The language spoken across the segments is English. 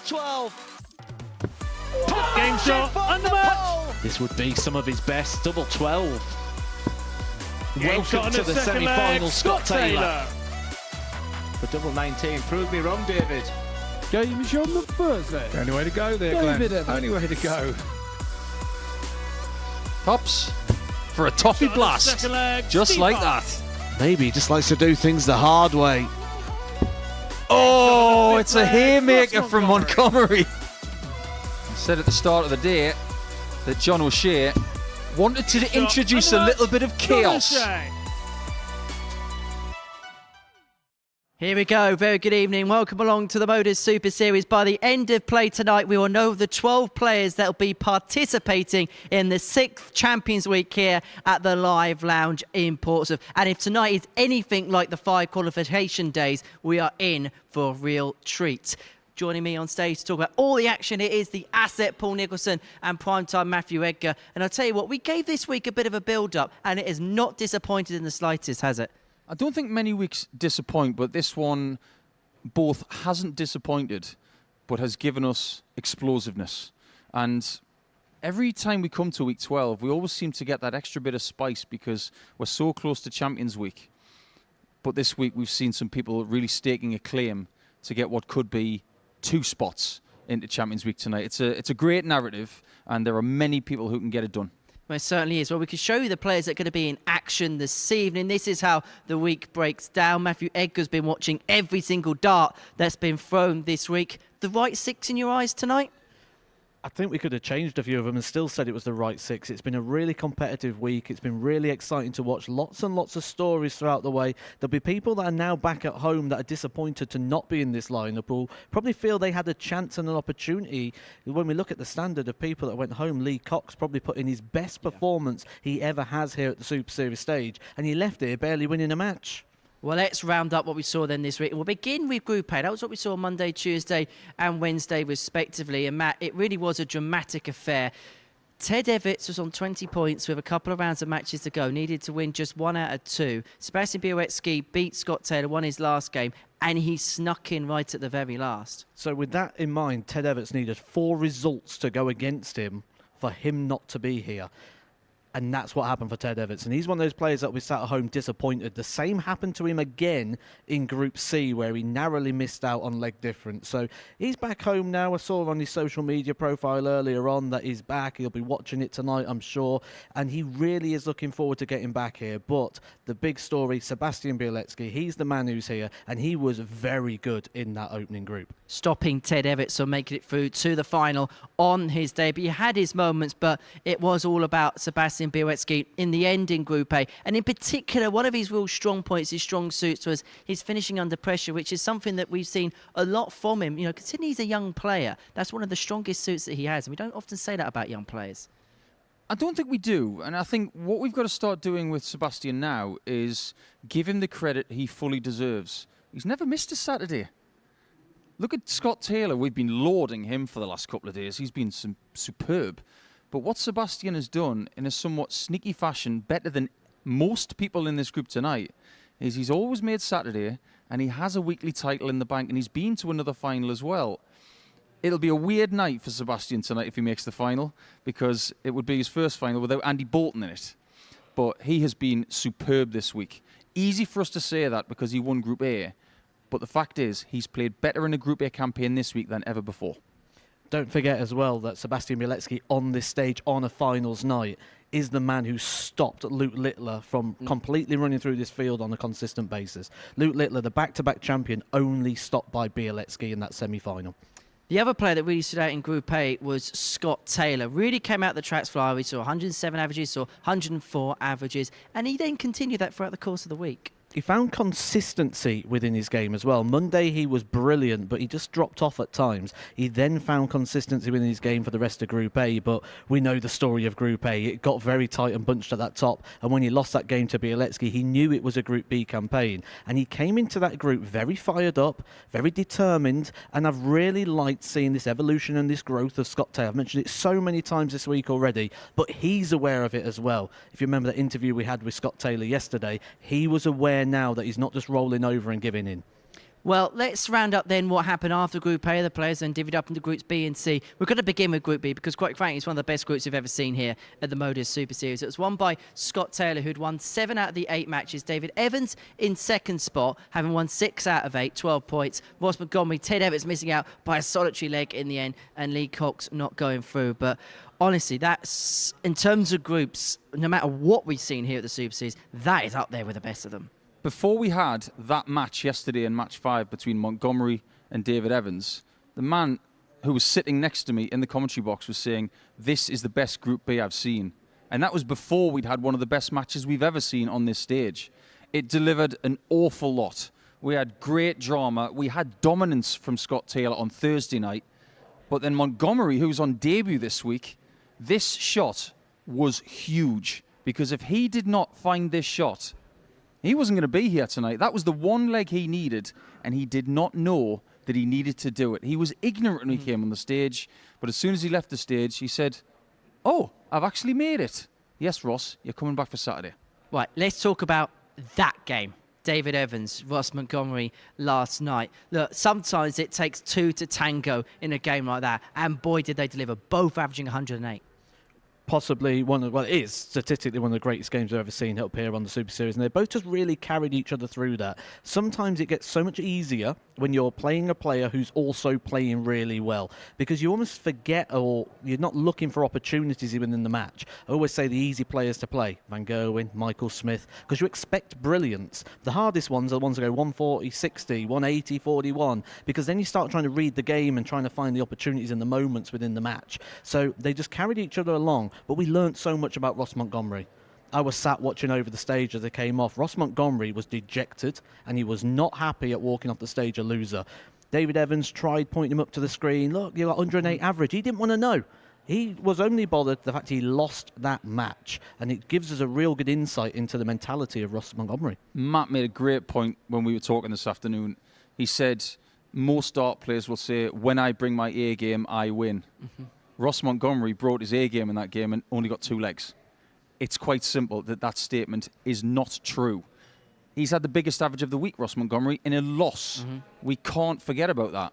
12. Game shot and the match. This would be some of his best. Double 12. Welcome to the semi-final, Scott Taylor. For double 19. Prove me wrong, David. Game is on the Thursday. Only way to go there, David Glenn. Evans. Only way to go. Pops for a toffee blast. Just like that. Maybe he just likes to do things the hard way. Oh, it's a haymaker from Montgomery. I said at the start of the day that John O'Shea wanted to introduce a little bit of chaos. Here we go. Very good evening. Welcome along to the MODUS Super Series. By the end of play tonight, we will know the 12 players that will be participating in the 6th Champions Week here at the Live Lounge in Portsmouth. And if tonight is anything like the 5 qualification days, we are in for a real treat. Joining me on stage to talk about all the action, it is the asset Paul Nicholson and primetime Matthew Edgar. And I'll tell you what, we gave this week a bit of a build-up, and it has not disappointed in the slightest, has it? I don't think many weeks disappoint, but this one both hasn't disappointed, but has given us explosiveness. And every time we come to week 12, we always seem to get that extra bit of spice because we're so close to Champions Week. But this week we've seen some people really staking a claim to get what could be 2 spots into Champions Week tonight. It's a great narrative, and there are many people who can get it done. Most certainly is. Well, we can show you the players that are going to be in action this evening. This is how the week breaks down. Matthew Edgar's been watching every single dart that's been thrown this week. The right 6 in your eyes tonight? I think we could have changed a few of them and still said it was the right 6. It's been a really competitive week. It's been really exciting to watch. Lots and lots of stories throughout the way. There'll be people that are now back at home that are disappointed to not be in this lineup, who probably feel they had a chance and an opportunity. When we look at the standard of people that went home, Lee Cox probably put in his best performance he ever has here at the Super Series stage, and he left here barely winning a match. Well, let's round up what we saw then this week. We'll begin with Group A. That was what we saw Monday, Tuesday and Wednesday, respectively. And Matt, it really was a dramatic affair. Ted Evans was on 20 points with a couple of rounds of matches to go. Needed to win just 1 out of 2. Sebastian Białecki beat Scott Taylor, won his last game, and he snuck in right at the very last. So with that in mind, Ted Evans needed 4 results to go against him for him not to be here. And that's what happened for Ted Evans. And he's one of those players that we sat at home disappointed. The same happened to him again in Group C, where he narrowly missed out on leg difference. So he's back home now. I saw on his social media profile earlier on that he's back. He'll be watching it tonight, I'm sure. And he really is looking forward to getting back here. But the big story, Sebastian Białecki, he's the man who's here. And he was very good in that opening group. Stopping Ted Evans or making it through to the final on his debut. He had his moments, but it was all about Sebastian Białecki in the end in Group A. And in particular, one of his real strong points, his strong suits, was his finishing under pressure, which is something that we've seen a lot from him. You know, considering he's a young player, that's one of the strongest suits that he has. And we don't often say that about young players. I don't think we do. And I think what we've got to start doing with Sebastian now is give him the credit he fully deserves. He's never missed a Saturday. Look at Scott Taylor. We've been lauding him for the last couple of days. He's been superb. But what Sebastian has done in a somewhat sneaky fashion, better than most people in this group tonight, is he's always made Saturday, and he has a weekly title in the bank, and he's been to another final as well. It'll be a weird night for Sebastian tonight if he makes the final, because it would be his first final without Andy Bolton in it. But he has been superb this week. Easy for us to say that because he won Group A. But the fact is, he's played better in a Group A campaign this week than ever before. Don't forget as well that Sebastian Białecki on this stage on a finals night is the man who stopped Luke Littler from completely running through this field on a consistent basis. Luke Littler, the back-to-back champion, only stopped by Białecki in that semi-final. The other player that really stood out in Group A was Scott Taylor. Really came out the tracks fly. We saw 107 averages, saw 104 averages, and he then continued that throughout the course of the week. He found consistency within his game as well. Monday he was brilliant, but he just dropped off at times. He then found consistency within his game for the rest of Group A, but we know the story of Group A. It got very tight and bunched at that top, and when he lost that game to Białecki, he knew it was a Group B campaign, and he came into that group very fired up, very determined, and I've really liked seeing this evolution and this growth of Scott Taylor. I've mentioned it so many times this week already, but he's aware of it as well. If you remember that interview we had with Scott Taylor yesterday, he was aware now that he's not just rolling over and giving in. Well, let's round up then what happened after Group A. The players then divvied up into Groups B and C. We're going to begin with Group B because, quite frankly, it's one of the best groups we've ever seen here at the MODUS Super Series. It was won by Scott Taylor, who'd won 7 out of the 8 matches. David Evans in second spot, having won 6 out of 8, 12 points. Ross Montgomery, Ted Evans missing out by a solitary leg in the end, and Lee Cox not going through. But honestly, that's, in terms of groups, no matter what we've seen here at the Super Series, that is up there with the best of them. Before we had that match yesterday in match 5 between Montgomery and David Evans, the man who was sitting next to me in the commentary box was saying, this is the best Group B I've seen. And that was before we'd had one of the best matches we've ever seen on this stage. It delivered an awful lot. We had great drama. We had dominance from Scott Taylor on Thursday night. But then Montgomery, who's on debut this week, this shot was huge. Because if he did not find this shot, he wasn't going to be here tonight. That was the one leg he needed, and he did not know that he needed to do it. He was ignorant when he came on the stage, but as soon as he left the stage, he said, oh, I've actually made it. Yes, Ross, you're coming back for Saturday. Right, let's talk about that game. David Evans, Ross Montgomery last night. Look, sometimes it takes 2 to tango in a game like that, and boy, did they deliver, both averaging 108. Possibly one of, well, it is statistically one of the greatest games I've ever seen up here on the Super Series, and they both just really carried each other through that. Sometimes it gets so much easier when you're playing a player who's also playing really well, because you almost forget, or you're not looking for opportunities even in the match. I always say the easy players to play, Van Gerwen, Michael Smith, because you expect brilliance. The hardest ones are the ones that go 140, 60, 180, 41, because then you start trying to read the game and trying to find the opportunities and the moments within the match. So they just carried each other along. But we learned so much about Ross Montgomery. I was sat watching over the stage as they came off. Ross Montgomery was dejected, and he was not happy at walking off the stage a loser. David Evans tried pointing him up to the screen. Look, you got 108 average. He didn't want to know. He was only bothered the fact he lost that match, and it gives us a real good insight into the mentality of Ross Montgomery. Matt made a great point when we were talking this afternoon. He said, most dart players will say, when I bring my A game, I win. Ross Montgomery brought his A game in that game and only got 2 legs. It's quite simple that that statement is not true. He's had the biggest average of the week, Ross Montgomery, in a loss. We can't forget about that.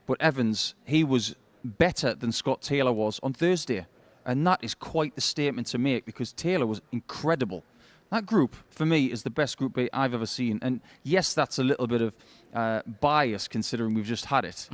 But Evans, he was better than Scott Taylor was on Thursday. And that is quite the statement to make, because Taylor was incredible. That group, for me, is the best Group B I've ever seen. And yes, that's a little bit of bias considering we've just had it.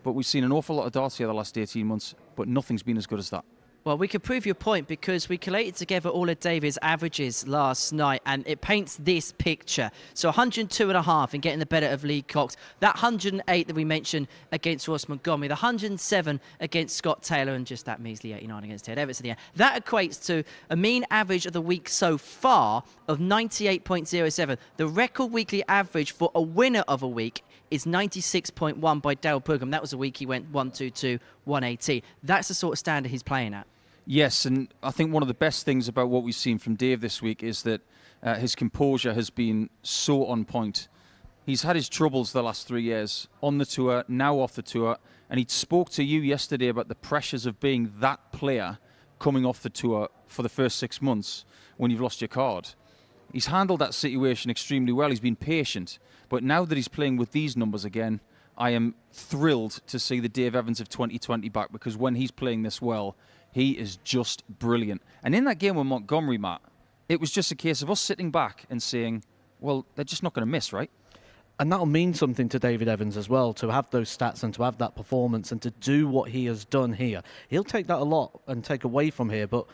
But we've seen an awful lot of darts here the last 18 months, but nothing's been as good as that. Well, we could prove your point because we collated together all of David's averages last night, and it paints this picture. So 102.5 in getting the better of Lee Cox. That 108 that we mentioned against Ross Montgomery, the 107 against Scott Taylor, and just that measly 89 against Ted Evans at the end. That equates to a mean average of the week so far of 98.07. The record weekly average for a winner of a week is 96.1 by Dale Puggham. That was a week he went 122, 180. That's the sort of standard he's playing at. Yes, and I think one of the best things about what we've seen from Dave this week is that his composure has been so on point. He's had his troubles the last 3 years, on the tour, now off the tour, and he spoke to you yesterday about the pressures of being that player coming off the tour for the first 6 months when you've lost your card. He's handled that situation extremely well. He's been patient. But now that he's playing with these numbers again, I am thrilled to see the Dave Evans of 2020 back, because when he's playing this well, he is just brilliant. And in that game with Montgomery, Matt, it was just a case of us sitting back and saying, well, they're just not going to miss, right? And that'll mean something to David Evans as well, to have those stats and to have that performance and to do what he has done here. He'll take that a lot and take away from here, but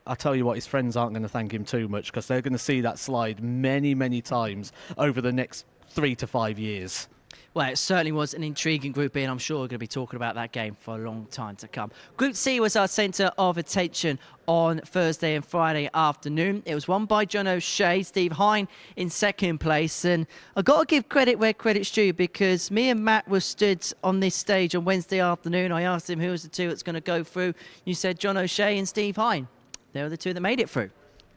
I tell you what, his friends aren't going to thank him too much, because they're going to see that slide many, many times over the next 3 to 5 years. Well, it certainly was an intriguing Group B, and I'm sure we're going to be talking about that game for a long time to come. Group C was our centre of attention on Thursday and Friday afternoon. It was won by John O'Shea, Steve Hine in second place. And I've got to give credit where credit's due, because me and Matt were stood on this stage on Wednesday afternoon. I asked him who was the two that's going to go through. You said John O'Shea and Steve Hine. They were the two that made it through.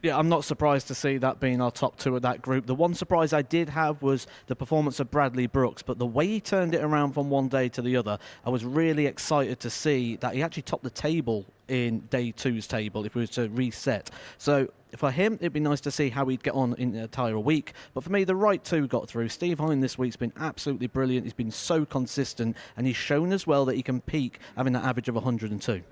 Yeah, I'm not surprised to see that being our top 2 of that group. The one surprise I did have was the performance of Bradley Brooks, but the way he turned it around from one day to the other, I was really excited to see that he actually topped the table in day 2's table if we were to reset. So for him, it'd be nice to see how he'd get on in the entire week. But for me, the right two got through. Steve Hine this week's been absolutely brilliant. He's been so consistent, and he's shown as well that he can peak having that average of 102.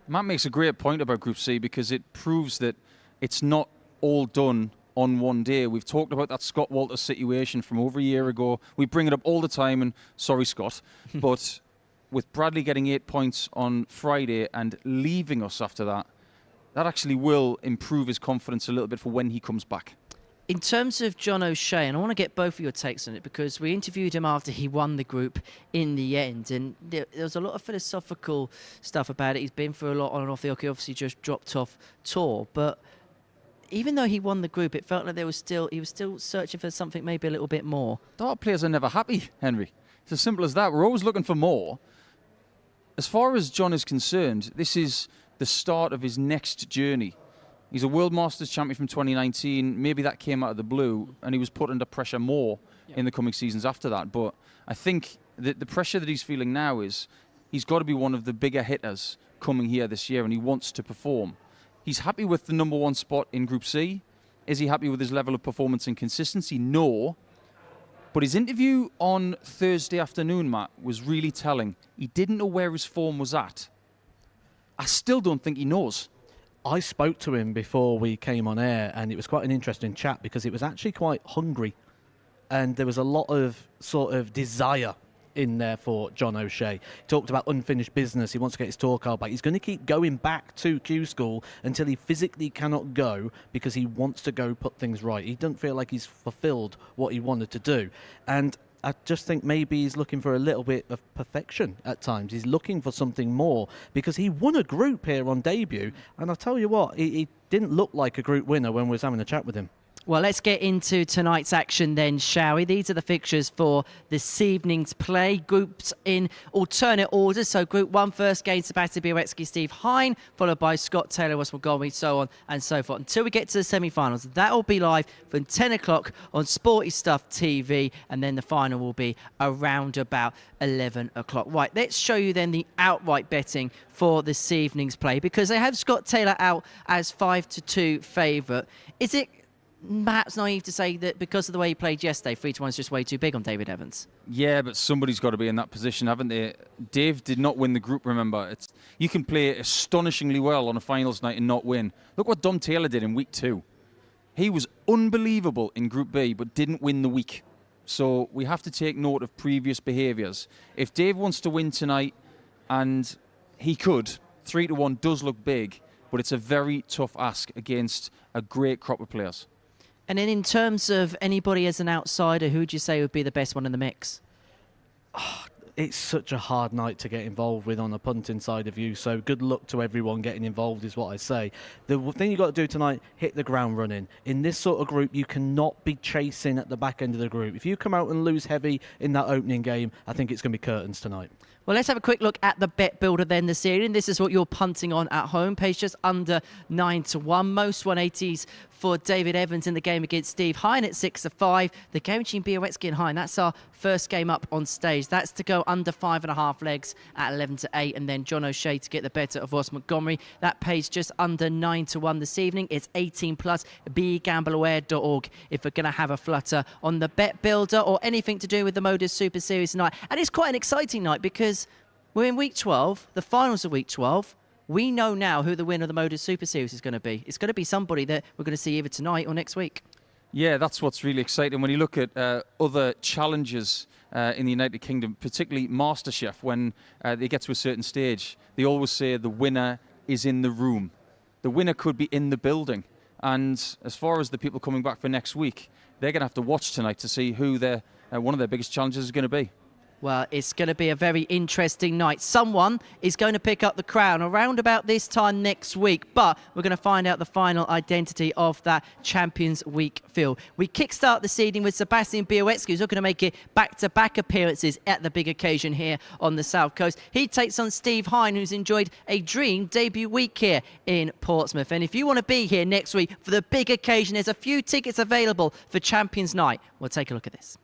Matt makes a great point about Group C because it proves that it's not all done on one day. We've talked about that Scott Walters situation from over a year ago. We bring it up all the time, and sorry, Scott, but with Bradley getting 8 points on Friday and leaving us after that, that actually will improve his confidence a little bit for when he comes back. In terms of John O'Shea, and I want to get both of your takes on it because we interviewed him after he won the group in the end, and there was a lot of philosophical stuff about it. He's been through a lot on and off the hockey, obviously just dropped off tour, but even though he won the group, it felt like he was still searching for something maybe a little bit more. Dart players are never happy, Henry. It's as simple as that. We're always looking for more. As far as John is concerned, this is the start of his next journey. He's a World Masters champion from 2019. Maybe that came out of the blue, and he was put under pressure more in the coming seasons after that. But I think that the pressure that he's feeling now is he's got to be one of the bigger hitters coming here this year, and he wants to perform. He's happy with the number 1 spot in Group C. Is he happy with his level of performance and consistency? No. But his interview on Thursday afternoon, Matt, was really telling. He didn't know where his form was at. I still don't think he knows. I spoke to him before we came on air, and it was quite an interesting chat because it was actually quite hungry, and there was a lot of sort of desire in there for John O'Shea. He talked about unfinished business. He wants to get his tour card back. He's going to keep going back to Q School until he physically cannot go because he wants to go put things right. He doesn't feel like he's fulfilled what he wanted to do. And I just think maybe he's looking for a little bit of perfection at times. He's looking for something more because he won a group here on debut. And I'll tell you what, he didn't look like a group winner when we was having a chat with him. Well, let's get into tonight's action then, shall we? These are the fixtures for this evening's play. Groups in alternate order. So Group 1, first game, Sebastian Białecki, Steve Hine, followed by Scott Taylor, Ross Montgomery, so on and so forth. Until we get to the semi-finals, that will be live from 10 o'clock on Sporty Stuff TV, and then the final will be around about 11 o'clock. Right, let's show you then the outright betting for this evening's play, because they have Scott Taylor out as 5-2 favourite. Is it perhaps naive to say that because of the way he played yesterday, 3-1 is just way too big on David Evans? Yeah, but somebody's got to be in that position, haven't they? Dave did not win the group, remember. You can play astonishingly well on a finals night and not win. Look what Dom Taylor did in week 2. He was unbelievable in Group B, but didn't win the week. So we have to take note of previous behaviours. If Dave wants to win tonight, and he could, 3-1 does look big, but it's a very tough ask against a great crop of players. And then in terms of anybody as an outsider, who would you say would be the best one in the mix? It's such a hard night to get involved with on the punting side of you, so good luck to everyone getting involved is what I say. The thing you've got to do tonight, hit the ground running. In this sort of group, you cannot be chasing at the back end of the group. If you come out and lose heavy in that opening game, I think it's going to be curtains tonight. Well, let's have a quick look at the bet builder then this evening. This is what you're punting on at home. Pays just under 9-1. Most 180s for David Evans in the game against Steve Hine at 6-5. The game between Białecki and Hine, that's our first game up on stage. That's to go under 5.5 legs at 11-8. And then John O'Shea to get the better of Ross Montgomery. That pays just under 9-1 this evening. It's 18+. BeGambleAware.org if we're going to have a flutter on the bet builder or anything to do with the MODUS Super Series tonight. And it's quite an exciting night because we're in week 12, the finals of week 12. We know now who the winner of the MODUS Super Series is going to be. It's going to be somebody that we're going to see either tonight or next week. Yeah, that's what's really exciting. When you look at other challenges in the United Kingdom, particularly MasterChef, when they get to a certain stage, they always say the winner is in the room. The winner could be in the building. And as far as the people coming back for next week, they're going to have to watch tonight to see who one of their biggest challenges is going to be. Well, it's going to be a very interesting night. Someone is going to pick up the crown around about this time next week, but we're going to find out the final identity of that Champions Week field. We kickstart this evening with Sebastian Białecki, who's looking to make it back-to-back appearances at the big occasion here on the South Coast. He takes on Steve Hine, who's enjoyed a dream debut week here in Portsmouth. And if you want to be here next week for the big occasion, there's a few tickets available for Champions Night. We'll take a look at this.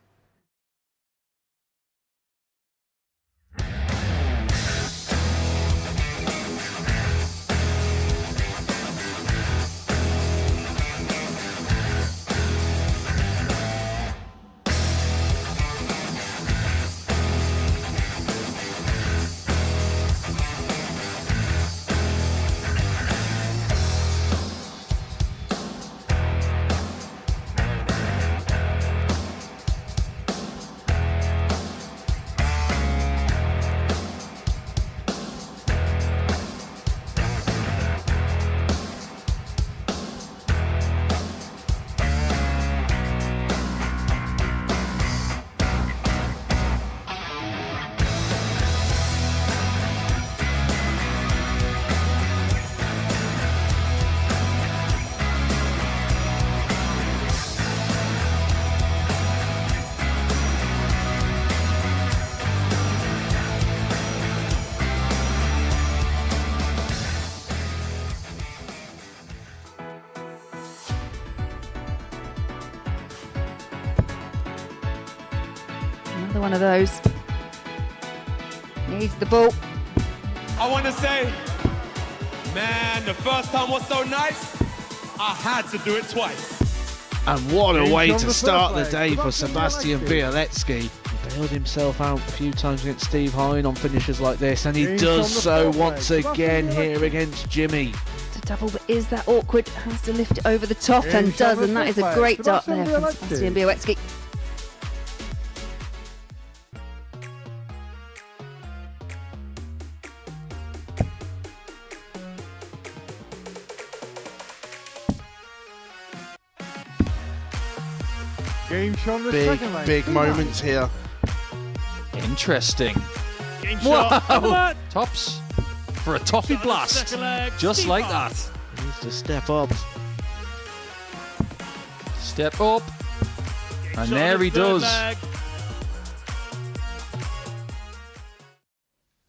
Another one of those. Needs the ball. I want to say, man, the first time was so nice, I had to do it twice. And what a Game way on to the start the first day leg. for Sebastian Sebastian Bielecki. He bailed himself out a few times against Steve Hine on finishes like this, and he Game does on the so first once leg. again Sebastian here Bielecki. against Jimmy. To double, but is that awkward? Has to lift it over the top Game and does, on the and that is a first great leg. dart there Sebastian from Bielecki. Sebastian Bielecki. Game shot on the second leg. Big 2-9. moments here. Interesting. Game shot on the mat. Tops for a toffee Shot on the blast. second leg, Just Steve like Hine. that. He needs to step up. Step up. Game And shot there on the he third does. leg.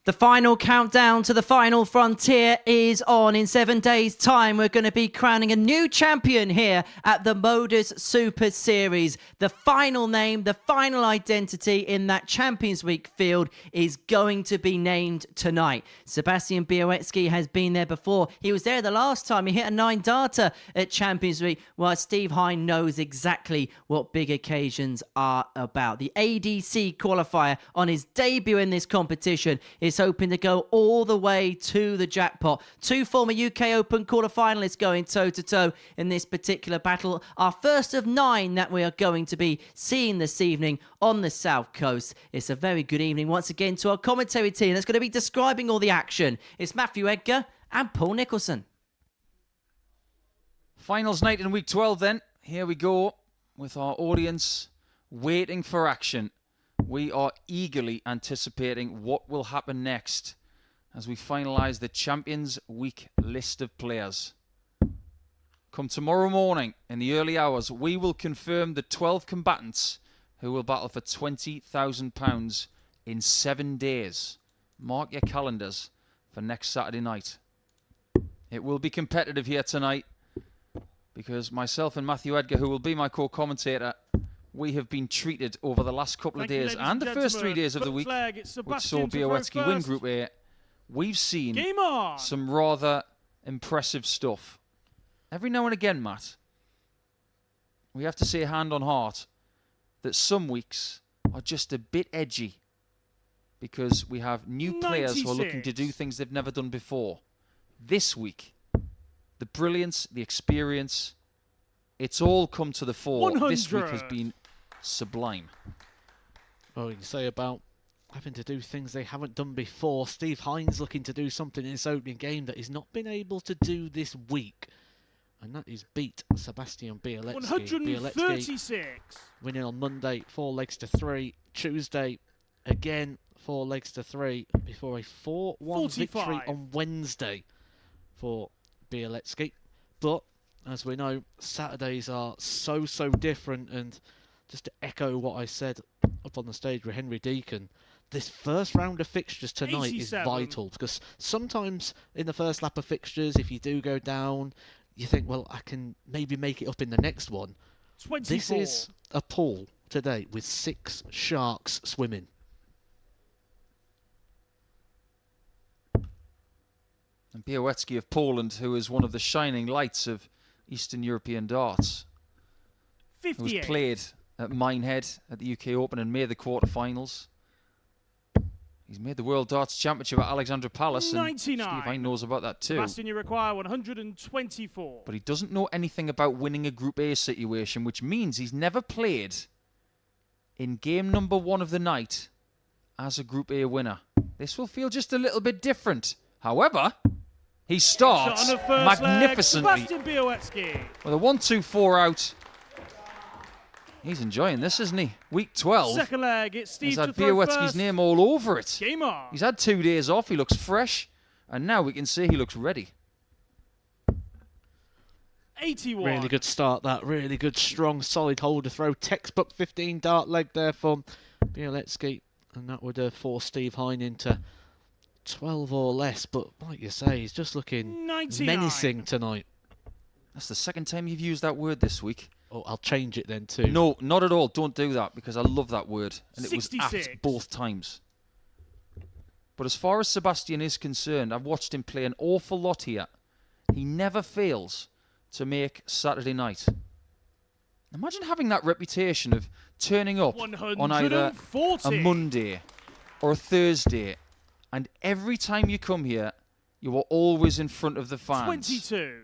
The final countdown to the final frontier is on. In 7 days' time, we're going to be crowning a new champion here at the MODUS Super Series. The final name, the final identity in that Champions Week field is going to be named tonight. Sebastian Bielecki has been there before. He was there the last time. He hit a 9-darter at Champions Week, while Steve Hine knows exactly what big occasions are about. The ADC qualifier on his debut in this competition is hoping to go all the way to the jackpot. Two former UK Open quarterfinalists going toe-to-toe in this particular battle. Our first of 9 that we are going to be seeing this evening on the South Coast. It's a very good evening once again to our commentary team that's going to be describing all the action. It's Matthew Edgar and Paul Nicholson. Finals night in week 12 then. Here we go with our audience waiting for action. We are eagerly anticipating what will happen next as we finalise the Champions Week list of players. Come tomorrow morning in the early hours, we will confirm the 12 combatants who will battle for £20,000 in 7 days. Mark your calendars for next Saturday night. It will be competitive here tonight because myself and Matthew Edgar, who will be my co-commentator, we have been treated over the last couple of Thank you, days ladies and the first 3 days of the First week, leg, it's which saw Sebastian to throw Bielecki win first. Group A. We've seen Game on. some rather impressive stuff. Every now and again, Matt, we have to say hand on heart that some weeks are just a bit edgy because we have new players who are looking to do things they've never done before. This week, the brilliance, the experience, it's all come to the fore. This week has 100. been sublime. Well, you can say about having to do things they haven't done before. Steve Hine's looking to do something in his opening game that he's not been able to do this week. And that is beat Sebastian Bielecki. 136. Winning on Monday, 4 legs to 3. Tuesday, again, 4 legs to 3. Before a 4-1 victory 45. on Wednesday for Bielecki. But, as we know, Saturdays are so different. And just to echo what I said up on the stage with Henry Deacon, this first round of fixtures tonight 87. is vital. Because sometimes in the first lap of fixtures, if you do go down, you think, well, I can maybe make it up in the next one. 24. This is a pool today with 6 sharks swimming. And Bielecki of Poland, who is one of the shining lights of Eastern European darts, who was 58. played at Minehead at the UK Open and made the quarterfinals. He's made the World Darts Championship at Alexandra Palace, and 99. Steve Hine knows about that too. Sebastian, you require 124. But he doesn't know anything about winning a Group A situation, which means he's never played in game number 1 of the night as a Group A winner. This will feel just a little bit different. However, he starts Shot on the first magnificently leg, Sebastian Bielecki. with a 1-2-4 out. He's enjoying this, isn't he? Week 12. Second leg, it's Steve He's to had throw Bielecki's first. name all over it. Game on. He's had 2 days off. He looks fresh. And now we can say he looks ready. 81. Really good start, that. Really good, strong, solid holder throw. Textbook 15 dart leg there from Bielecki. And that would force Steve Hine into 12 or less. But like you say, he's just looking 99. menacing tonight. That's the second time you've used that word this week. Oh, I'll change it then too. No, not at all. Don't do that, because I love that word. And it was 66. apt both times. But as far as Sebastian is concerned, I've watched him play an awful lot here. He never fails to make Saturday night. Imagine having that reputation of turning up on either a 140. Monday or a Thursday, and every time you come here, you are always in front of the fans. 22.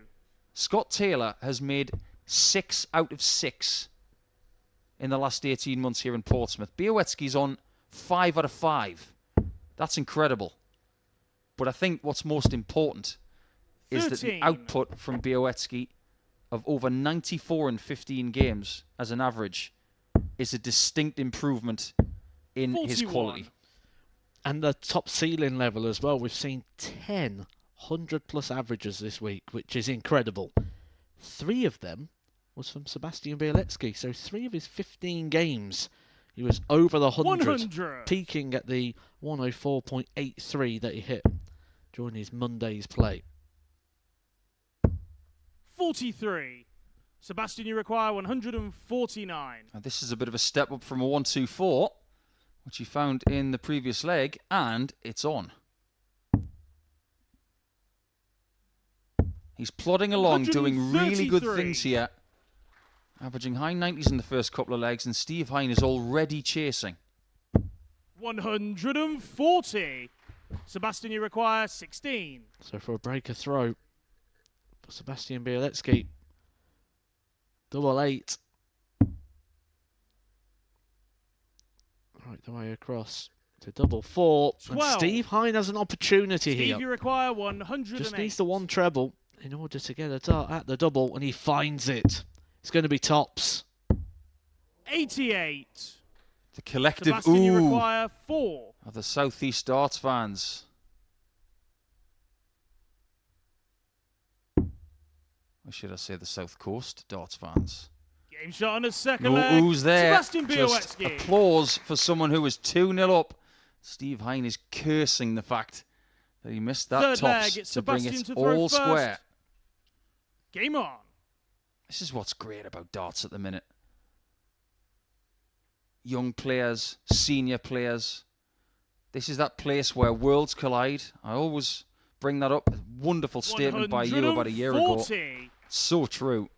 Scott Taylor has made 6 out of 6 in the last 18 months here in Portsmouth. Białecki's on 5 out of 5. That's incredible. But I think what's most important is that the 13. output from Białecki of over 94 in 15 games as an average is a distinct improvement in his 41. quality. And the top ceiling level as well. We've seen 10 100-plus averages this week, which is incredible. 3 of them was from Sebastian Białecki. So 3 of his 15 games, he was over the 100, peaking at the 104.83 that he hit during his Monday's play. 43. Sebastian, you require 149. And this is a bit of a step up from a 1-2-4, which he found in the previous leg, and it's on. He's plodding along, doing really good 133. things here. Averaging high 90s in the first couple of legs, and Steve Hine is already chasing. 140. Sebastian, you require 16. So for a breaker throw for Sebastian Białecki, double 8. Right the way across to double 4. And 12. Steve Hine has an opportunity Steve, here. you require 108. Just needs the 1 treble in order to get a dart at the double, and he finds it. It's going to be tops. 88. The collective Sebastian, you ooh require 4. of the South East Darts fans. Or should I say the South Coast Darts fans? Game shot on a second No leg. oohs there. Sebastian Just Białecki. applause for someone who was 2-0 up. Steve Hine is cursing the fact that he missed that Third tops leg, to bring Sebastian it to throw all first. square. Game on. This is what's great about darts at the minute. Young players, senior players. This is that place where worlds collide. I always bring that up. Wonderful statement by you about a year ago. 140. So true.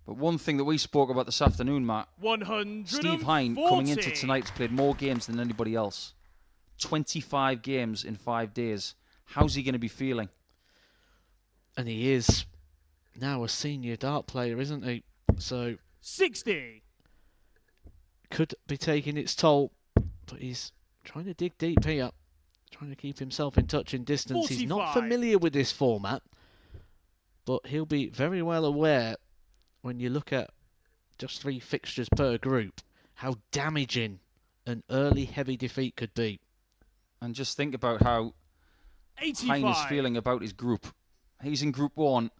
But one thing that we spoke about this afternoon, Matt, 140. Steve Hine coming into tonight has played more games than anybody else. 25 games in 5 days. How's he going to be feeling? And he is now a senior dart player, isn't he? So 60. could be taking its toll, but he's trying to dig deep here, trying to keep himself in touch in distance. He's not 45. familiar with this format, but he'll be very well aware when you look at just 3 fixtures per group, how damaging an early heavy defeat could be. And just think about how 85. Hine is feeling about his group. He's in Group 1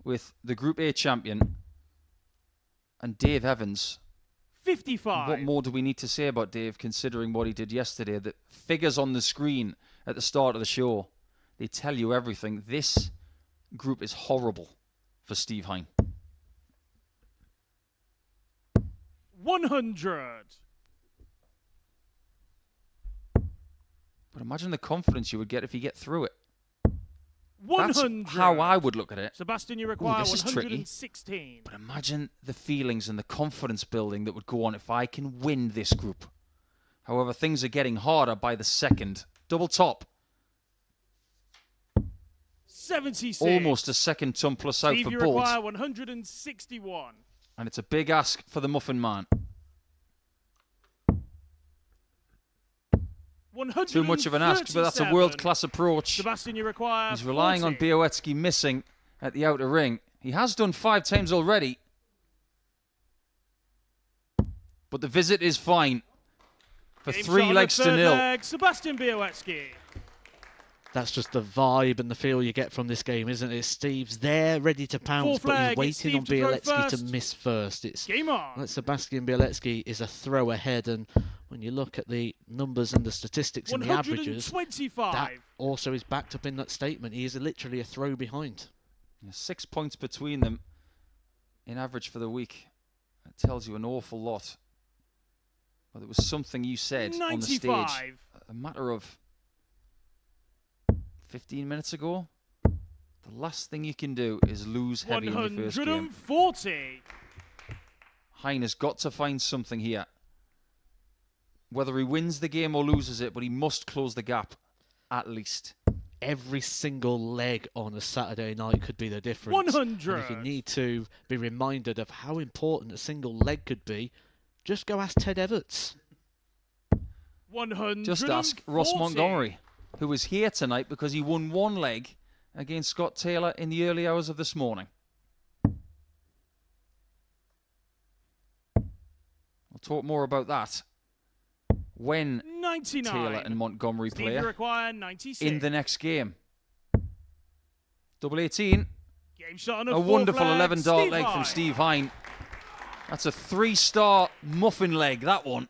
with the Group A champion and Dave Evans. 55. What more do we need to say about Dave, considering what he did yesterday? The figures on the screen at the start of the show, they tell you everything. This group is horrible for Steve Hine. 100. But imagine the confidence you would get if you get through it. 100. That's how I would look at it. Sebastian, you require this is tricky. 116. But imagine the feelings and the confidence building that would go on if I can win this group. However, things are getting harder by the second. Double top. 76. Almost a second ton plus out Steve, for you both. require 161. And it's a big ask for the Muffin Man. Too much of an ask, but that's a world-class approach. Sebastian, you require He's relying on 40. Białecki missing at the outer ring. He has done 5 times already. But the visit is fine. For Game 3 shot on legs the to third 0. leg, Sebastian Białecki. That's just the vibe and the feel you get from this game, isn't it? Steve's there, ready to pounce, Fourth but leg, he's it's waiting on Steve to throw Białecki to first. miss first. It's Game on. like Sebastian Białecki is a throw ahead, and when you look at the numbers and the statistics and the averages, 125. that also is backed up in that statement. He is literally a throw behind. 6 points between them in average for the week. That tells you an awful lot. Well, there was something you said 95. on the stage a matter of 15 minutes ago. The last thing you can do is lose heavy in your first game. 140. Hein has got to find something here. Whether he wins the game or loses it, but he must close the gap, at least. Every single leg on a Saturday night could be the difference. 100. And if you need to be reminded of how important a single leg could be, just go ask Ted Everts. 140. Just ask Ross Montgomery, who was here tonight because he won one leg against Scott Taylor in the early hours of this morning. We'll talk more about that when 99. Taylor and Montgomery play require 96. in the next game. Double 18. Game shot on A fourth wonderful leg, 11 dart Steve leg Hein. from Steve Hein. That's a 3-star muffin leg, that one.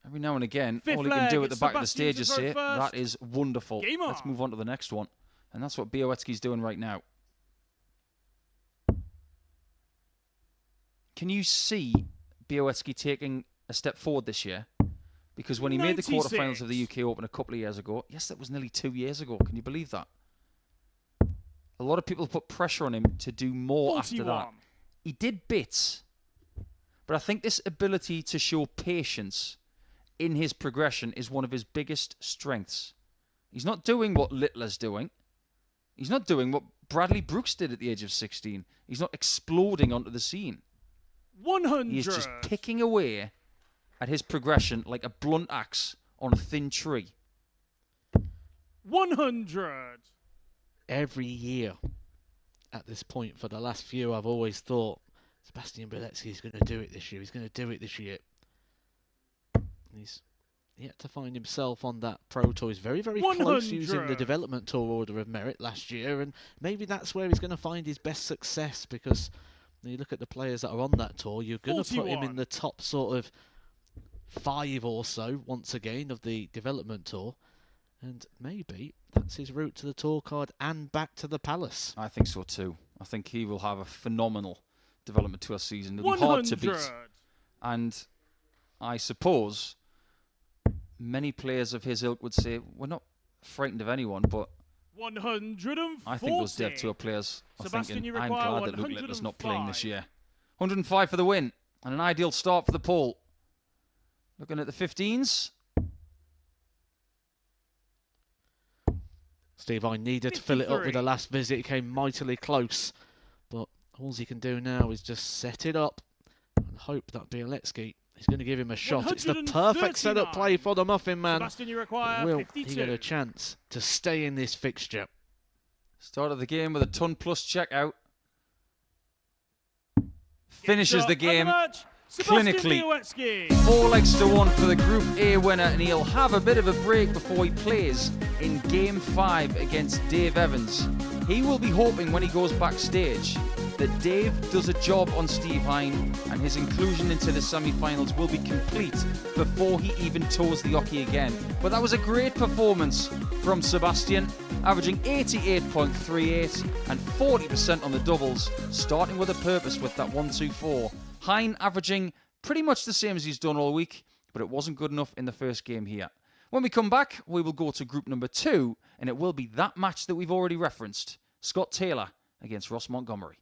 Every now and again, Fifth all he can do leg, at the back of the Sebastian stage is to say, throw first. that is wonderful. Game Let's on. move on to the next one. And that's what Białecki's doing right now. Can you see Białecki taking a step forward this year? Because when he made the 96. quarterfinals of the UK Open a couple of years ago, yes, that was nearly 2 years ago. Can you believe that? A lot of people put pressure on him to do more 41. after that. He did bits, but I think this ability to show patience in his progression is one of his biggest strengths. He's not doing what Littler's doing. He's not doing what Bradley Brooks did at the age of 16. He's not exploding onto the scene. 100. He is just picking away at his progression like a blunt axe on a thin tree. 100. Every year at this point for the last few, I've always thought Sebastian Białecki is going to do it this year. He's going to do it this year. He's yet to find himself on that Pro Tour. He's very, very close using the 100. Development Tour Order of Merit last year, and maybe that's where he's going to find his best success, because when you look at the players that are on that tour, you're going to put him 41. in the top sort of 5 or so, once again, of the Development Tour. And maybe that's his route to the tour card and back to the Palace. I think so too. I think he will have a phenomenal Development Tour season. It'll be hard to beat. 100. And I suppose many players of his ilk would say, we're not frightened of anyone, but 140. I think those Dev Tour players are Sebastian, thinking, you I'm require glad that Luke Littler's not playing this 105. year. 105 for the win, and an ideal start for the poll. Looking at the 15s. Steve, I needed to fill it up with 53. the last visit. He came mightily close. But all he can do now is just set it up and hope that Białecki is going to give him a shot. It's the perfect setup play for the Muffin Man. Sebastian, you require Will 52. he get a chance to stay in this fixture? Started the game with a ton plus checkout. Finishes the game clinically. Białecki. 4 legs to 1 for the Group A winner, and he'll have a bit of a break before he plays in Game 5 against Dave Evans. He will be hoping when he goes backstage that Dave does a job on Steve Hein and his inclusion into the semi-finals will be complete before he even toes the hockey again. But that was a great performance from Sebastian, averaging 88.38 and 40% on the doubles, starting with a purpose with that 1-2-4. Hein averaging pretty much the same as he's done all week, but it wasn't good enough in the first game here. When we come back, we will go to group number 2, and it will be that match that we've already referenced, Scott Taylor against Ross Montgomery.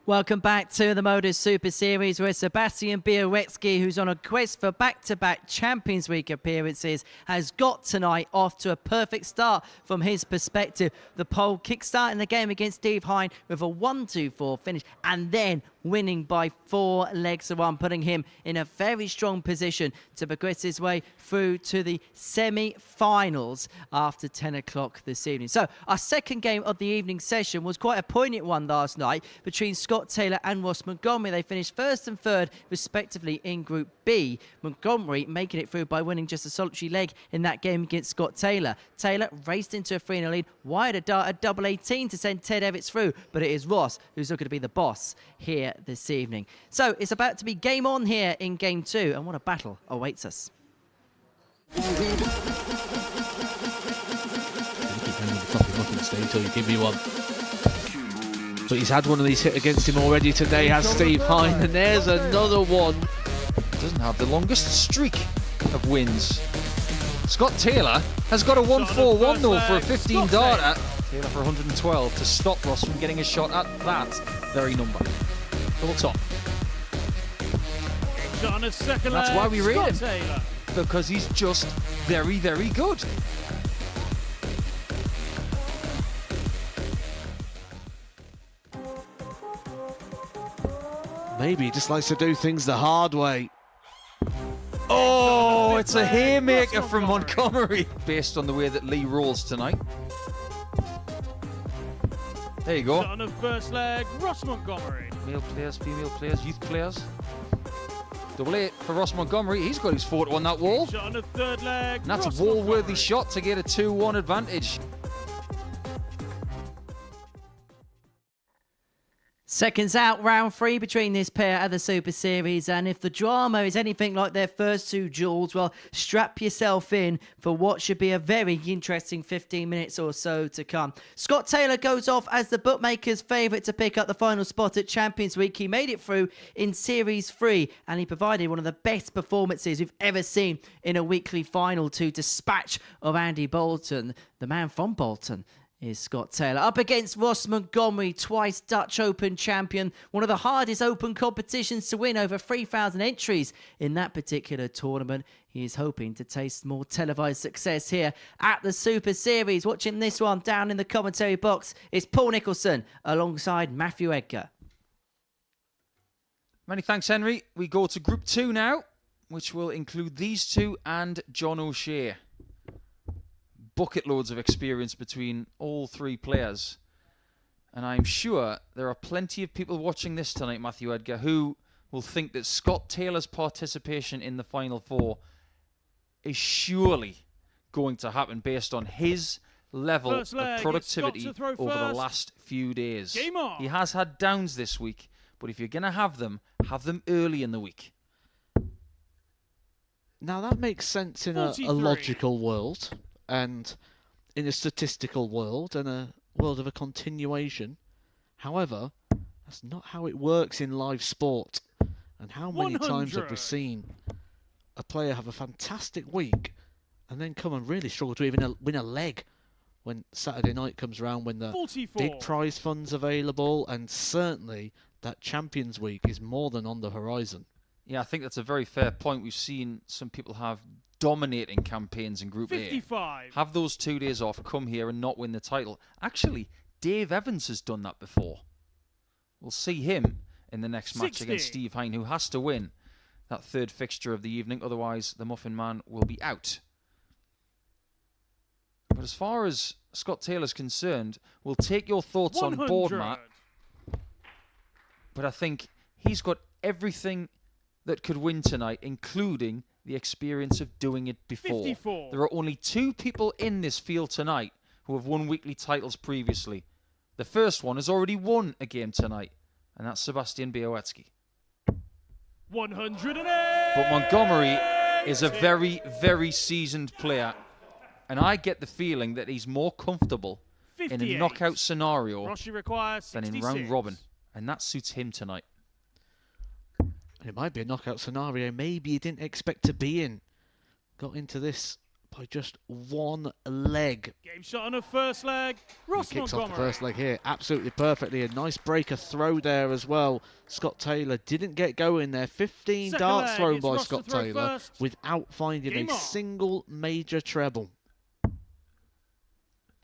Welcome back to the MODUS Super Series, where Sebastian Białecki, who's on a quest for back-to-back Champions League appearances, has got tonight off to a perfect start from his perspective. The pole kick-starting the game against Steve Hine with a 1-2-4 finish, and then winning by 4 legs to 1, putting him in a very strong position to progress his way through to the semi-finals after 10 o'clock this evening. So our second game of the evening session was quite a poignant one last night between Scott Taylor and Ross Montgomery. They finished first and third respectively in Group B. Montgomery making it through by winning just a solitary leg in that game against Scott Taylor. Taylor raced into a 3-0 lead, wired a dart at double 18 to send Ted Evans through, but it is Ross who's looking to be the boss here this evening. So it's about to be game on here in game 2, and what a battle awaits us. Until you give me one. But he's had one of these hit against him already today, has Steve Hine, and there's another one. Doesn't have the longest streak of wins. Scott Taylor has got a 1-4-1 though for a 15 darter. Taylor for 112 to stop Ross from getting a shot at that very number. Double top. That's why we rate him, Taylor, because he's just very, very good. Maybe he just likes to do things the hard way. Oh, it's a haymaker from Montgomery. Based on the way that Lee rolls tonight. There you go. On the first leg, Ross Montgomery. Male players, female players, youth players. Double 8 for Ross Montgomery. He's got his photo on that wall. Shot on the third leg. And that's Ross a wall-worthy Montgomery. shot to get a 2-1 advantage. Seconds out, round 3 between this pair at the Super Series, and if the drama is anything like their first 2 duels, well, strap yourself in for what should be a very interesting 15 minutes or so to come. Scott Taylor goes off as the bookmakers' favourite to pick up the final spot at Champions Week. He made it through in Series 3, and he provided one of the best performances we've ever seen in a weekly final to dispatch of Andy Bolton, the man from Bolton. Is Scott Taylor up against Ross Montgomery, twice Dutch Open champion, one of the hardest open competitions to win, over 3,000 entries in that particular tournament. He is hoping to taste more televised success here at the Super Series. Watching this one down in the commentary box is Paul Nicholson alongside Matthew Edgar. Many thanks, Henry. We go to Group 2 now, which will include these two and John O'Shea. Bucket loads of experience between all 3 players. And I'm sure there are plenty of people watching this tonight, Matthew Edgar, who will think that Scott Taylor's participation in the Final 4 is surely going to happen based on his level of productivity over the last few days. He has had downs this week, but if you're going to have them early in the week. Now that makes sense in a logical world, and in a statistical world, and a world of a continuation. However, that's not how it works in live sport. And how many times have we seen a player have a fantastic week and then come and really struggle to even win a leg when Saturday night comes around, when the big prize fund's available, and certainly that Champions Week is more than on the horizon. Yeah, I think that's a very fair point. We've seen some people have dominating campaigns in Group 55. A. Have those 2 days off, come here and not win the title. Actually, Dave Evans has done that before. We'll see him in the next match against Steve Hine, who has to win that 3rd fixture of the evening. Otherwise, the Muffin Man will be out. But as far as Scott Taylor's concerned, we'll take your thoughts 100. On board, Matt. But I think he's got everything that could win tonight, including the experience of doing it before. 54. There are only 2 people in this field tonight who have won weekly titles previously. The first one has already won a game tonight, and that's Sebastian Białecki. 108. But Montgomery is a very, very seasoned player, and I get the feeling that he's more comfortable 58. In a knockout scenario than in round robin, and that suits him tonight. It might be a knockout scenario maybe he didn't expect to be in. Got into this by just one leg. Game shot on the first leg. Ross He kicks off the Montgomery. first leg here absolutely perfectly. A nice breaker throw there as well. Scott Taylor didn't get going there. 15 Second darts leg, thrown it's by Ross to Scott throw Taylor first. without finding Game a on. single major treble.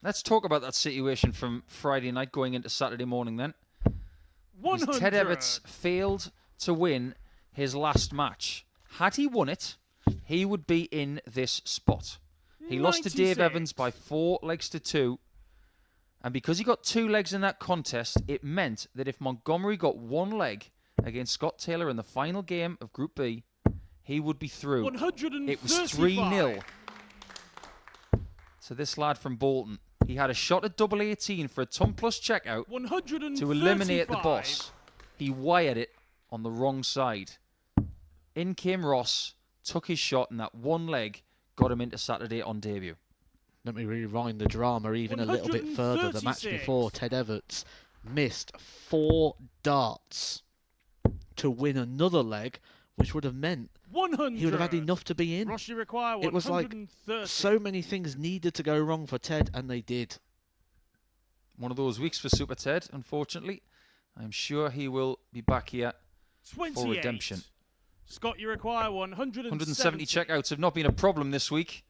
Let's talk about that situation from Friday night going into Saturday morning then. 100. Ted Evans failed to win his last match. Had he won it, he would be in this spot. He lost to Dave 96. Evans by 4 legs to 2. And because he got 2 legs in that contest, it meant that if Montgomery got 1 leg against Scott Taylor in the final game of Group B, he would be through. 135. It was 3-0 to this lad from Bolton. He had a shot at double 18 for a ton plus checkout 135. to eliminate the boss. He wired it on the wrong side. In came Ross, took his shot, and that 1 leg got him into Saturday on debut. Let me rewind the drama even a little bit further. The match 136. before, Ted Everts missed 4 darts to win another leg, which would have meant 100. he would have had enough to be in. Ross, you require It was like 130. so many things needed to go wrong for Ted, and they did. One of those weeks for Super Ted, unfortunately. I'm sure he will be back here 28. for redemption. Scott, you require 170. 170 checkouts have not been a problem this week.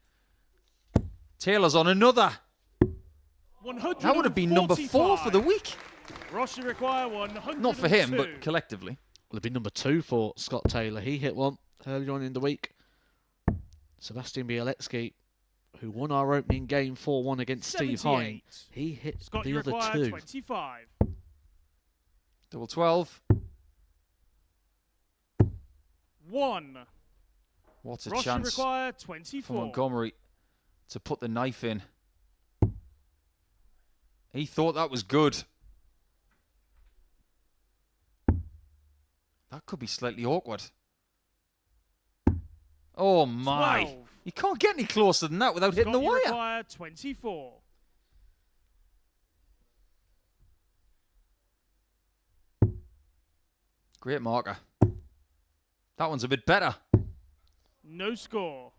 Taylor's on another. That would have been number 4 for the week. Ross, you require 102. Not for him, but collectively. Will it be number 2 for Scott Taylor? He hit one earlier on in the week. Sebastian Bieletsky, who won our opening game 4-1 against Steve 78. Hine, he hit Scott, the you other require 2. 25. Double 12. 1. What a Ross, you chance require for 24. Montgomery to put the knife in. He thought that was good. That could be slightly awkward. Oh my. 12. You can't get any closer than that without hitting the Scott, you wire. require 24. Great marker. That one's a bit better. No score.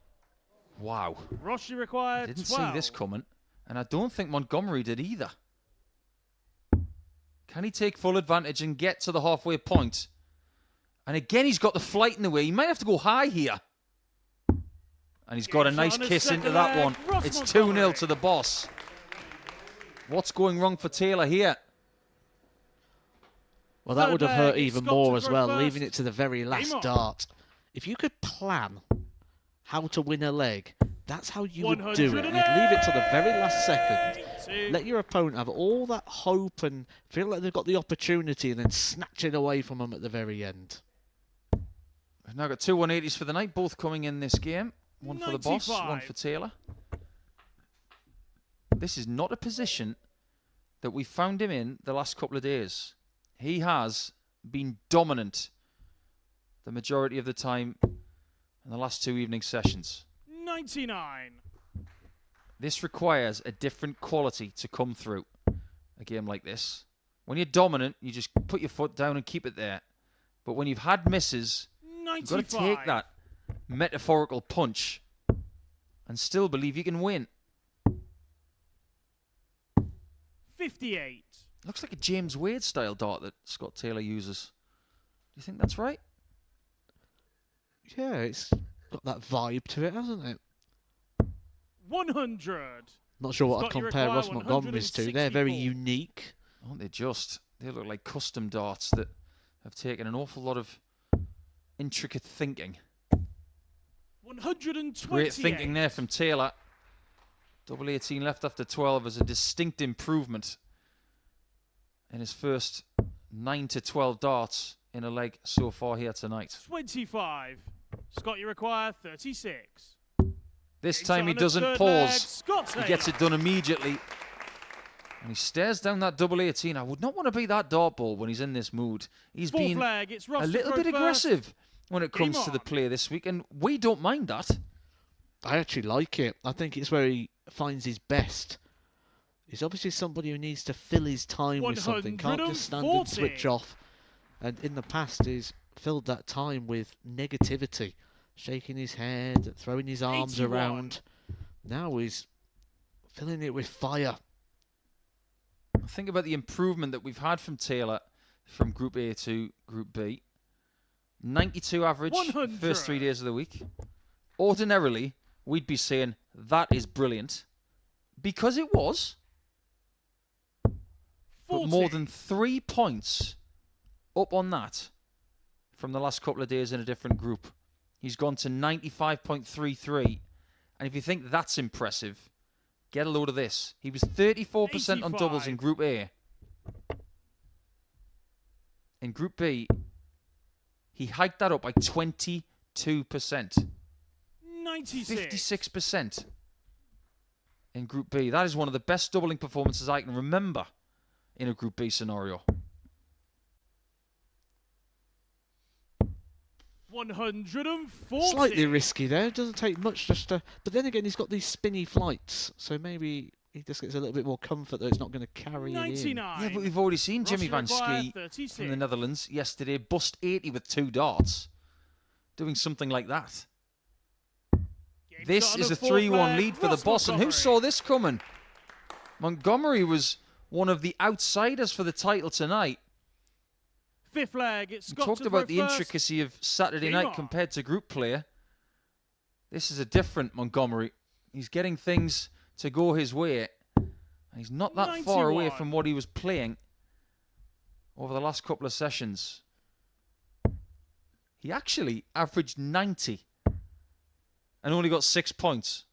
Wow. Ross, you require I didn't 12. see this coming, and I don't think Montgomery did either. Can he take full advantage and get to the halfway point? And again, he's got the flight in the way. He might have to go high here. And he's got a Shot nice on his kiss into second that leg. one. Ross It's Montgomery. 2-0 to the boss. What's going wrong for Taylor here? Well, that Third would have leg, hurt it's even Scott more to as throw well, first. leaving it to the very last on. dart. If you could plan how to win a leg, that's how you would do it. You'd leave it to the very last second. 82. Let your opponent have all that hope and feel like they've got the opportunity and then snatch it away from them at the very end. We've now got 2 180s for the night, both coming in this game. One for the boss, 95. one for Taylor. This is not a position that we found him in the last couple of days. He has been dominant the majority of the time in the last 2 evening sessions. 99. This requires a different quality to come through a game like this. When you're dominant, you just put your foot down and keep it there. But when you've had misses, you've 95. got to take that metaphorical punch and still believe you can win. 58. Looks like a James Wade style dart that Scott Taylor uses. Do you think that's right? Yeah, it's got that vibe to it, hasn't it? 100. Not sure what Scott, I'd you compare require Ross Montgomery's to. They're very 164. unique. Aren't they just? They look like custom darts that have taken an awful lot of intricate thinking. 128. Great thinking there from Taylor. Double 18 left after 12 is a distinct improvement in his first 9 to 12 darts in a leg so far here tonight. 25. Scott, you require 36. This Game time shot he on his doesn't third leg. pause. Scott He gets it done immediately. And he stares down that double 18. I would not want to be that dart ball when he's in this mood. He's Fourth been leg, it's Ross a to little throw bit first. aggressive when it Game comes to the on. play this week, and we don't mind that. I actually like it. I think it's where he finds his best. He's obviously somebody who needs to fill his time with something. Can't just stand and 140. switch off. And in the past, he's filled that time with negativity. Shaking his head, throwing his arms 81. around. Now he's filling it with fire. Think about the improvement that we've had from Taylor from Group A to Group B. 92 average 100. first 3 days of the week. Ordinarily, we'd be saying that is brilliant because it was. 40. But more than 3 points up on that from the last couple of days in a different group. He's gone to 95.33. And if you think that's impressive, get a load of this. He was 34% on doubles in 85. Group A. In Group B, he hiked that up by 22%. 96. 56% in Group B. That is one of the best doubling performances I can remember in a Group B scenario. 140. Slightly risky there. It doesn't take much just to... But then again, he's got these spinny flights. So maybe he just gets a little bit more comfort that it's not going to carry it in. 99. Yeah, but we've already seen Jimmy Van Russia Ski require 36. from the Netherlands yesterday bust 80 with 2 darts. Doing something like that. Game This shot on is the a fourth 3-1 leg. lead for the Ross boss. And who Montgomery. saw this coming? Montgomery was one of the outsiders for the title tonight. Fifth leg. It's We Scott talked to about throw the first. intricacy of Saturday Game night on. compared to group play. This is a different Montgomery. He's getting things to go his way. He's not that far away 91. from what he was playing over the last couple of sessions. He actually averaged 90 and only got 6 points.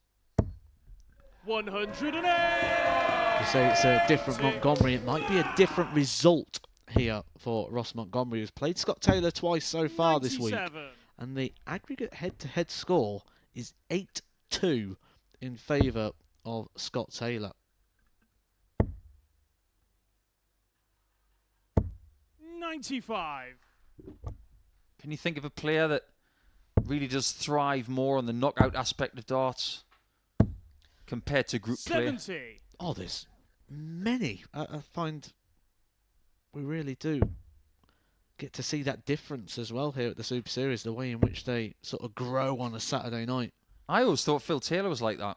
108. You say it's a different Montgomery. It might be a different result here for Ross Montgomery, who's played Scott Taylor twice so far this week. 97. And the aggregate head-to-head score is 8-2 in favour of Scott Taylor. 95. Can you think of a player that really does thrive more on the knockout aspect of darts compared to group play? 70. Oh, there's many. I find we really do get to see that difference as well here at the Super Series, the way in which they sort of grow on a Saturday night. I always thought Phil Taylor was like that.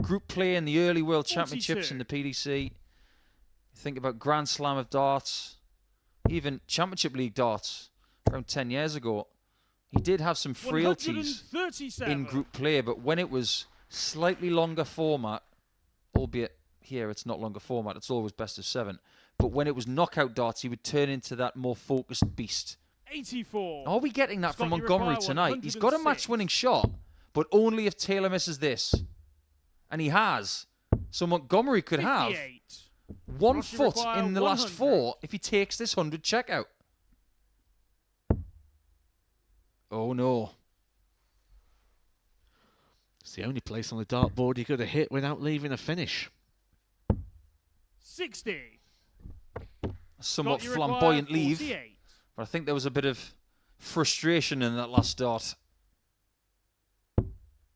Group play in the early World 42. Championships in the PDC. You think about Grand Slam of darts, even Championship League darts around 10 years ago. He did have some frailties 137. in group play, but when it was slightly longer format, albeit here it's not longer format, it's always best of 7. But when it was knockout darts, he would turn into that more focused beast. 84. Are we getting that from Scott, you Montgomery require tonight? He's got a 106. match-winning shot, but only if Taylor misses this. And he has. So Montgomery could have 58. 1 Russia foot require in the last 100. 4 if he takes this 100 checkout. Oh no. It's the only place on the dartboard he could have hit without leaving a finish. 60. Somewhat Scott, you require flamboyant leave. 48. But I think there was a bit of frustration in that last dart.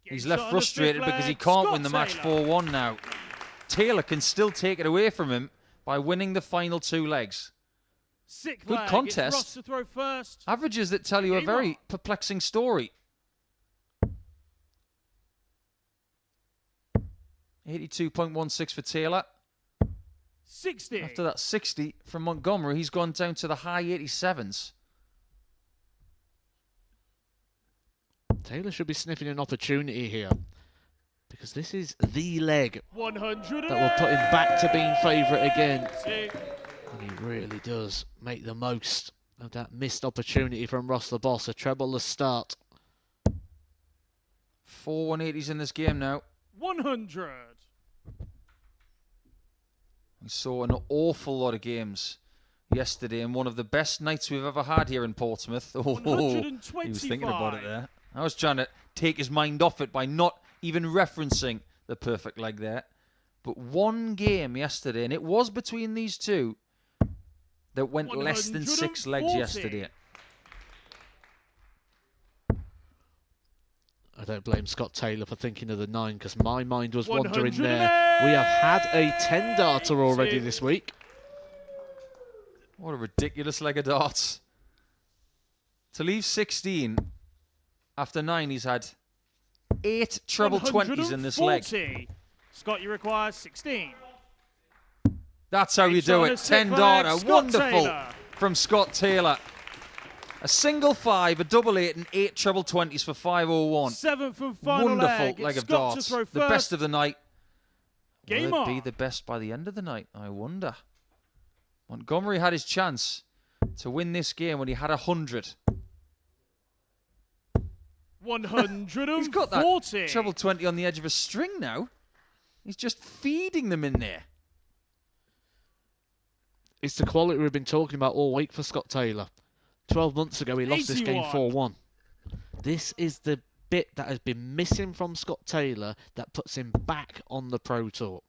He's Game left shot on the fifth frustrated because he leg. can't Scott win the match Taylor. 4-1 now. Taylor can still take it away from him by winning the final 2 legs. Sixth Good leg. It's contest. Ross to throw first. Averages that tell you a Game very on. perplexing story. 82.16 for Taylor. 60. After that 60 from Montgomery, he's gone down to the high 87s. Taylor should be sniffing an opportunity here, because this is the leg 100. that will put him back to being favourite again. And he really does make the most of that missed opportunity from Ross the Boss. A treble-less start. 4 180s in this game now. 100. We saw an awful lot of games yesterday, and one of the best nights we've ever had here in Portsmouth. Oh, he was thinking about it 125. there. I was trying to take his mind off it by not even referencing the perfect leg there. But one game yesterday, and it was between these two, that went less than 6 legs 140. yesterday. I don't blame Scott Taylor for thinking of the 9, because my mind was wandering there. We have had a 10-darter already this week. What a ridiculous leg of darts. To leave 16 after 9, he's had 8 treble 20s in this leg. 140. Scott, you require 16. That's how you do it. 10 darter. Scott Wonderful Taylor. from Scott Taylor. A single 5, a double 8, and 8 treble 20s for 501. 7th and final Wonderful leg. leg It's of Scott to darts. throw The best first. of the night. Game Will it be on. the best by the end of the night? I wonder. Montgomery had his chance to win this game when he had 100. 140. He's got that treble 20 on the edge of a string now. He's just feeding them in there. It's the quality we've been talking about all week for Scott Taylor. 12 months ago, he lost this game 4-1. This is the bit that has been missing from Scott Taylor that puts him back on the Pro Tour.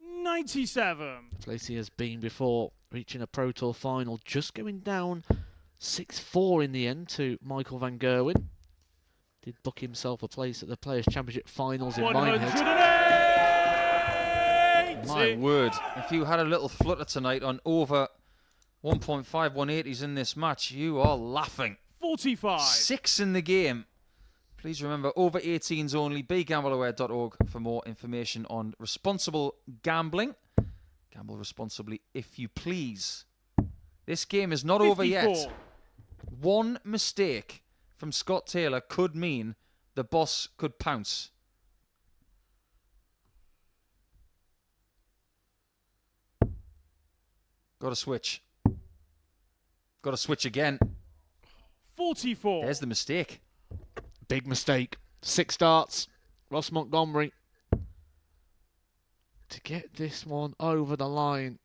97. The place he has been before, reaching a Pro Tour final, just going down 6-4 in the end to Michael van Gerwen. Did book himself a place at the Players' Championship Finals in Minehead. 108. My word, if you had a little flutter tonight on over 1.5 180s in this match, you are laughing. 45. 6 in the game. Please remember, over 18s only. BeGambleAware.org for more information on responsible gambling. Gamble responsibly, if you please. This game is not 54. over yet. One mistake from Scott Taylor could mean the boss could pounce. Got to switch. Got to switch again. 44. There's the mistake. Big mistake. 6 darts. Ross Montgomery to get this one over the line.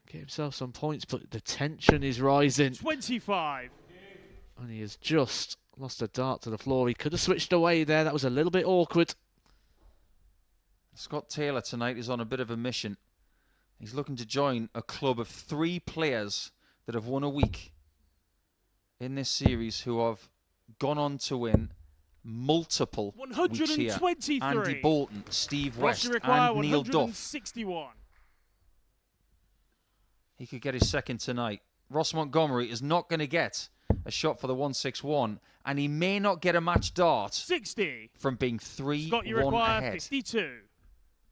Get himself some points, but the tension is rising. 25. And he has just lost a dart to the floor. He could have switched away there. That was a little bit awkward. Scott Taylor tonight is on a bit of a mission. He's looking to join a club of 3 players that have won a week in this series who have gone on to win multiple weeks here. 123. Andy Bolton, Steve West, Russia require and Neil Duff. 161. He could get his second tonight. Ross Montgomery is not going to get a shot for the 161, and he may not get a match dart 60. from being 3-1 Scott, you require ahead. 52.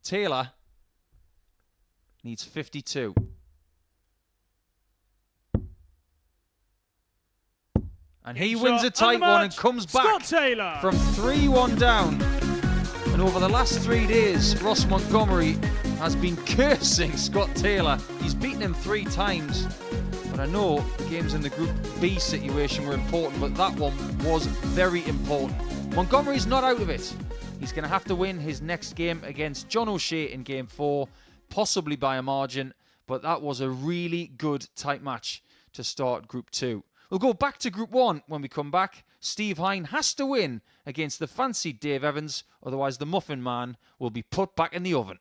Taylor needs 52. And he Shot wins a tight one and undermatched. comes Scott back Taylor. from 3-1 down. And over the last 3 days, Ross Montgomery has been cursing Scott Taylor. He's beaten him 3 times. But I know the games in the Group B situation were important, but that one was very important. Montgomery's not out of it. He's going to have to win his next game against John O'Shea in Game 4, possibly by a margin. But that was a really good tight match to start Group 2. We'll go back to Group 1 when we come back. Steve Hine has to win against the fancied Dave Evans, otherwise the Muffin Man will be put back in the oven.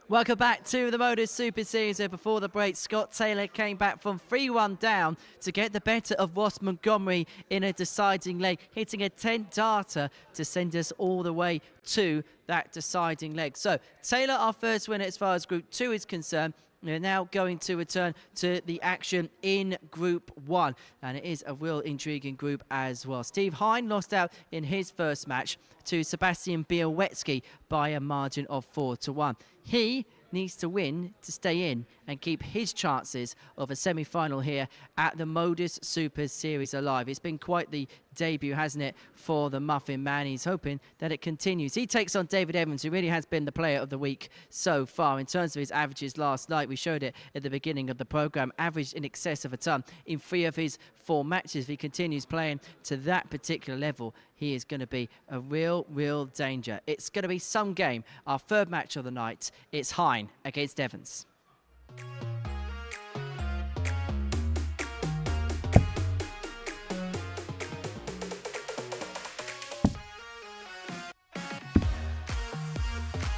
Welcome back to the MODUS Super Series. Before the break, Scott Taylor came back from 3-1 down to get the better of Ross Montgomery in a deciding leg, hitting a 10-darter to send us all the way to that deciding leg. So Taylor, our first winner as far as Group 2 is concerned. We're now going to return to the action in Group 1. And it is a real intriguing group as well. Steve Hine lost out in his first match to Sebastian Białowski by a margin of 4-1. He needs to win to stay in and keep his chances of a semi-final here at the MODUS Super Series alive. It's been quite the debut, hasn't it, for the Muffin Man. He's hoping that it continues. He takes on David Evans, who really has been the player of the week so far. In terms of his averages last night, we showed it at the beginning of the programme, averaged in excess of a ton in 3 of his 4 matches. If he continues playing to that particular level, he is going to be a real danger. It's going to be some game. Our third match of the night, it's Hine against Evans.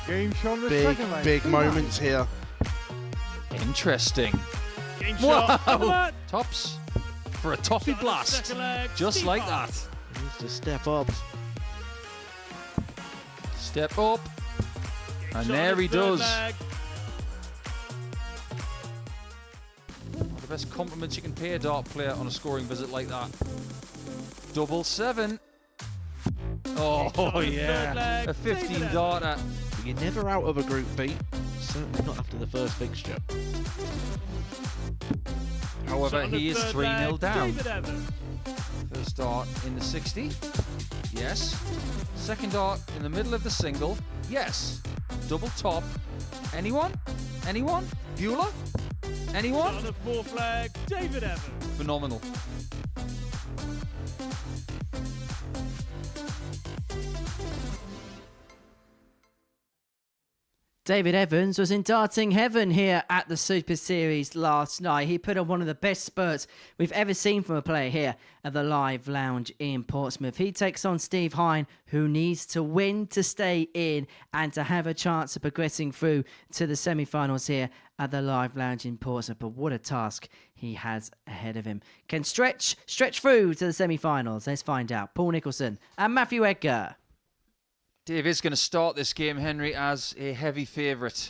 Game shot on the second lane. Big moments here. Interesting. Game shot. Wow. Tops for a toffee Shot on the blast. second leg, Just Steve like Hine. that. He needs to step up. Step up. Game And shot there on the he third does. leg. One of the best compliments you can pay a dart player on a scoring visit like that. 7-7. Oh, yeah. A 15 darter. You're never out of a Group B. Certainly not after the first fixture. However, Shot on the he is third 3-0 leg, down. David Evans. First dart in the 60. Yes. Second dart in the middle of the single. Yes. Double top. Anyone? Anyone? Bueller? Shot Anyone? on the fourth leg, David Evans. Phenomenal. David Evans was in darting heaven here at the Super Series last night. He put on one of the best spurts we've ever seen from a player here at the Live Lounge in Portsmouth. He takes on Steve Hine, who needs to win to stay in and to have a chance of progressing through to the semi-finals here at the Live Lounge in Portsmouth. But what a task he has ahead of him. Can stretch through to the semi-finals? Let's find out. Paul Nicholson and Matthew Edgar. Dave is going to start this game, Henry, as a heavy favourite.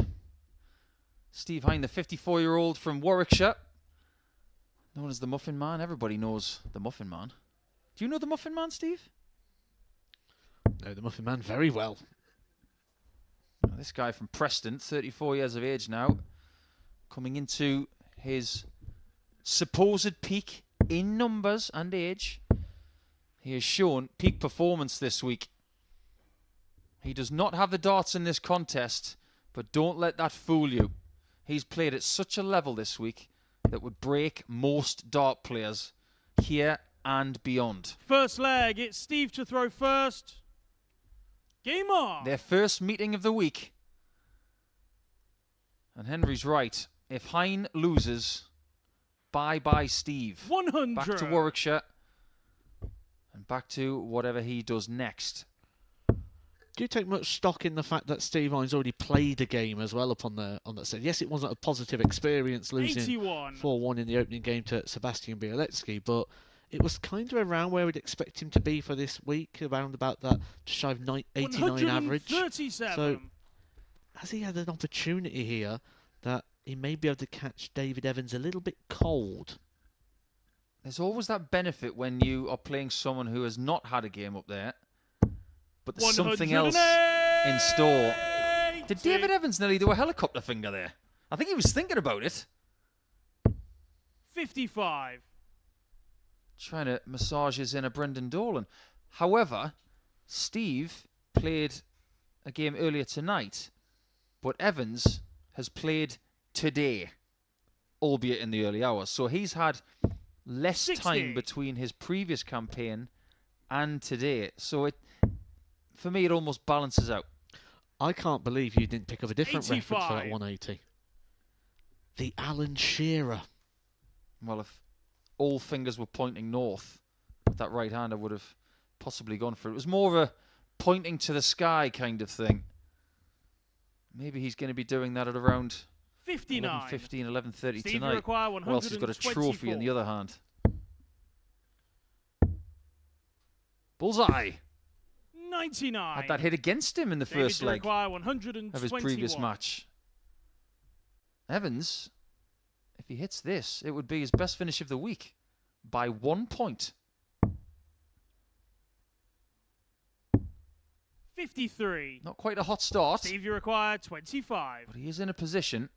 Steve Hine, the 54-year-old from Warwickshire, known as the Muffin Man. Everybody knows the Muffin Man. Do you know the Muffin Man, Steve? Know the Muffin Man very well. This guy from Preston, 34 years of age now, coming into his supposed peak in numbers and age. He has shown peak performance this week. He does not have the darts in this contest, but don't let that fool you. He's played at such a level this week that would break most dart players here and beyond. First leg, it's Steve to throw first. Game on. Their first meeting of the week. And Henry's right. If Hine loses, bye-bye Steve. 100. Back to Warwickshire. And back to whatever he does next. Do you take much stock in the fact that Steve Hine's already played a game as well on that set? Yes, it wasn't a positive experience losing 81. 4-1 in the opening game to Sebastian Białowski, but it was kind of around where we'd expect him to be for this week, around about that just shy of 89 average. 137. So has he had an opportunity here that he may be able to catch David Evans a little bit cold? There's always that benefit when you are playing someone who has not had a game up there, but there's something else in store. Did David Evans nearly do a helicopter finger there? I think he was thinking about it. 55. Trying to massage his inner Brendan Dolan. However, Steve played a game earlier tonight, but Evans has played today, albeit in the early hours. So he's had less 60. time between his previous campaign and today. So for me, it almost balances out. I can't believe you didn't pick up a different reference for that 85. 180. The Alan Shearer. Well, if all fingers were pointing north, with that right hand, I would have possibly gone for it. It was more of a pointing to the sky kind of thing. Maybe he's going to be doing that at around 59. 11:15, 11:30 Steve, you tonight. require Or else he's got a trophy in the 124. other hand. Bullseye. 99. Had that hit against him in the David, first you leg require 121. of his previous match. Evans, if he hits this, it would be his best finish of the week by 1 point. 53. Not quite a hot start, Steve, you require 25. but he is in a position.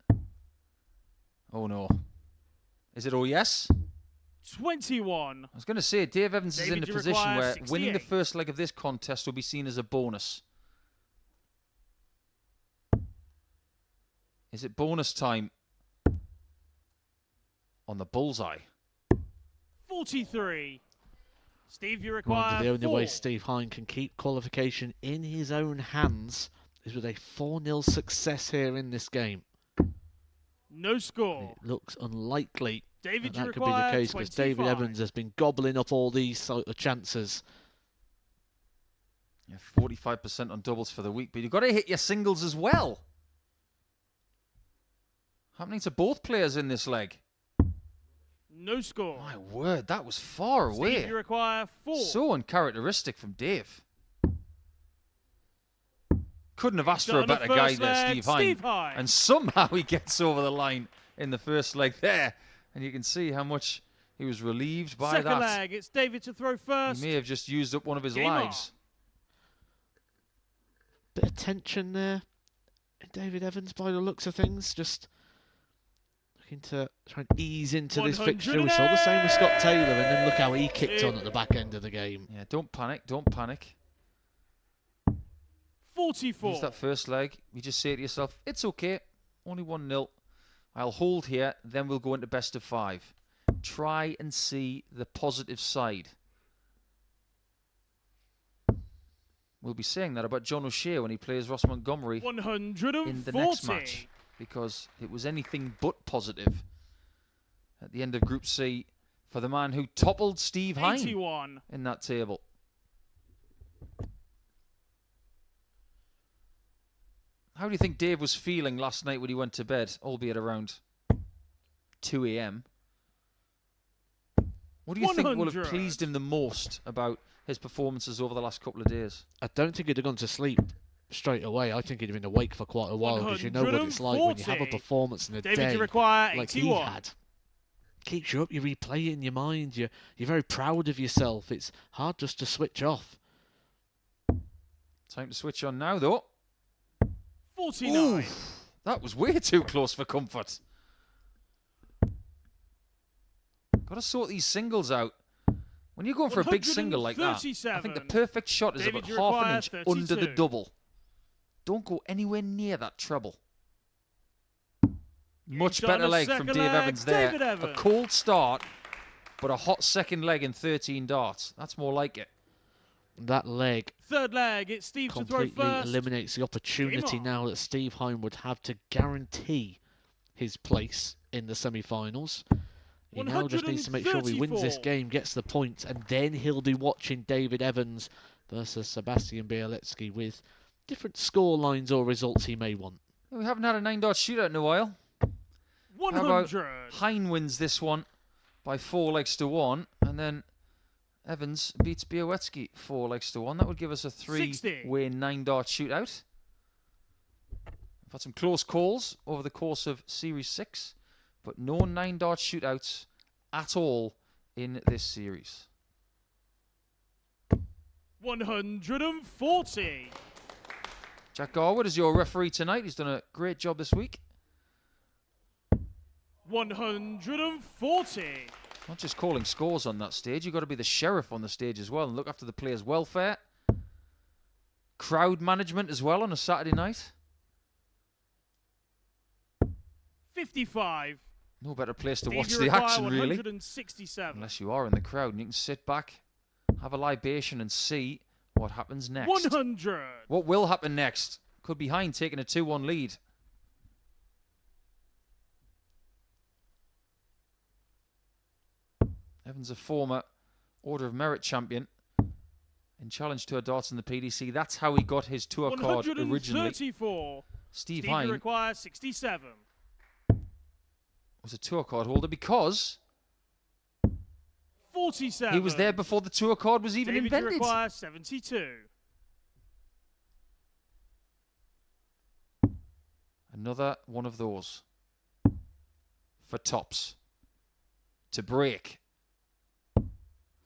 Oh no. Is it oh yes? 21. I was going to say, Dave Evans is in David, a you position require where winning the 68. first leg of this contest will be seen as a bonus. Is it bonus time on the bullseye? 43. Steve, you Reminder, require the only 4. way Steve Hine can keep qualification in his own hands is with a 4-0 success here in this game. No score. It looks unlikely David, that you could be the require case because David 25. Evans has been gobbling up all these sort of chances. Yeah, 45% on doubles for the week, but you've got to hit your singles as well. Happening to both players in this leg. No score. My word, that was far away. Steve, you require 4. So uncharacteristic from Dave. Couldn't have asked for a Done the better guy first there, leg, Steve Hine. Steve Hine. And somehow he gets over the line in the first leg there. And you can see how much he was relieved by Second that. leg, it's David to throw first. He may have just used up one of his Game lives. Bit of tension there in David Evans by the looks of things. Just looking to try and ease into this fixture. We saw the same with Scott Taylor, and then look how he kicked on at the back end of the game. Yeah, don't panic, don't panic. 44. Use that first leg. You just say to yourself, it's okay, only 1-0. I'll hold here, then we'll go into best of 5. Try and see the positive side. We'll be saying that about John O'Shea when he plays Ross Montgomery 140. in the next match, because it was anything but positive at the end of Group C for the man who toppled Steve Hine 81. in that table. How do you think Dave was feeling last night when he went to bed, albeit around 2 a.m.? What do you think will have 100. pleased him the most about his performances over the last couple of days? I don't think he'd have gone to sleep straight away. I think he'd have been awake for quite a while because you know what it's like when you have a 140. performance in a David, day you require like he 81. had. Keeps you up, you replay it in your mind, you're very proud of yourself. It's hard just to switch off. Time to switch on now, though. 49. Ooh, that was way too close for comfort. Got to sort these singles out. When you're going for a big single like that, I think the perfect shot is David, about you half an require inch under the 32. double. Don't go anywhere near that treble. Much done better a leg from second Dave leg, Evans there. David A Evans. cold start, but a hot second leg in 13 darts. That's more like it. That leg Third leg, it's Steve to throw completely first. eliminates the opportunity on. now that Steve Hine would have to guarantee his place in the semi-finals. He now just needs to make sure he wins this 134. game, gets the points, and then he'll be watching David Evans versus Sebastian Bielecki with different score lines or results he may want. We haven't had a 9-dart shootout in a while. How about 100. Hine wins this one by 4 legs to 1, and then Evans beats Białecki 4 legs to 1. That would give us a 3-way 9-dart shootout. We've had some close calls over the course of Series 6, but no 9-dart shootouts at all in this series. 140. Jack Garwood is your referee tonight. He's done a great job this week. 140. Not just calling scores on that stage, you've got to be the sheriff on the stage as well and look after the players' welfare. Crowd management as well on a Saturday night. 55. No better place to Steve, watch you the require action, really. 167. Unless you are in the crowd and you can sit back, have a libation and see what happens next. 100. What will happen next? Could be Hine taking a 2-1 lead. Evans, a former Order of Merit champion in Challenge Tour darts in the PDC. That's how he got his tour card originally. 134. Steve Steve, Hine you require 67. was a tour card holder because 47. he was there before the tour card was even David, you invented. require 72. Another one of those for tops to break.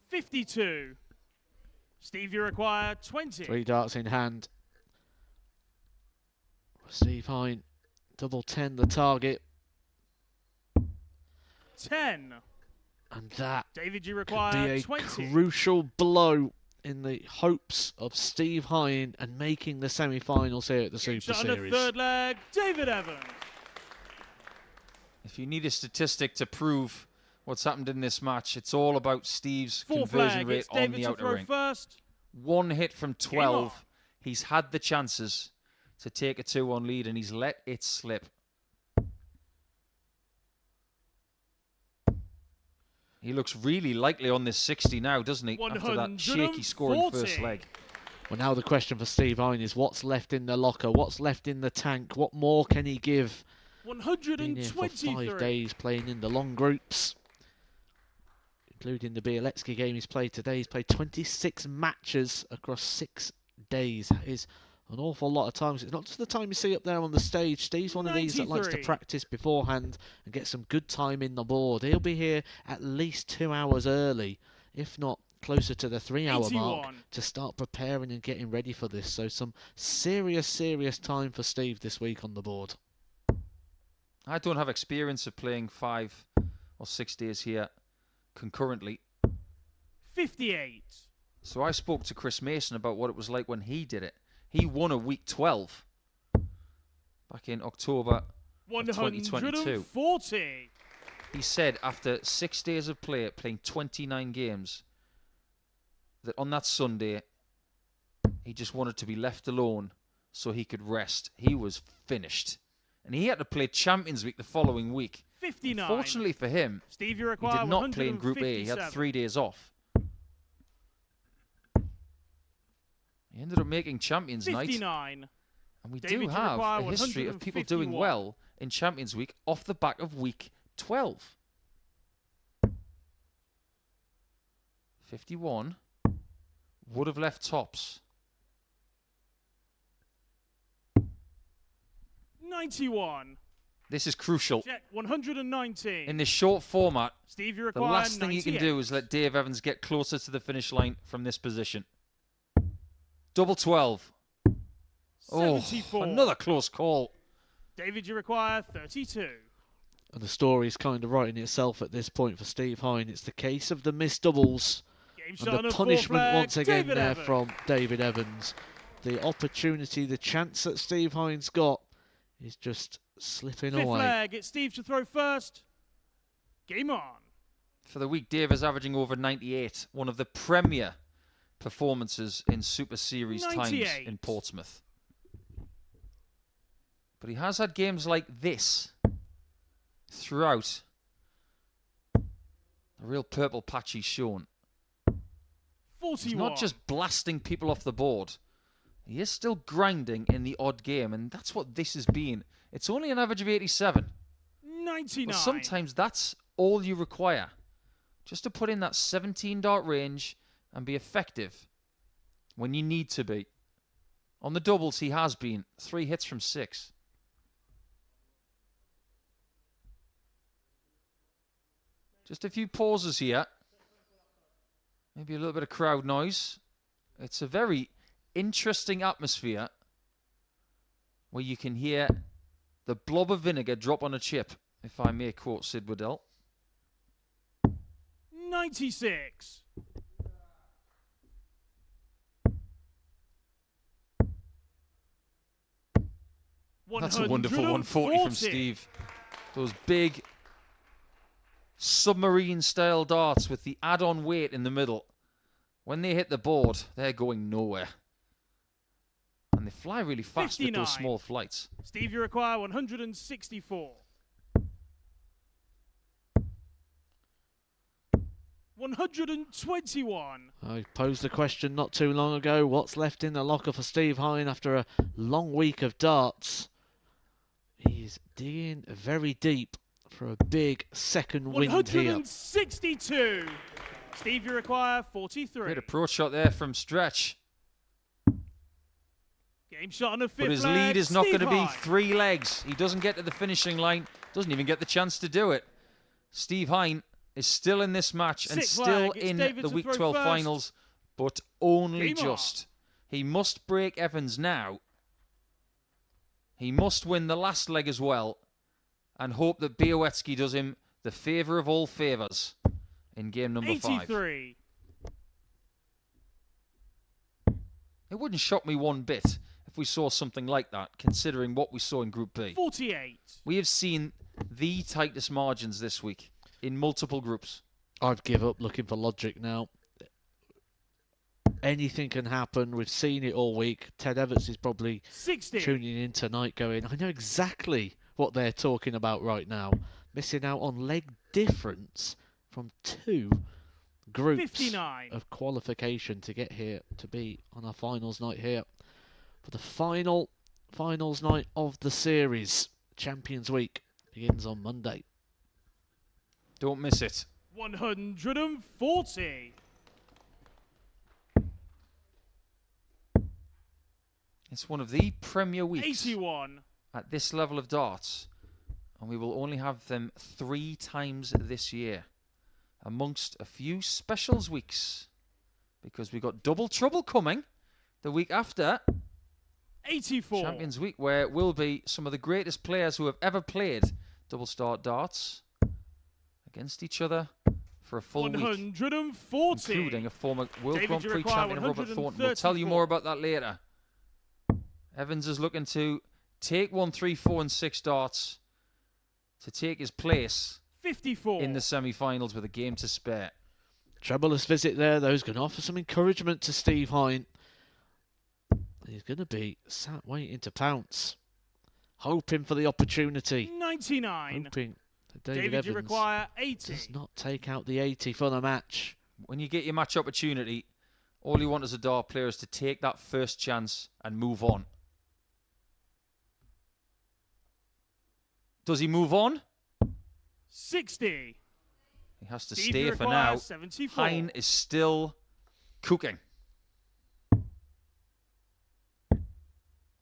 52. Steve, you require 20. 3 darts in hand. Steve Hine, double 10 the target. 10. And that David, you could require be a 20. crucial blow in the hopes of Steve Hine and making the semi-finals here at the Super Shot on the Series. third leg, David Evans. If you need a statistic to prove what's happened in this match, it's all about Steve's Fourth conversion leg, rate it's on David the to outer throw ring. first. 1 hit from on. 12. He's had the chances to take a 2-1 lead and he's let it slip. He looks really likely on this 60 now, doesn't he? After that shaky scoring first 140. leg. Well, now the question for Steve Hine is what's left in the locker, what's left in the tank, what more can he give? Been here for 123. 5 days playing in the long groups, including the Bielecki game he's played today. He's played 26 matches across 6 days. That is an awful lot of times. It's not just the time you see up there on the stage. Steve's one of these that likes to 93. practice beforehand and get some good time in the board. He'll be here at least 2 hours early, if not closer to the 3-hour mark, 81. to start preparing and getting ready for this. So some serious time for Steve this week on the board. I don't have experience of playing 5 or 6 days here concurrently. 58. So I spoke to Chris Mason about what it was like when he did it. He won a week 12 back in October of 2022. 140. He said after 6 days of play, playing 29 games, that on that Sunday, he just wanted to be left alone so he could rest. He was finished. And he had to play Champions Week the following week. 59. Fortunately for him, Steve, you he require did not play in Group A. He had 157. 3 days off. He ended up making Champions Night. 59. And we David, do you have require a history of people doing 151. well in Champions Week off the back of week 12. 51 would have left tops. 91. This is crucial. Jet 119. In this short format, Steve, you the require last thing you can 98. do is let Dave Evans get closer to the finish line from this position. Double 12. 74. Oh, another close call. David, you require 32. And the story's kind of writing itself at this point for Steve Hine. It's the case of the missed doubles. Game shot And on the the fourth punishment leg, once again David there Evans. from David Evans. The opportunity, the chance that Steve Hine's got is just slipping Fifth away. leg, it's Steve to throw first. Game on. For the week, Dave is averaging over 98. One of the premier performances in Super Series times 98. in Portsmouth. But he has had games like this throughout the real purple patch he's shown. 41. He's not just blasting people off the board. He is still grinding in the odd game, and that's what this has been. It's only an average of 87. 99. But sometimes that's all you require. Just to put in that 17 dart range and be effective when you need to be. On the doubles, he has been 3 hits from 6. Just a few pauses here. Maybe a little bit of crowd noise. It's a very interesting atmosphere where you can hear the blob of vinegar drop on a chip, if I may quote Sid Waddell. 96. That's a wonderful 140 from Steve. Those big submarine-style darts with the add-on weight in the middle. When they hit the board, they're going nowhere. And they fly really fast 59. with those small flights. Steve, you require 164. 121. I posed the question not too long ago. What's left in the locker for Steve Hine after a long week of darts? He's digging very deep for a big second wind here. 162. Steve, you require 43. Great approach shot there from Stretch. Game shot on the fifth But his leg, lead is not going Steve to be Hine. 3 legs. He doesn't get to the finishing line, doesn't even get the chance to do it. Steve Hine is still in this match and Sixth still leg, it's in David the to Week throw 12 first. finals, but only Game on. just. He must break Evans now. He must win the last leg as well and hope that Białecki does him the favour of all favours in game number 5. 83. It wouldn't shock me one bit if we saw something like that, considering what we saw in Group B. 48. We have seen the tightest margins this week in multiple groups. I'd give up looking for logic now. Anything can happen. We've seen it all week. Ted Evans is probably 60. tuning in tonight going, I know exactly what they're talking about right now. Missing out on leg difference from 2 groups 59. of qualification to get here, to be on our finals night here. For the finals night of the series. Champions Week begins on Monday. Don't miss it. 140. It's one of the premier weeks 81. at this level of darts, and we will only have them 3 times this year, amongst a few specials weeks, because we got double trouble coming the week after 84. Champions Week, where it will be some of the greatest players who have ever played double start darts against each other for a full week, 140. including a former World David, Grand you Prix require champion Robert Thornton. We'll tell you 134. more about that later. Evans is looking to take 1, 3, 4 and 6 darts to take his place 54. in the semi-finals with a game to spare. Troublous visit there, though, is going to offer some encouragement to Steve Hine. He's going to be sat waiting to pounce, hoping for the opportunity, 99. hoping that David David, you Evans require 80. does not take out the 80 for the match. When you get your match opportunity, all you want as a dart player is to take that first chance and move on. Does he move on? 60. He has to Steve, stay you for require now. 74. Hine is still cooking.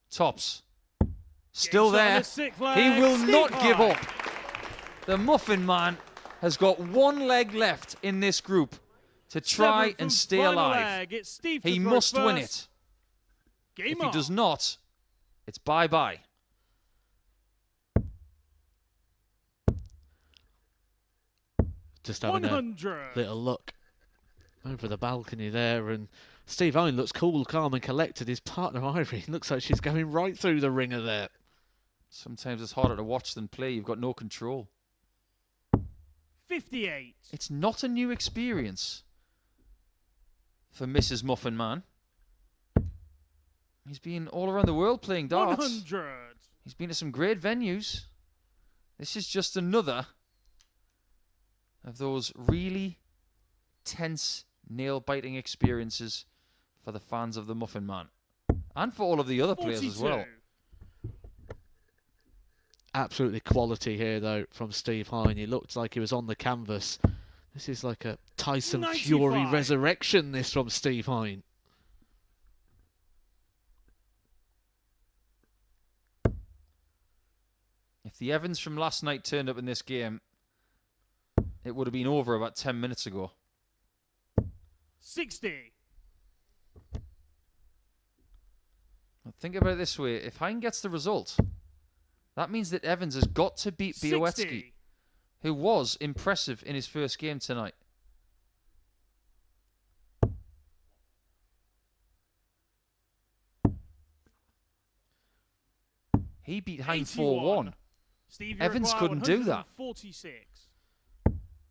Tops. Still Game shot on there. the sixth He leg, will Steve not give Hine. up. The Muffin Man has got 1 leg left in this group to try Seventh and stay final alive. leg. It's Steve to He throw must win first. it. Game If he on. does not, it's bye-bye. Just having a 100. little look over the balcony there, and Steve Hine looks cool, calm and collected. His partner Irene looks like she's going right through the ringer there. Sometimes it's harder to watch than play. You've got no control. 58. It's not a new experience for Mrs. Muffin Man. He's been all around the world playing darts. 100. He's been to some great venues. This is just another of those really tense, nail-biting experiences for the fans of the Muffin Man. And for all of the other players as well. 42. Absolutely quality here, though, from Steve Hine. He looked like he was on the canvas. This is like a Tyson 95. Fury resurrection, this from Steve Hine. If the Evans from last night turned up in this game, it would have been over about 10 minutes ago. 60. Now think about it this way. If Hine gets the result, that means that Evans has got to beat Białecki, 60. who was impressive in his first game tonight. He beat Hine 81. 4-1. Steve, you Evans require couldn't do that. 146.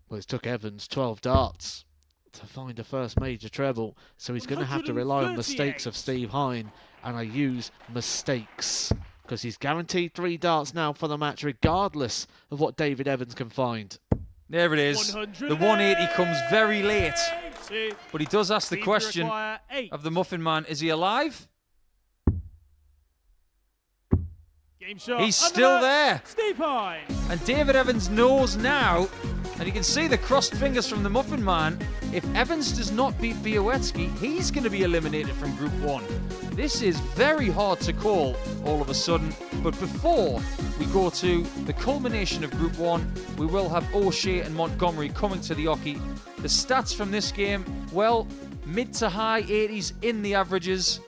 Well, it took Evans 12 darts to find a first major treble, so he's going to have to rely on mistakes of 138. Steve Hine, and I use mistakes because he's guaranteed 3 darts now for the match, regardless of what David Evans can find. There it is. The 180 comes very late, but he does ask the Steve, you question require 8. of the Muffin Man, is he alive? Game shot. He's under still net. there. Steve Hine. And David Evans knows now, and you can see the crossed fingers from the Muffin Man, if Evans does not beat Białecki, he's going to be eliminated from Group 1. This is very hard to call all of a sudden, but before we go to the culmination of Group 1, we will have O'Shea and Montgomery coming to the Oki. The stats from this game, well, mid to high 80s in the averages.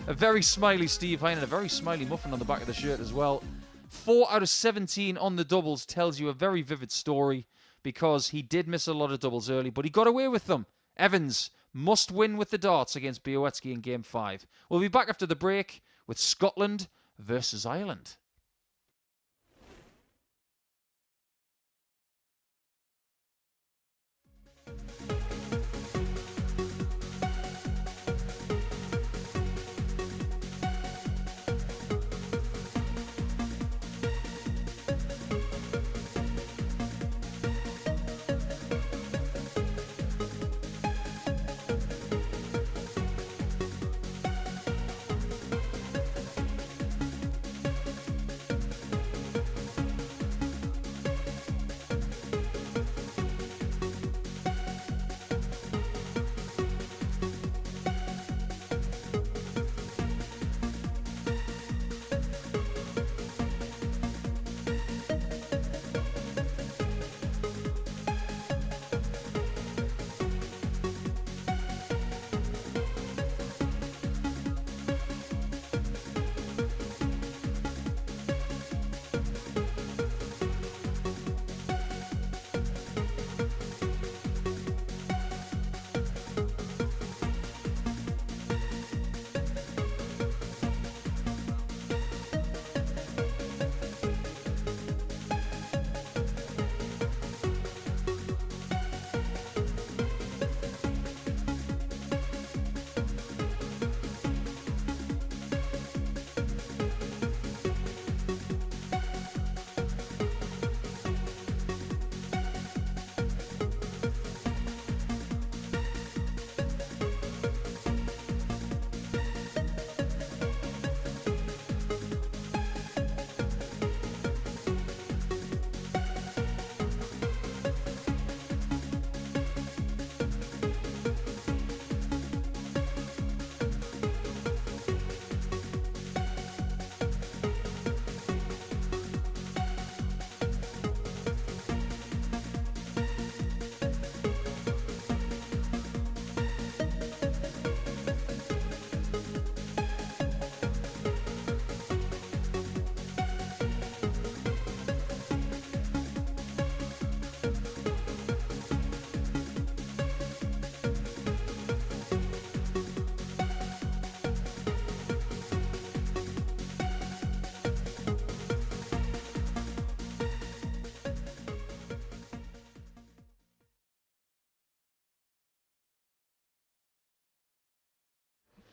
A very smiley Steve Hine and a very smiley Muffin on the back of the shirt as well. 4 out of 17 on the doubles tells you a very vivid story because he did miss a lot of doubles early, but he got away with them. Evans must win with the darts against Białecki in Game 5. We'll be back after the break with Scotland versus Ireland.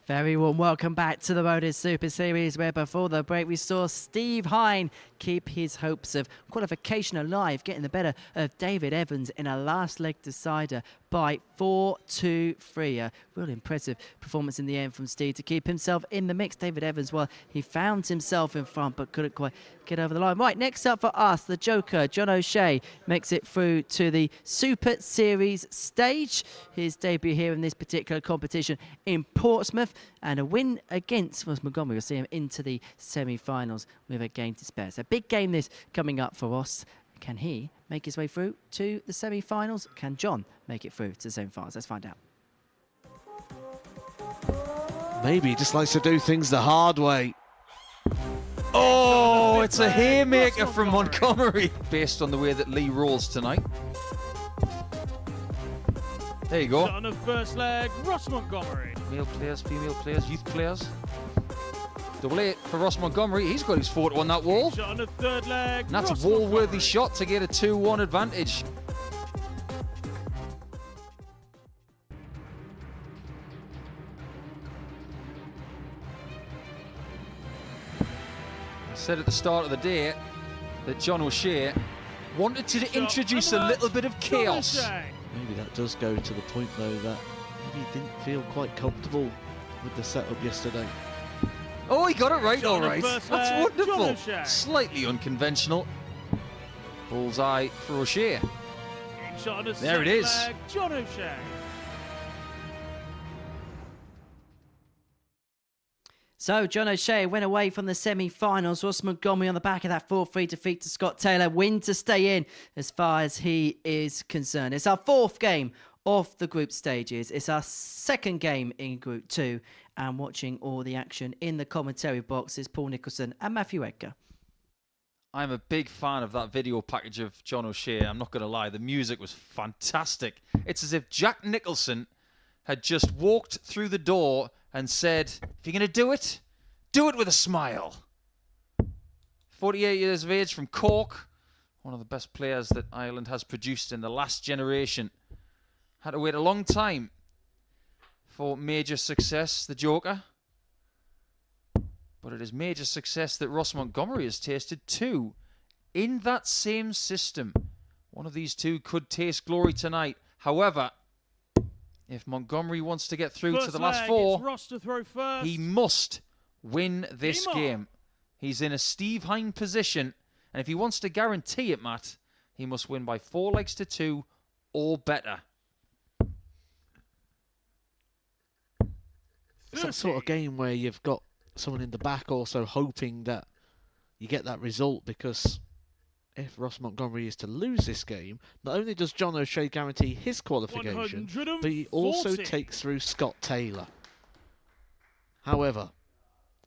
Very warm welcome back to the MODUS Super Series, where before the break we saw Steve Hine keep his hopes of qualification alive, getting the better of David Evans in a last leg decider by 4-2-3. A real impressive performance in the end from Steve to keep himself in the mix. David Evans, well, he found himself in front but couldn't quite get over the line. Right, next up for us, the Joker, John O'Shea, makes it through to the Super Series stage. His debut here in this particular competition in Portsmouth, and a win against Montgomery will see him into the semi-finals with a game to spare. So big game this coming up for Ross. Can he make his way through to the semi-finals? Can John make it through to the semi-finals? Let's find out. Maybe he just likes to do things the hard way. Oh, it's a haymaker from Montgomery. Based on the way that Lee rolls tonight. There you go. On the first leg, Ross Montgomery. Male players, female players, youth players. Double 8 for Ross Montgomery. He's got his photo on that wall. Shot on the third leg. And that's Ross a wall-worthy Montgomery. shot to get a 2-1 advantage. I said at the start of the day that John O'Shea wanted to introduce a little bit of chaos. Maybe that does go to the point, though, that maybe he didn't feel quite comfortable with the setup yesterday. Oh, he got it right, all John right. first That's leg, John wonderful. O'Shea. Slightly unconventional. Bullseye for O'Shea. Game shot on the There it second is. leg, John O'Shea. So, John O'Shea went away from the semi-finals. Ross Montgomery on the back of that 4-3 defeat to Scott Taylor. Win to stay in as far as he is concerned. It's our fourth game of the group stages. It's our second game in Group 2. And watching all the action in the commentary box is Paul Nicholson and Matthew Edgar. I'm a big fan of that video package of John O'Shea. I'm not going to lie. The music was fantastic. It's as if Jack Nicholson had just walked through the door and said, if you're going to do it with a smile. 48 years of age from Cork. One of the best players that Ireland has produced in the last generation. Had to wait a long time for major success, the Joker. But it is major success that Ross Montgomery has tasted too. In that same system. One of these two could taste glory tonight. However, if Montgomery wants to get through to the last four, Ross to throw first. he must win this game. He's in a Steve Hine position, and if he wants to guarantee it, Matt, he must win by 4 legs to 2 or better. It's that sort of game where you've got someone in the back also hoping that you get that result, because if Ross Montgomery is to lose this game, not only does John O'Shea guarantee his qualification, but he also takes through Scott Taylor. However,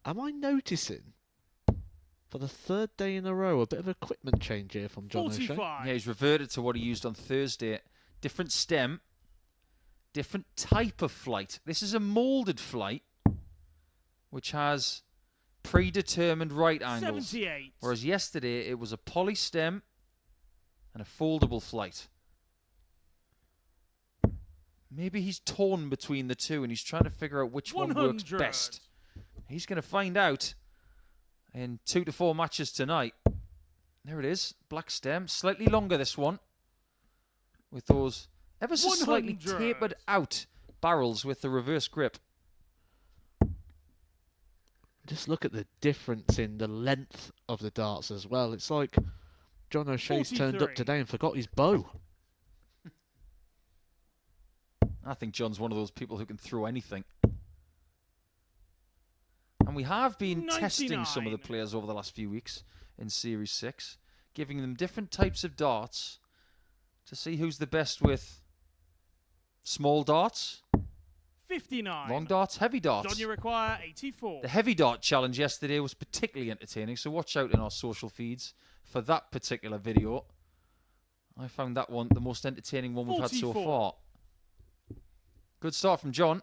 am I noticing for the third day in a row a bit of equipment change here from John O'Shea? Yeah, he's reverted to what he used on Thursday. Different stem, different type of flight. This is a moulded flight, which has predetermined right angles. 78. Whereas yesterday it was a poly stem and a foldable flight. Maybe he's torn between the two and he's trying to figure out which one works best. He's going to find out in 2 to 4 matches tonight. There it is, black stem, slightly longer this one, with those ever so slightly tapered out barrels with the reverse grip. Just look at the difference in the length of the darts as well. It's like John O'Shea's turned up today and forgot his bow. I think John's one of those people who can throw anything. And we have been testing some of the players over the last few weeks in Series 6, giving them different types of darts to see who's the best with small darts, 59. long darts, heavy darts. John, you require 84. The heavy dart challenge yesterday was particularly entertaining, so watch out in our social feeds for that particular video. I found that one the most entertaining one we've had so far. Good start from John.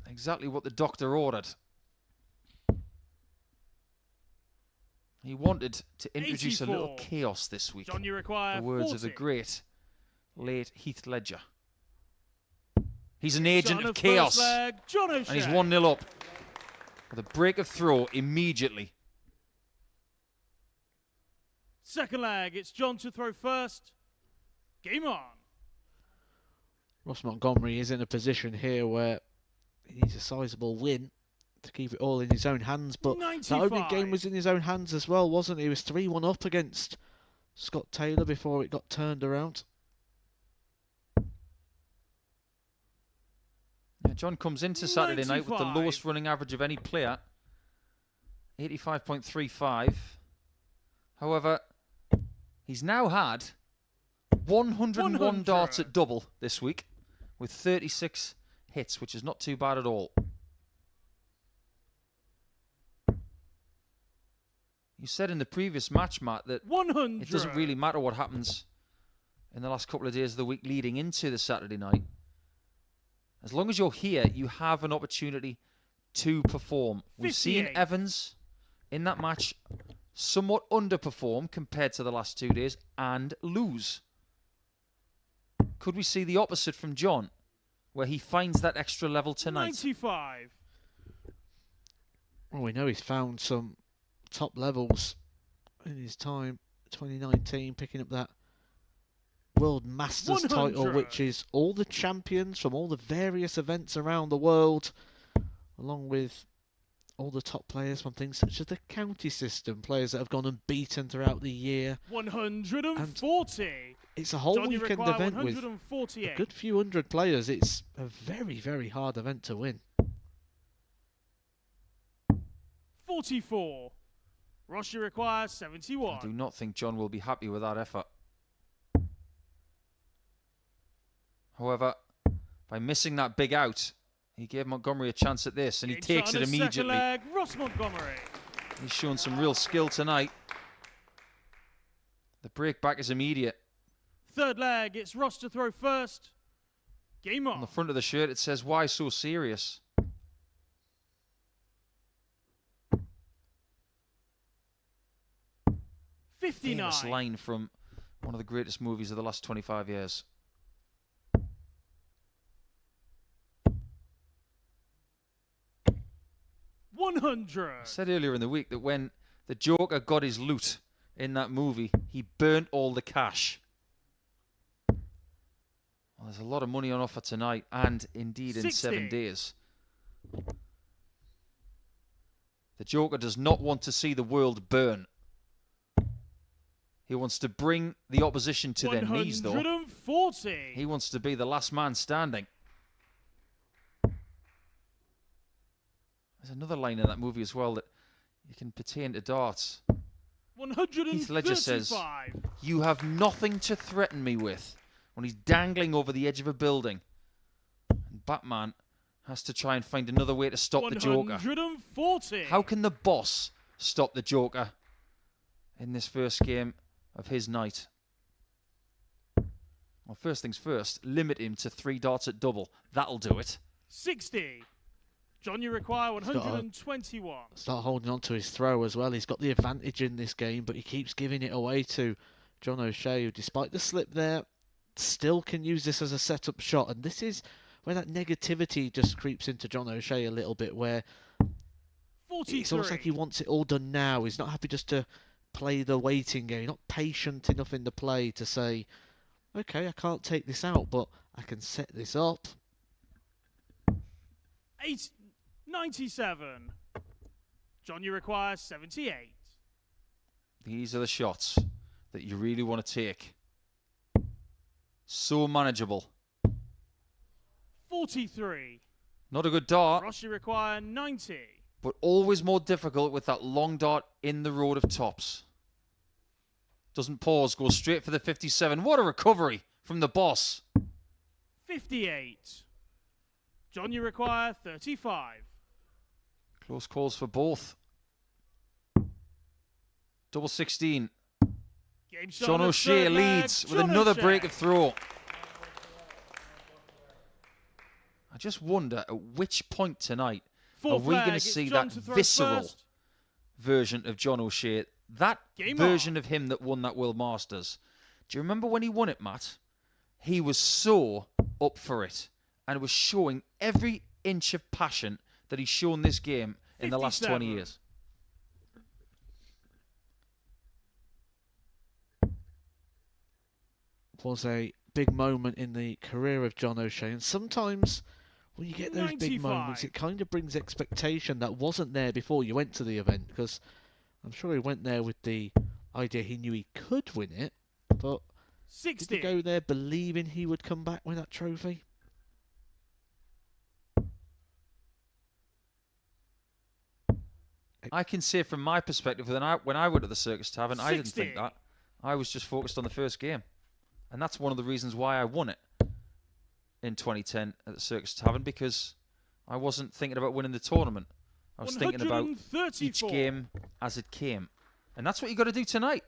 Exactly what the doctor ordered. He wanted to introduce 84. A little chaos this week. John, you require the words 40. of the great late Heath Ledger. He's an agent of chaos. Leg, John O'Shea. And he's 1-0 up. With a break of throw immediately. Second leg, it's John to throw first. Game on. Ross Montgomery is in a position here where he needs a sizable win to keep it all in his own hands, but 95. that opening game was in his own hands as well, wasn't it? He was 3-1 up against Scott Taylor before it got turned around. Yeah, John comes into Saturday 95. night with the lowest running average of any player, 85.35. However, he's now had 101 darts at double this week with 36 hits, which is not too bad at all. You said in the previous match, Matt, that 100. it doesn't really matter what happens in the last couple of days of the week leading into the Saturday night. As long as you're here, you have an opportunity to perform. We've seen Evans in that match somewhat underperform compared to the last 2 days and lose. Could we see the opposite from John, where he finds that extra level tonight? 95. Well, we know he's found some top levels in his time, 2019, picking up that World Masters 100. title, which is all the champions from all the various events around the world, along with all the top players from things such as the county system, players that have gone unbeaten throughout the year. 140. It's a whole John, you weekend require event with 148. a good few hundred players. It's a very, very hard event to win. 44. Ross, you require I 71. do not think John will be happy with that effort. However, by missing that big out, he gave Montgomery a chance at this, and he Game takes shot it on the second immediately. leg, Ross Montgomery. He's shown some real skill tonight. The break back is immediate. Third leg, it's Ross to throw first. Game On the on. front of the shirt, it says, "Why so serious?" Famous 59. line from one of the greatest movies of the last 25 years. I 100. said earlier in the week that when the Joker got his loot in that movie, he burnt all the cash. Well, there's a lot of money on offer tonight, and indeed in 60. 7 days. The Joker does not want to see the world burn. He wants to bring the opposition to their knees, though. 140. He wants to be the last man standing. There's another line in that movie as well that you can pertain to darts. 135. Heath Ledger says, "You have nothing to threaten me with," when he's dangling over the edge of a building. And Batman has to try and find another way to stop the Joker. 140. How can the boss stop the Joker in this first game of his night? Well, first things first, limit him to 3 darts at double. That'll do it. 60. John, you require 121. Start holding on to his throw as well. He's got the advantage in this game, but he keeps giving it away to John O'Shea, who, despite the slip there, still can use this as a setup shot. And this is where that negativity just creeps into John O'Shea a little bit, where 43. it's almost like he wants it all done now. He's not happy just to play the waiting game. He's not patient enough in the play to say, okay, I can't take this out, but I can set this up. 97. John, you require 78. These are the shots that you really want to take. So manageable. 43. Not a good dart, Ross, you require 90. but always more difficult with that long dart in the road of tops. Doesn't pause, goes straight for the 57. What a recovery from the boss. 58. John, you require 35. Close calls for both. Double 16. Game shot John on the O'Shea third leg, leads with John another O'Shea. break of throw. I just wonder at which point tonight Fourth are we going leg, to it's see John that to throw visceral first. version of John O'Shea, that Game version on. of him that won that World Masters. Do you remember when he won it, Matt? He was so up for it and was showing every inch of passion that he's shown this game in the last 20 57. years. Was a big moment in the career of John O'Shea, and sometimes when you get those big 95. moments, it kind of brings expectation that wasn't there before you went to the event, because I'm sure he went there with the idea he knew he could win it, but did 60. he go there believing he would come back with that trophy? I can say from my perspective, when I went to the Circus Tavern, I didn't 60. think that. I was just focused on the first game. And that's one of the reasons why I won it in 2010 at the Circus Tavern, because I wasn't thinking about winning the tournament. I was thinking about each 134. game as it came. And that's what you got to do tonight.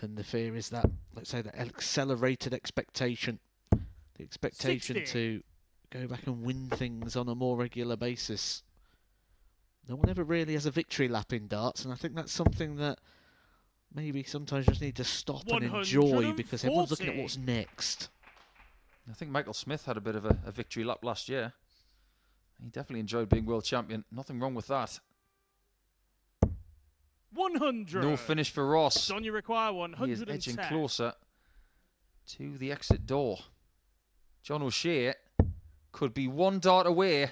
Then the fear is that, let's say, that accelerated expectation. The expectation 60. to go back and win things on a more regular basis. No one ever really has a victory lap in darts, and I think that's something that maybe sometimes you just need to stop and enjoy, because everyone's looking at 140. what's next. I think Michael Smith had a bit of a victory lap last year. He definitely enjoyed being world champion. Nothing wrong with that. 100. No finish for Ross. John, you require He 110. is edging closer to the exit door. John O'Shea could be one dart away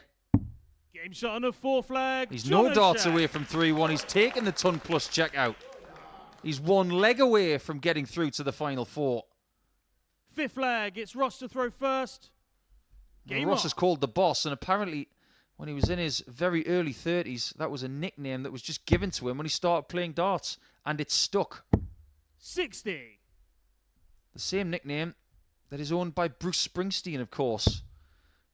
Game shot on a 4 flag. He's John no darts O'Shea. away from 3-1. He's taken the ton plus check out. He's one leg away from getting through to the final 4. 5th flag. It's Ross to throw first. Game Ross on. is called the boss, and apparently when he was in his very early 30s, that was a nickname that was just given to him when he started playing darts, and it stuck. 60. The same nickname that is owned by Bruce Springsteen, of course.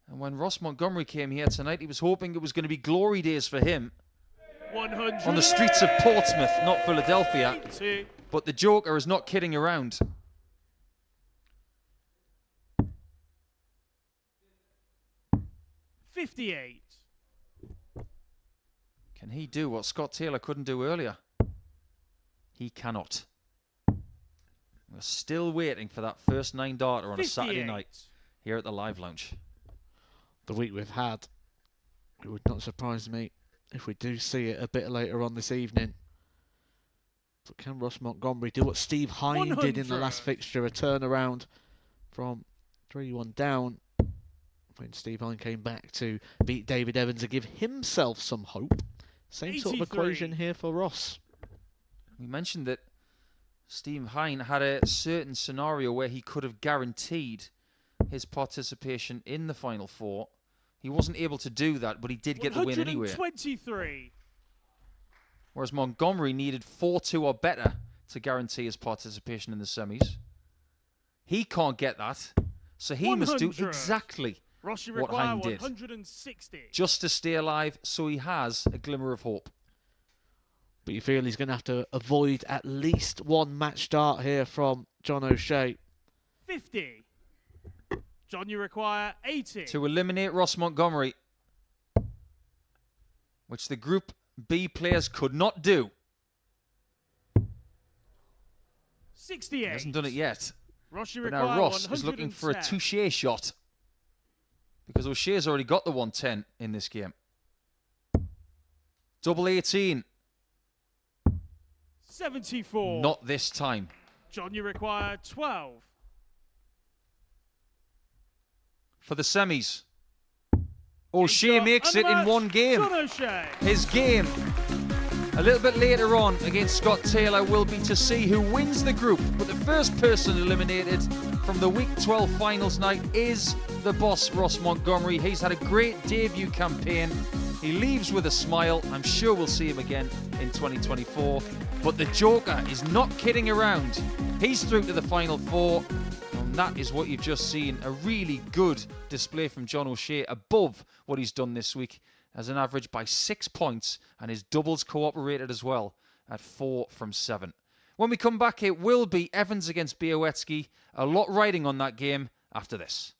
And when Ross Montgomery came here tonight, he was hoping it was going to be glory days for him 100. on the streets of Portsmouth, not Philadelphia. 80. But the Joker is not kidding around. $58. Can he do what Scott Taylor couldn't do earlier? He cannot. We're still waiting for that first 9-darter on a Saturday 58. night here at the Live Lounge. The week we've had, it would not surprise me if we do see it a bit later on this evening. But can Ross Montgomery do what Steve Hine did in the last 100. fixture, a turnaround from 3-1 down, when Steve Hine came back to beat David Evans and give himself some hope? Same sort of 83. equation here for Ross. We mentioned that Steve Hine had a certain scenario where he could have guaranteed his participation in the Final 4. He wasn't able to do that, but he did get the win anyway. 123. Whereas Montgomery needed 4-2 or better to guarantee his participation in the semis. He can't get that, so he must do 100. exactly Ross, you what require Hine did. 160. Just to stay alive, so he has a glimmer of hope. But you feel he's going to have to avoid at least one match start here from John O'Shea. 50. John, you require 80. To eliminate Ross Montgomery, which the Group B players could not do. 68. He hasn't done it yet. Ross, you But require now Ross is looking for a 110. touche shot, because O'Shea's already got the 110 in this game. Double 18. 74. Not this time. John, you require 12. For the semis, O'Shea Game shot makes and it a in match. one game. John O'Shea. His game, a little bit later on against Scott Taylor, will be to see who wins the group. But the first person eliminated from the Week 12 finals night is the boss, Ross Montgomery. He's had a great debut campaign. He leaves with a smile. I'm sure we'll see him again in 2024. But the Joker is not kidding around. He's through to the Final 4. And that is what you've just seen. A really good display from John O'Shea, above what he's done this week, as an average by 6 points, and his doubles cooperated as well at 4 from 7. When we come back, it will be Evans against Białowieski. A lot riding on that game after this.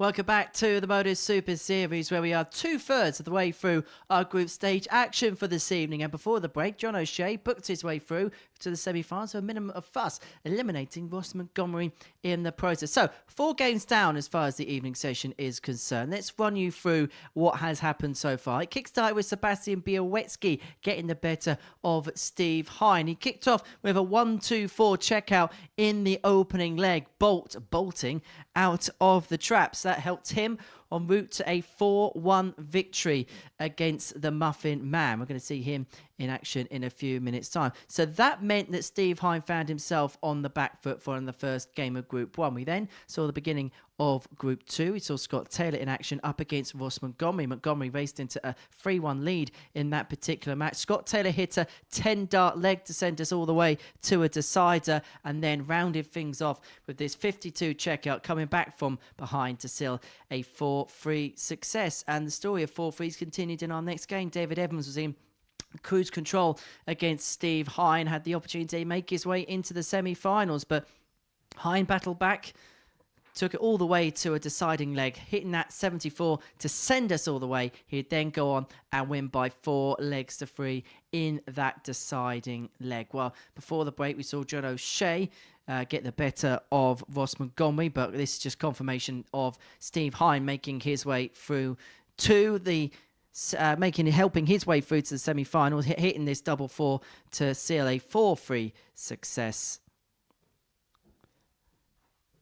Welcome back to the MODUS Super Series, where we are 2/3 of the way through our group stage action for this evening. And before the break, John O'Shea booked his way through to the semi-finals with a minimum of fuss, eliminating Ross Montgomery in the process. So, 4 games down as far as the evening session is concerned. Let's run you through what has happened so far. It kick-started with Sebastian Białowski getting the better of Steve Hine. He kicked off with a 1-2-4 checkout in the opening leg, bolting out of the traps. That helped him en route to a 4-1 victory against the Muffin Man. We're going to see him in action in a few minutes' time. So that meant that Steve Hine found himself on the back foot following the first game of Group 1. We then saw the beginning of Group 2. We saw Scott Taylor in action up against Ross Montgomery. Montgomery raced into a 3-1 lead in that particular match. Scott Taylor hit a 10-dart leg to send us all the way to a decider, and then rounded things off with this 52 checkout, coming back from behind to seal a 4-3 success. And the story of 4-3s continued in our next game. David Evans was in cruise control against Steve Hine, had the opportunity to make his way into the semi-finals, but Hine battled back, took it all the way to a deciding leg, hitting that 74 to send us all the way. He'd then go on and win by 4 legs to 3 in that deciding leg. Well, before the break, we saw John O'Shea get the better of Ross Montgomery, but this is just confirmation of Steve Hine making his way through to the helping his way through to the semi-finals, hitting this double 4 to seal a 4-3 success.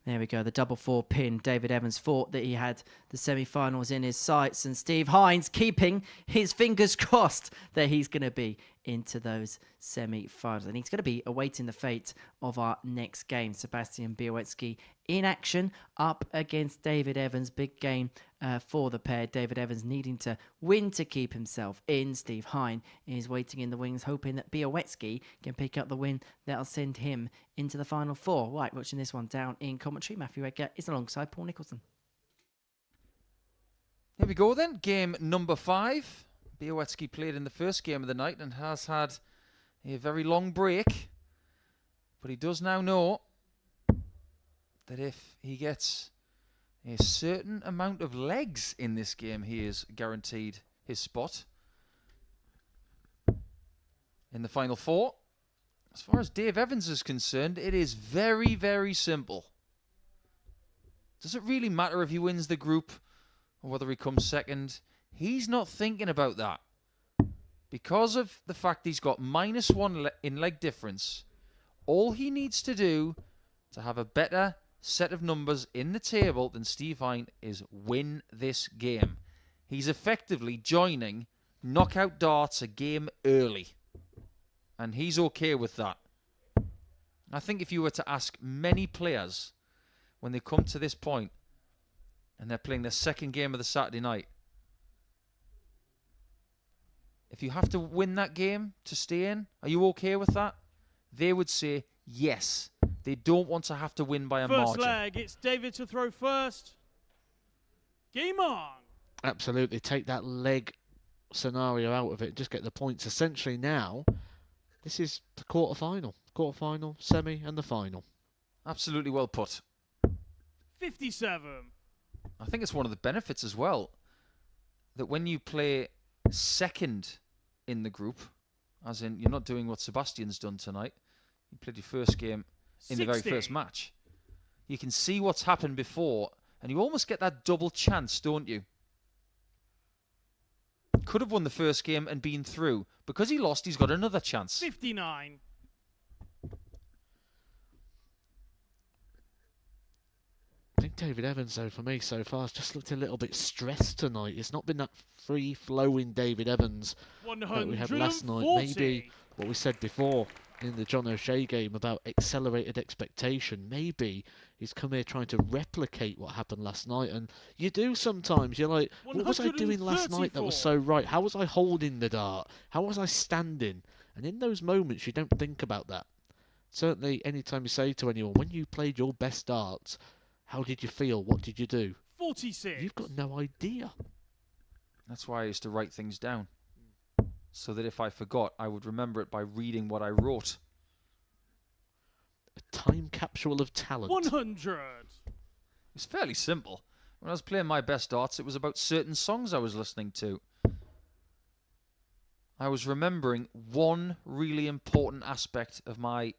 There we go, the double 4 pin. David Evans thought that he had the semi-finals in his sights, and Steve Hines keeping his fingers crossed that he's going to be into those semi-finals. And he's going to be awaiting the fate of our next game. Sebastian Białowski in action up against David Evans. Big game for the pair. David Evans needing to win to keep himself in. Steve Hine is waiting in the wings, hoping that Białowski can pick up the win that'll send him into the final 4. Right, watching this one down in commentary. Matthew Edgar is alongside Paul Nicholson. Here we go then. Game number 5. Białowski played in the first game of the night and has had a very long break. But he does now know that if he gets a certain amount of legs in this game, he is guaranteed his spot in the final 4. As far as Dave Evans is concerned, it is very, very simple. Does it really matter if he wins the group or whether he comes second? He's not thinking about that. Because of the fact he's got -1 in leg difference, all he needs to do to have a better set of numbers in the table than Steve Hine is win this game. He's effectively joining knockout darts a game early. And he's okay with that. I think if you were to ask many players when they come to this point and they're playing their second game of the Saturday night, if you have to win that game to stay in, are you okay with that? They would say yes. They don't want to have to win by a margin. First leg, it's David to throw first. Game on. Absolutely. Take that leg scenario out of it. Just get the points. Essentially now, this is the quarter-final. Quarter-final, semi, and the final. Absolutely well put. 57. I think it's one of the benefits as well that when you play second in the group, as in you're not doing what Sebastian's done tonight, you played your first game in 60. the very first match, you can see what's happened before and you almost get that double chance, don't you? Could have won the first game and been through. Because he lost, he's got another chance. 59. I think David Evans, though, for me so far, has just looked a little bit stressed tonight. It's not been that free-flowing David Evans that we had last night. Maybe what we said before in the John O'Shea game about accelerated expectation. Maybe he's come here trying to replicate what happened last night. And you do sometimes. You're like, what was I doing last night that was so right? How was I holding the dart? How was I standing? And in those moments, you don't think about that. Certainly, anytime you say to anyone, when you played your best darts, how did you feel? What did you do? 46. You've got no idea. That's why I used to write things down. So that if I forgot, I would remember it by reading what I wrote. A time capsule of talent. 100. It's fairly simple. When I was playing my best darts, it was about certain songs I was listening to. I was remembering one really important aspect of my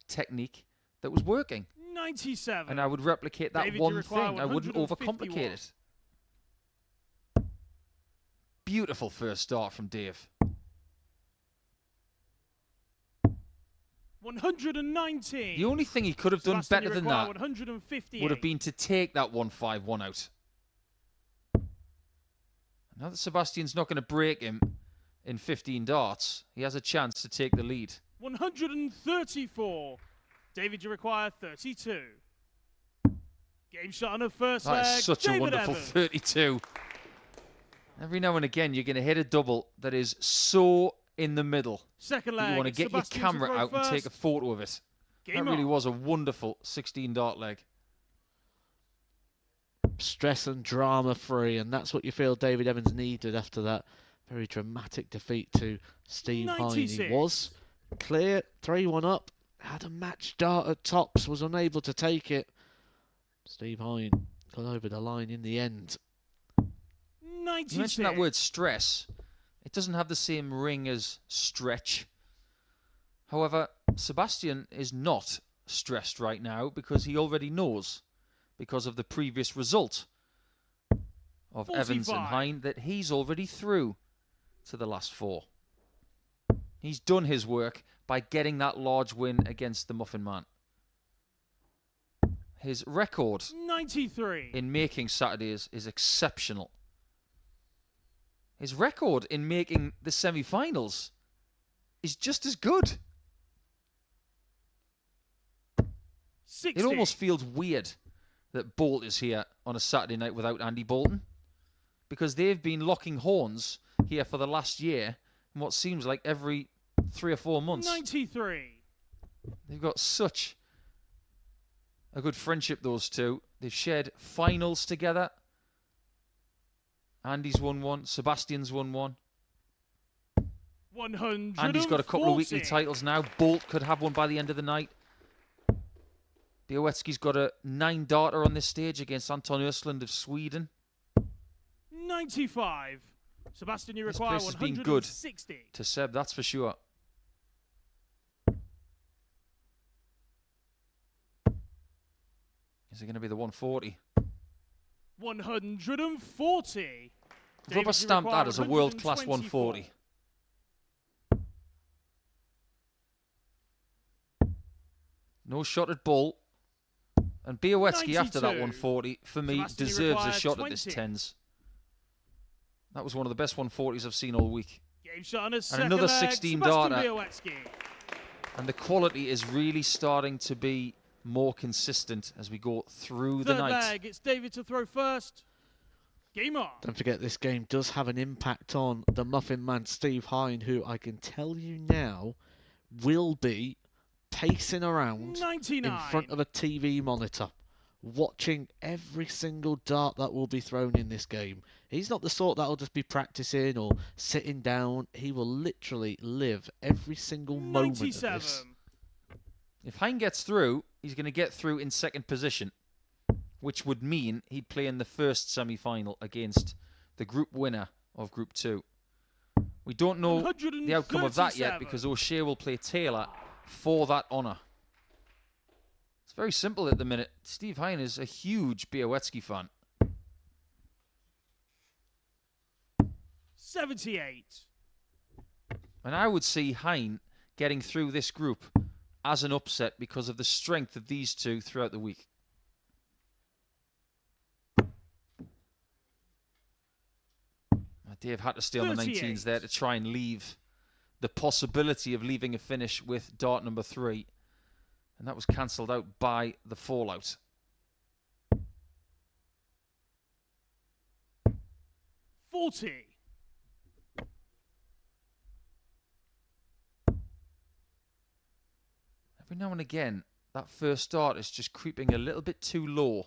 technique that was working. 97. And I would replicate that David, one you require thing. I wouldn't 151. overcomplicate it. Beautiful first start from Dave. 119. The only thing he could have done Sebastian, better you than require that 158. would have been to take that 151 out. Now that Sebastian's not going to break him in 15 darts, he has a chance to take the lead. 134. David, you require 32. Game shot on the first leg. That is such David a wonderful Evans. 32. Every now and again, you're going to hit a double that is so in the middle. Second that leg. you want to get Sebastian your to camera throw out and take a first. photo of it. Game That really on. was a wonderful 16 dart leg. Stress and drama free, and that's what you feel David Evans needed after that very dramatic defeat to Steve Hine. He 96. was clear, 3-1 up, had a match dart at tops, was unable to take it. Steve Hine got over the line in the end. 96. You mentioned that word stress. It doesn't have the same ring as stretch. However, Sebastian is not stressed right now because he already knows, because of the previous result of Evans and 45. Hine, that he's already through to the last four. He's done his work by getting that large win against the Muffin Man. His record 93. in making Saturdays is exceptional. His record in making the semi-finals is just as good. 60. It almost feels weird that Bolt is here on a Saturday night without Andy Bolton, because they've been locking horns here for the last year in what seems like every 3 or 4 months. 93. They've got such a good friendship, those two. They've shared finals together. Andy's won one, Sebastian's won one. 140. Andy's got a couple of weekly titles now. Bolt could have one by the end of the night. Białecki's got a 9-darter on this stage against Anton Östlund of Sweden. 95. Sebastian, you This require place has been good 160. to Seb, that's for sure. Is it going to be the 140? 140. Rubber David, you stamp require that as a world-class 124. 140. No shot at Bull. And Białecki after that 92. 140, for me, Sebastian, you deserves a require shot at this 20. tens. That was one of the best 140s I've seen all week. Game shot on a second another leg. 16 Sebastian darter. Białecki. And the quality is really starting to be more consistent as we go through the Third night. leg. It's David to throw first. Game on. Don't forget, this game does have an impact on the Muffin Man, Steve Hine, who I can tell you now will be pacing around 99. in front of a TV monitor, watching every single dart that will be thrown in this game. He's not the sort that'll just be practicing or sitting down. He will literally live every single moment of 97. this. If Hine gets through, he's going to get through in second position, which would mean he'd play in the first semi-final against the group winner of Group 2. We don't know the outcome of that yet 137. because O'Shea will play Taylor for that honour. It's very simple at the minute. Steve Hine is a huge Białecki fan. 78. And I would see Hine getting through this group as an upset because of the strength of these two throughout the week. Dave had to stay on the 38. 19s there to try and leave the possibility of leaving a finish with dart number 3. And that was cancelled out by the fallout. $40. Every now and again, that first dart is just creeping a little bit too low,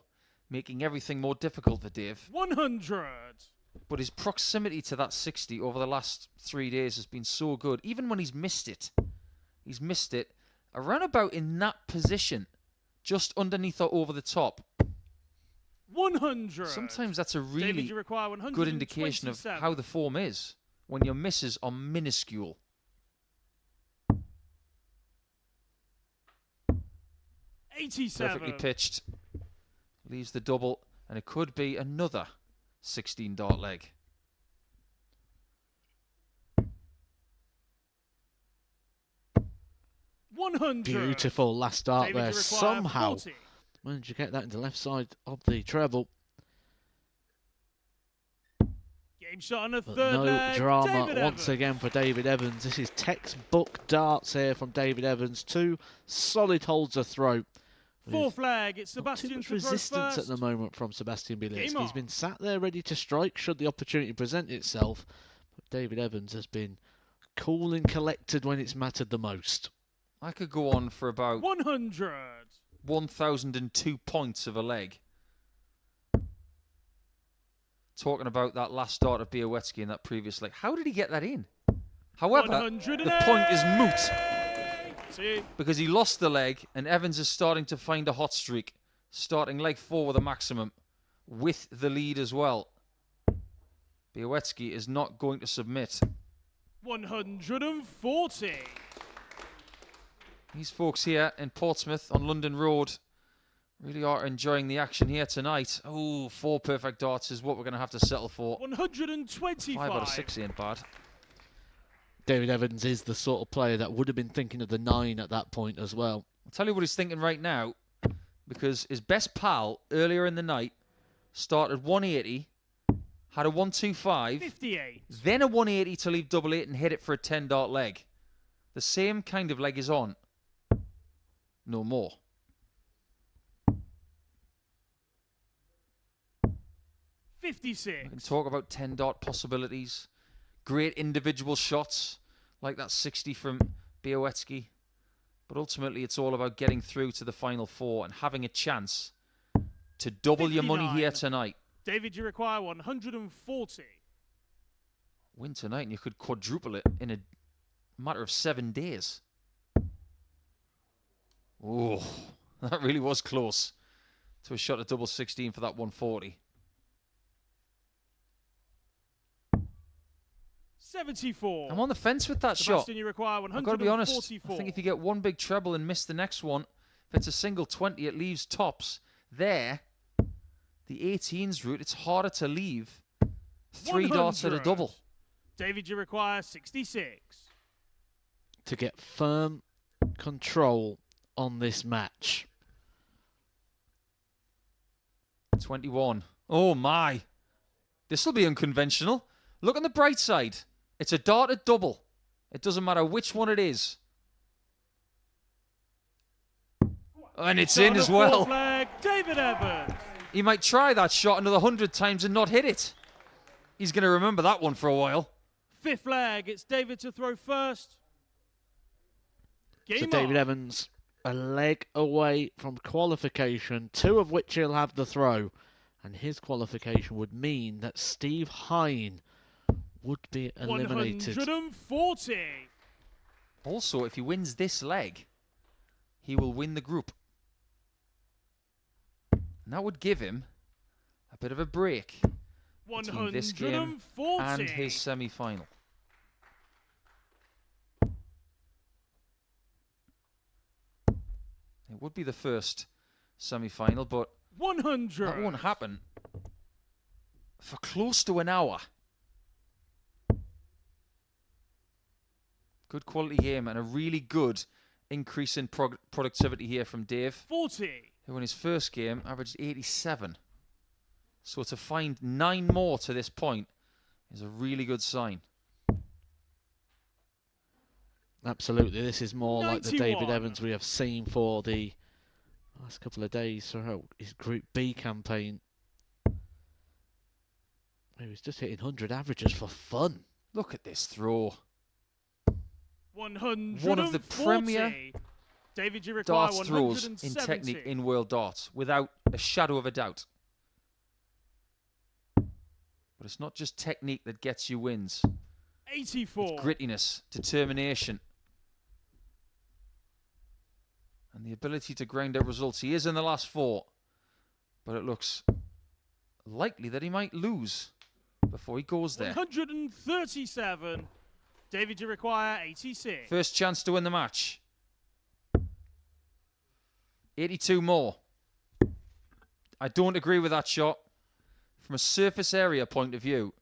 making everything more difficult for Dave. 100. But his proximity to that 60 over the last 3 days has been so good. Even when he's missed it around about in that position, just underneath or over the top. 100. Sometimes that's a David, really you require good indication of 127. how the form is when your misses are minuscule. 87. Perfectly pitched. Leaves the double, and it could be another 16-dart leg. Beautiful last start David, there. you require Somehow 40. managed to get that into the left side of the treble. Game shot on the But third no leg. drama David once Evans. again for David Evans. This is textbook darts here from David Evans. 2 solid holds of throat. Fourth leg. It's Not too Sebastian much to throw resistance first. at the moment from Sebastian Game Bielitski. on. He's been sat there ready to strike should the opportunity present itself. But David Evans has been cool and collected when it's mattered the most. I could go on for about 100. 1,002 points of a leg. Talking about that last start of Białowieski in that previous leg. How did he get that in? However, the point is moot. Because he lost the leg, and Evans is starting to find a hot streak. Starting leg 4 with a maximum, with the lead as well. Białowieski is not going to submit. 140. These folks here in Portsmouth on London Road really are enjoying the action here tonight. Oh, 4 perfect darts is what we're going to have to settle for. 125. 5 out of 6 ain't bad. David Evans is the sort of player that would have been thinking of the 9 at that point as well. I'll tell you what he's thinking right now, because his best pal earlier in the night started 180, had a 125, 58. then a 180 to leave double 8 and hit it for a 10-dart leg. The same kind of leg is on. No more. We can 56. talk about 10-dart possibilities. Great individual shots, like that 60 from Białowieski. But ultimately, it's all about getting through to the final 4 and having a chance to double your money 59. here tonight. David, you require 140. Win tonight and you could quadruple it in a matter of 7 days. Oh, that really was close to a shot at double 16 for that 140. 74. I'm on the fence with that shot. Sebastian, you require I've got to be honest. 144. I think if you get one big treble and miss the next one, if it's a single 20, it leaves tops. There, the 18s route, it's harder to leave 3 darts at a 100. double. David, you require 66. To get firm control on this match. 21. Oh my. This will be unconventional. Look on the bright side. It's a darted double. It doesn't matter which one it is. And it's in as well. Leg, David Evans. He might try that shot another 100 times and not hit it. He's going to remember that one for a while. Fifth leg, it's David to throw first. Game So David on. Evans, a leg away from qualification, 2 of which he'll have the throw. And his qualification would mean that Steve Hine would be eliminated. 140. Also, if he wins this leg, he will win the group. And that would give him a bit of a break between this game 140. and his semi-final. It would be the first semi-final, but 100. that won't happen for close to an hour. Good quality game and a really good increase in productivity here from Dave, 40. who in his first game averaged 87. So to find 9 more to this point is a really good sign. Absolutely, this is more like the David 91. Evans we have seen for the last couple of days for his Group B campaign. He was just hitting 100 averages for fun. Look at this throw. 140. One of the premier David, you require darts throws in 170. technique in world darts, without a shadow of a doubt. But it's not just technique that gets you wins. 84. It's grittiness, determination, and the ability to grind out results. He is in the last 4, but it looks likely that he might lose before he goes there. 137. David, you require 86. First chance to win the match. 82 more. I don't agree with that shot. From a surface area point of view,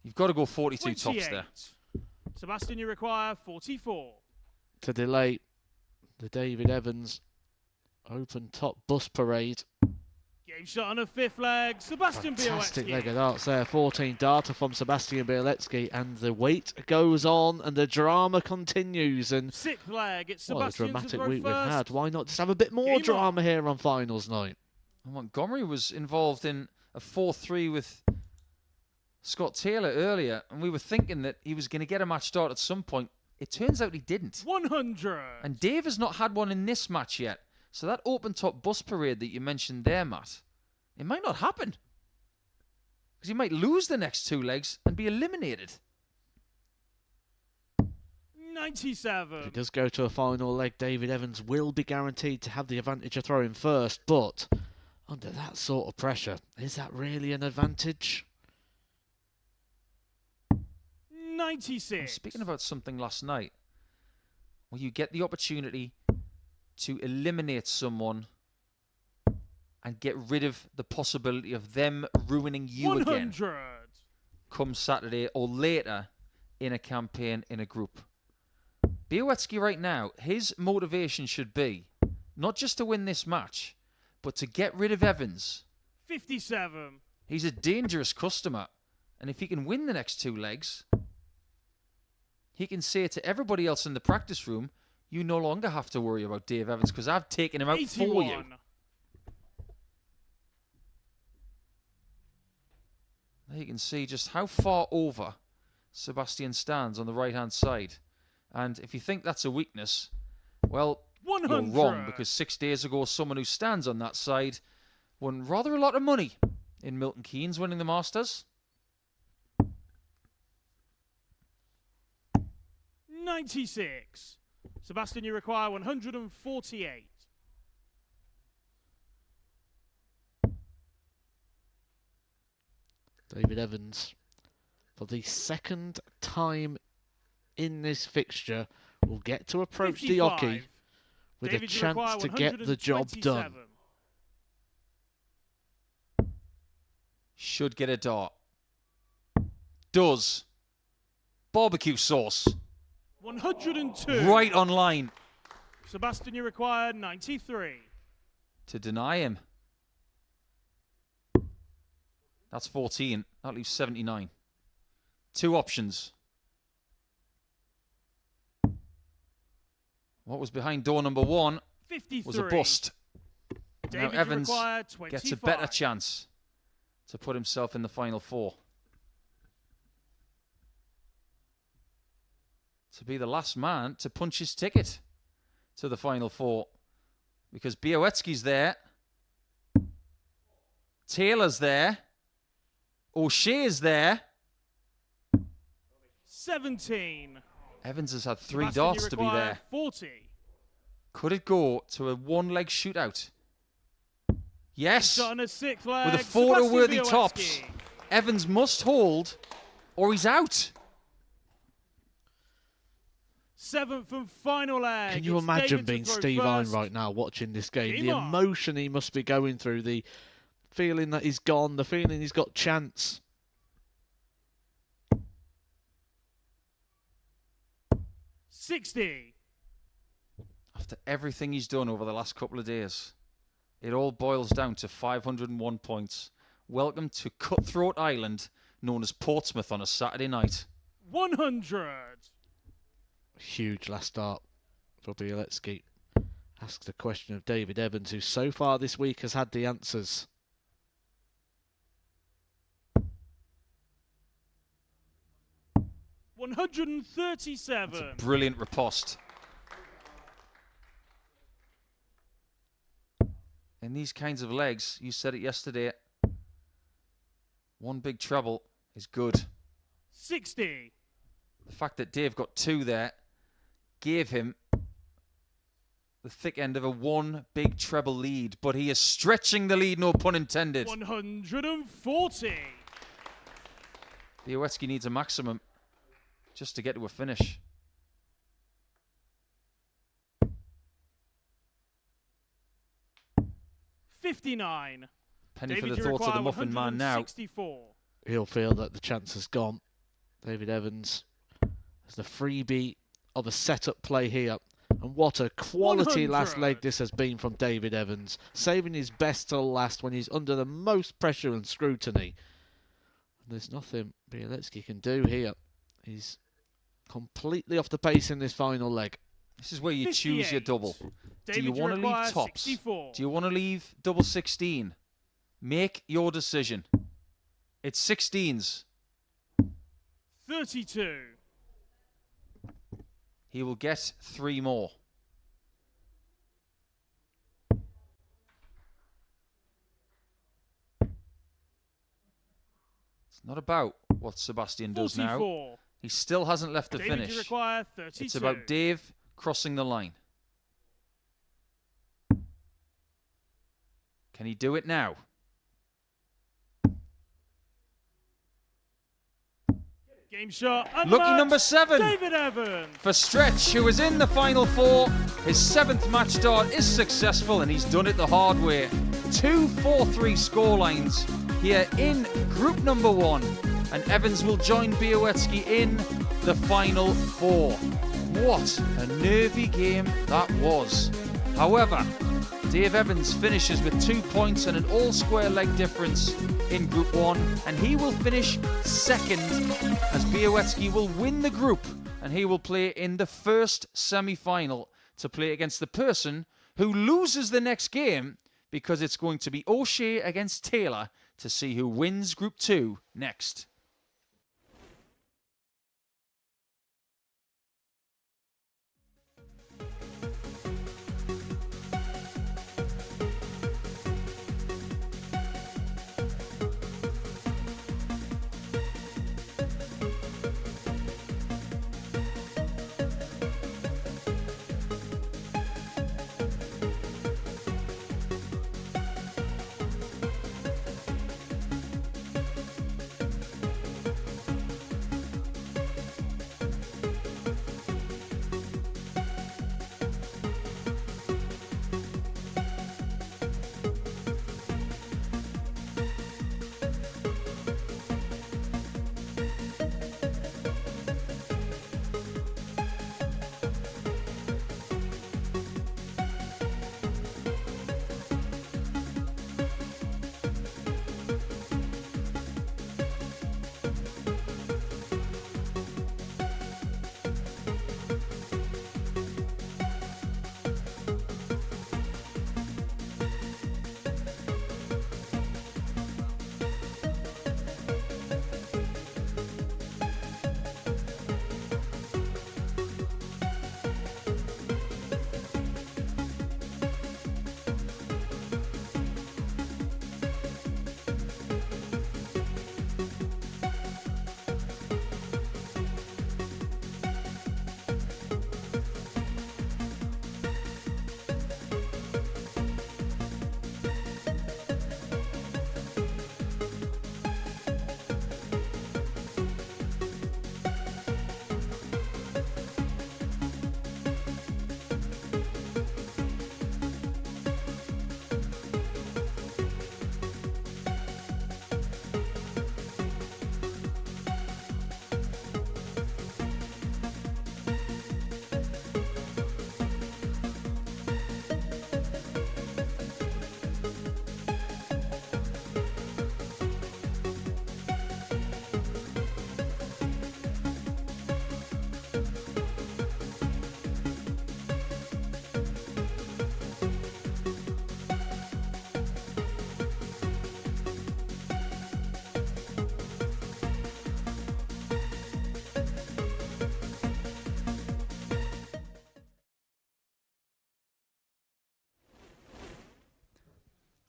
you've got to go 42 tops there. Sebastian, you require 44. To delay the David Evans open top bus parade. Game shot on a fifth leg. Sebastian Fantastic Białecki. leg of darts there. 14 data from Sebastian Białecki, and the wait goes on and the drama continues. And Sixth leg. It's what a Sebastian dramatic to week throw we've first. had. Why not just have a bit more Game drama on. here on finals night? Montgomery was involved in a 4-3 with Scott Taylor earlier, and we were thinking that he was going to get a match start at some point. It turns out he didn't. 100. And Dave has not had one in this match yet. So that open top bus parade that you mentioned there, Matt, it might not happen. Because he might lose the next two legs and be eliminated. 97. If he does go to a final leg, David Evans will be guaranteed to have the advantage of throwing first, but under that sort of pressure, is that really an advantage? 96. I'm speaking about something last night where you get the opportunity to eliminate someone and get rid of the possibility of them ruining you 100. again come Saturday or later in a campaign in a group. Białecki right now, his motivation should be not just to win this match, but to get rid of Evans. 57. He's a dangerous customer, and if he can win the next two legs, he can say to everybody else in the practice room, you no longer have to worry about Dave Evans because I've taken him out 81. for you. There you can see just how far over Sebastian stands on the right-hand side. And if you think that's a weakness, well, 100. you're wrong, because 6 days ago, someone who stands on that side won rather a lot of money in Milton Keynes winning the Masters. 96. Sebastian, you require 148. David Evans, for the second time in this fixture, will get to approach 55. Dioki with David, a you require chance to get the job done. 127. Should get a dart. Does. Barbecue sauce. 102. Right on line. Sebastian, you require 93. To deny him. That's 14. That leaves 79. Two options. What was behind door number one 53. was a bust. David, now Evans you require 25. gets a better chance to put himself in the final four. To be the last man to punch his ticket to the final four. Because Białecki's there. Taylor's there. O'Shea's there. 17. Evans has had three Sebastian, darts you to be require there. 40. Could it go to a one-leg shootout? Yes. Shot on a sixth leg. With a photo-worthy Sebastian tops. Białecki. Evans must hold or he's out. Seventh and final leg. Can you It's imagine David to being throw Steve Irwin first. right now watching this game? Game The on. emotion he must be going through, the feeling that he's gone, the feeling he's got chance. 60. After everything he's done over the last couple of days, it all boils down to 501 points. Welcome to Cutthroat Island, known as Portsmouth on a Saturday night. 100. Huge last start for Białecki. Asks the question of David Evans, who so far this week has had the answers. That's 137. a brilliant riposte. In these kinds of legs, you said it yesterday, one big treble is good. 60. The fact that Dave got two there gave him the thick end of a one big treble lead, but he is stretching the lead, no pun intended. 140. Białecki needs a maximum just to get to a finish. $59. Penny David, for the you thoughts of the require muffin man now. 164. He'll feel that the chance has gone. David Evans has the freebie of a setup play here. And what a quality 100. last leg this has been from David Evans. Saving his best till last when he's under the most pressure and scrutiny. There's nothing Białecki can do here. He's completely off the pace in this final leg. This is where you choose your 58. double. David, Do you want to require leave tops? 64. Do you want to leave double 16? Make your decision. It's 16s. 32. He will get 3 more. It's not about what Sebastian does now. 44. He still hasn't left the David, you finish. require 32. It's about Dave crossing the line. Can he do it now? Game shot. Lucky unmatched, number 7. David Evans. For Stretch, who is in the final 4. His 7th match start is successful, and he's done it the hard way. 2 4-3 scorelines here in group number 1. And Evans will join Białecki in the final 4. What a nervy game that was. However, Dave Evans finishes with 2 points and an all-square leg difference in Group 1, and he will finish 2nd as Białecki will win the group, and he will play in the first semi-final to play against the person who loses the next game, because it's going to be O'Shea against Taylor to see who wins Group 2 next.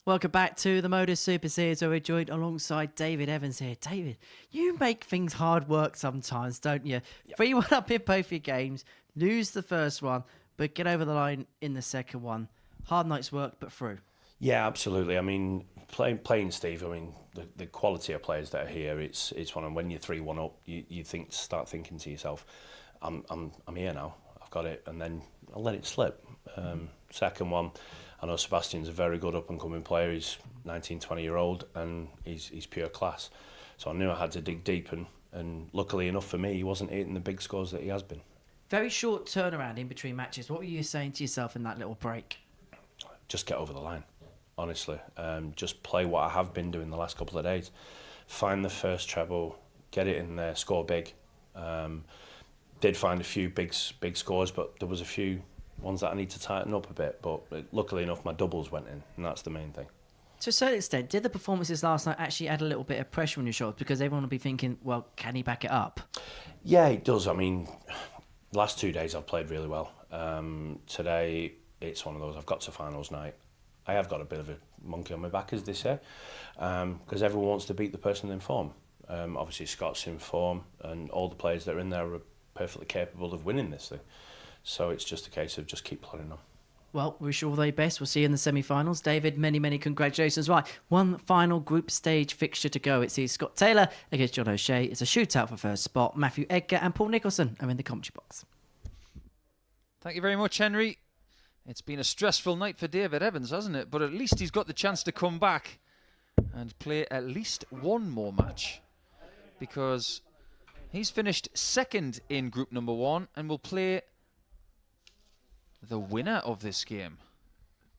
Welcome back to the Modus Super Series, where we're joined alongside David Evans here. David, you make things hard work sometimes, don't you? 3-1 up in both your games, lose the first one, but get over the line in the second one. Hard night's work, but through. Yeah, absolutely. I mean, playing Steve. I mean, the quality of players that are here. It's one of when you're 3-1 up, you start thinking to yourself, I'm here now. I've got it, and then I'll let it slip. Second one, I know Sebastian's a very good up and coming player. He's 19, 20-year-old, and he's pure class. So I knew I had to dig deep, and luckily enough for me, he wasn't hitting the big scores that he has been. Very short turnaround in between matches. What were you saying to yourself in that little break? Just get over the line, honestly. Just play what I have been doing the last couple of days. Find the first treble, get it in there, score big. Did find a few big scores, but there was a few ones that I need to tighten up a bit. But luckily enough, my doubles went in, and that's the main thing. To a certain extent, did the performances last night actually add a little bit of pressure on your shoulders? Because everyone will be thinking, well, can he back it up? Yeah, it does. I mean, last 2 days I've played really well. Today, it's one of those, I've got to finals night. I have got a bit of a monkey on my back, as they say, because everyone wants to beat the person in form. Obviously, Scott's in form, and all the players that are in there are perfectly capable of winning this thing. So it's just a case of just keep plodding on. Well, wish you all the very best. We'll see you in the semi-finals. David, many, many congratulations. Right, one final group stage fixture to go. It's Scott Taylor against John O'Shea. It's a shootout for first spot. Matthew Edgar and Paul Nicholson are in the commentary box. Thank you very much, Henry. It's been a stressful night for David Evans, hasn't it? But at least he's got the chance to come back and play at least one more match, because he's finished second in group number 1 and will play the winner of this game,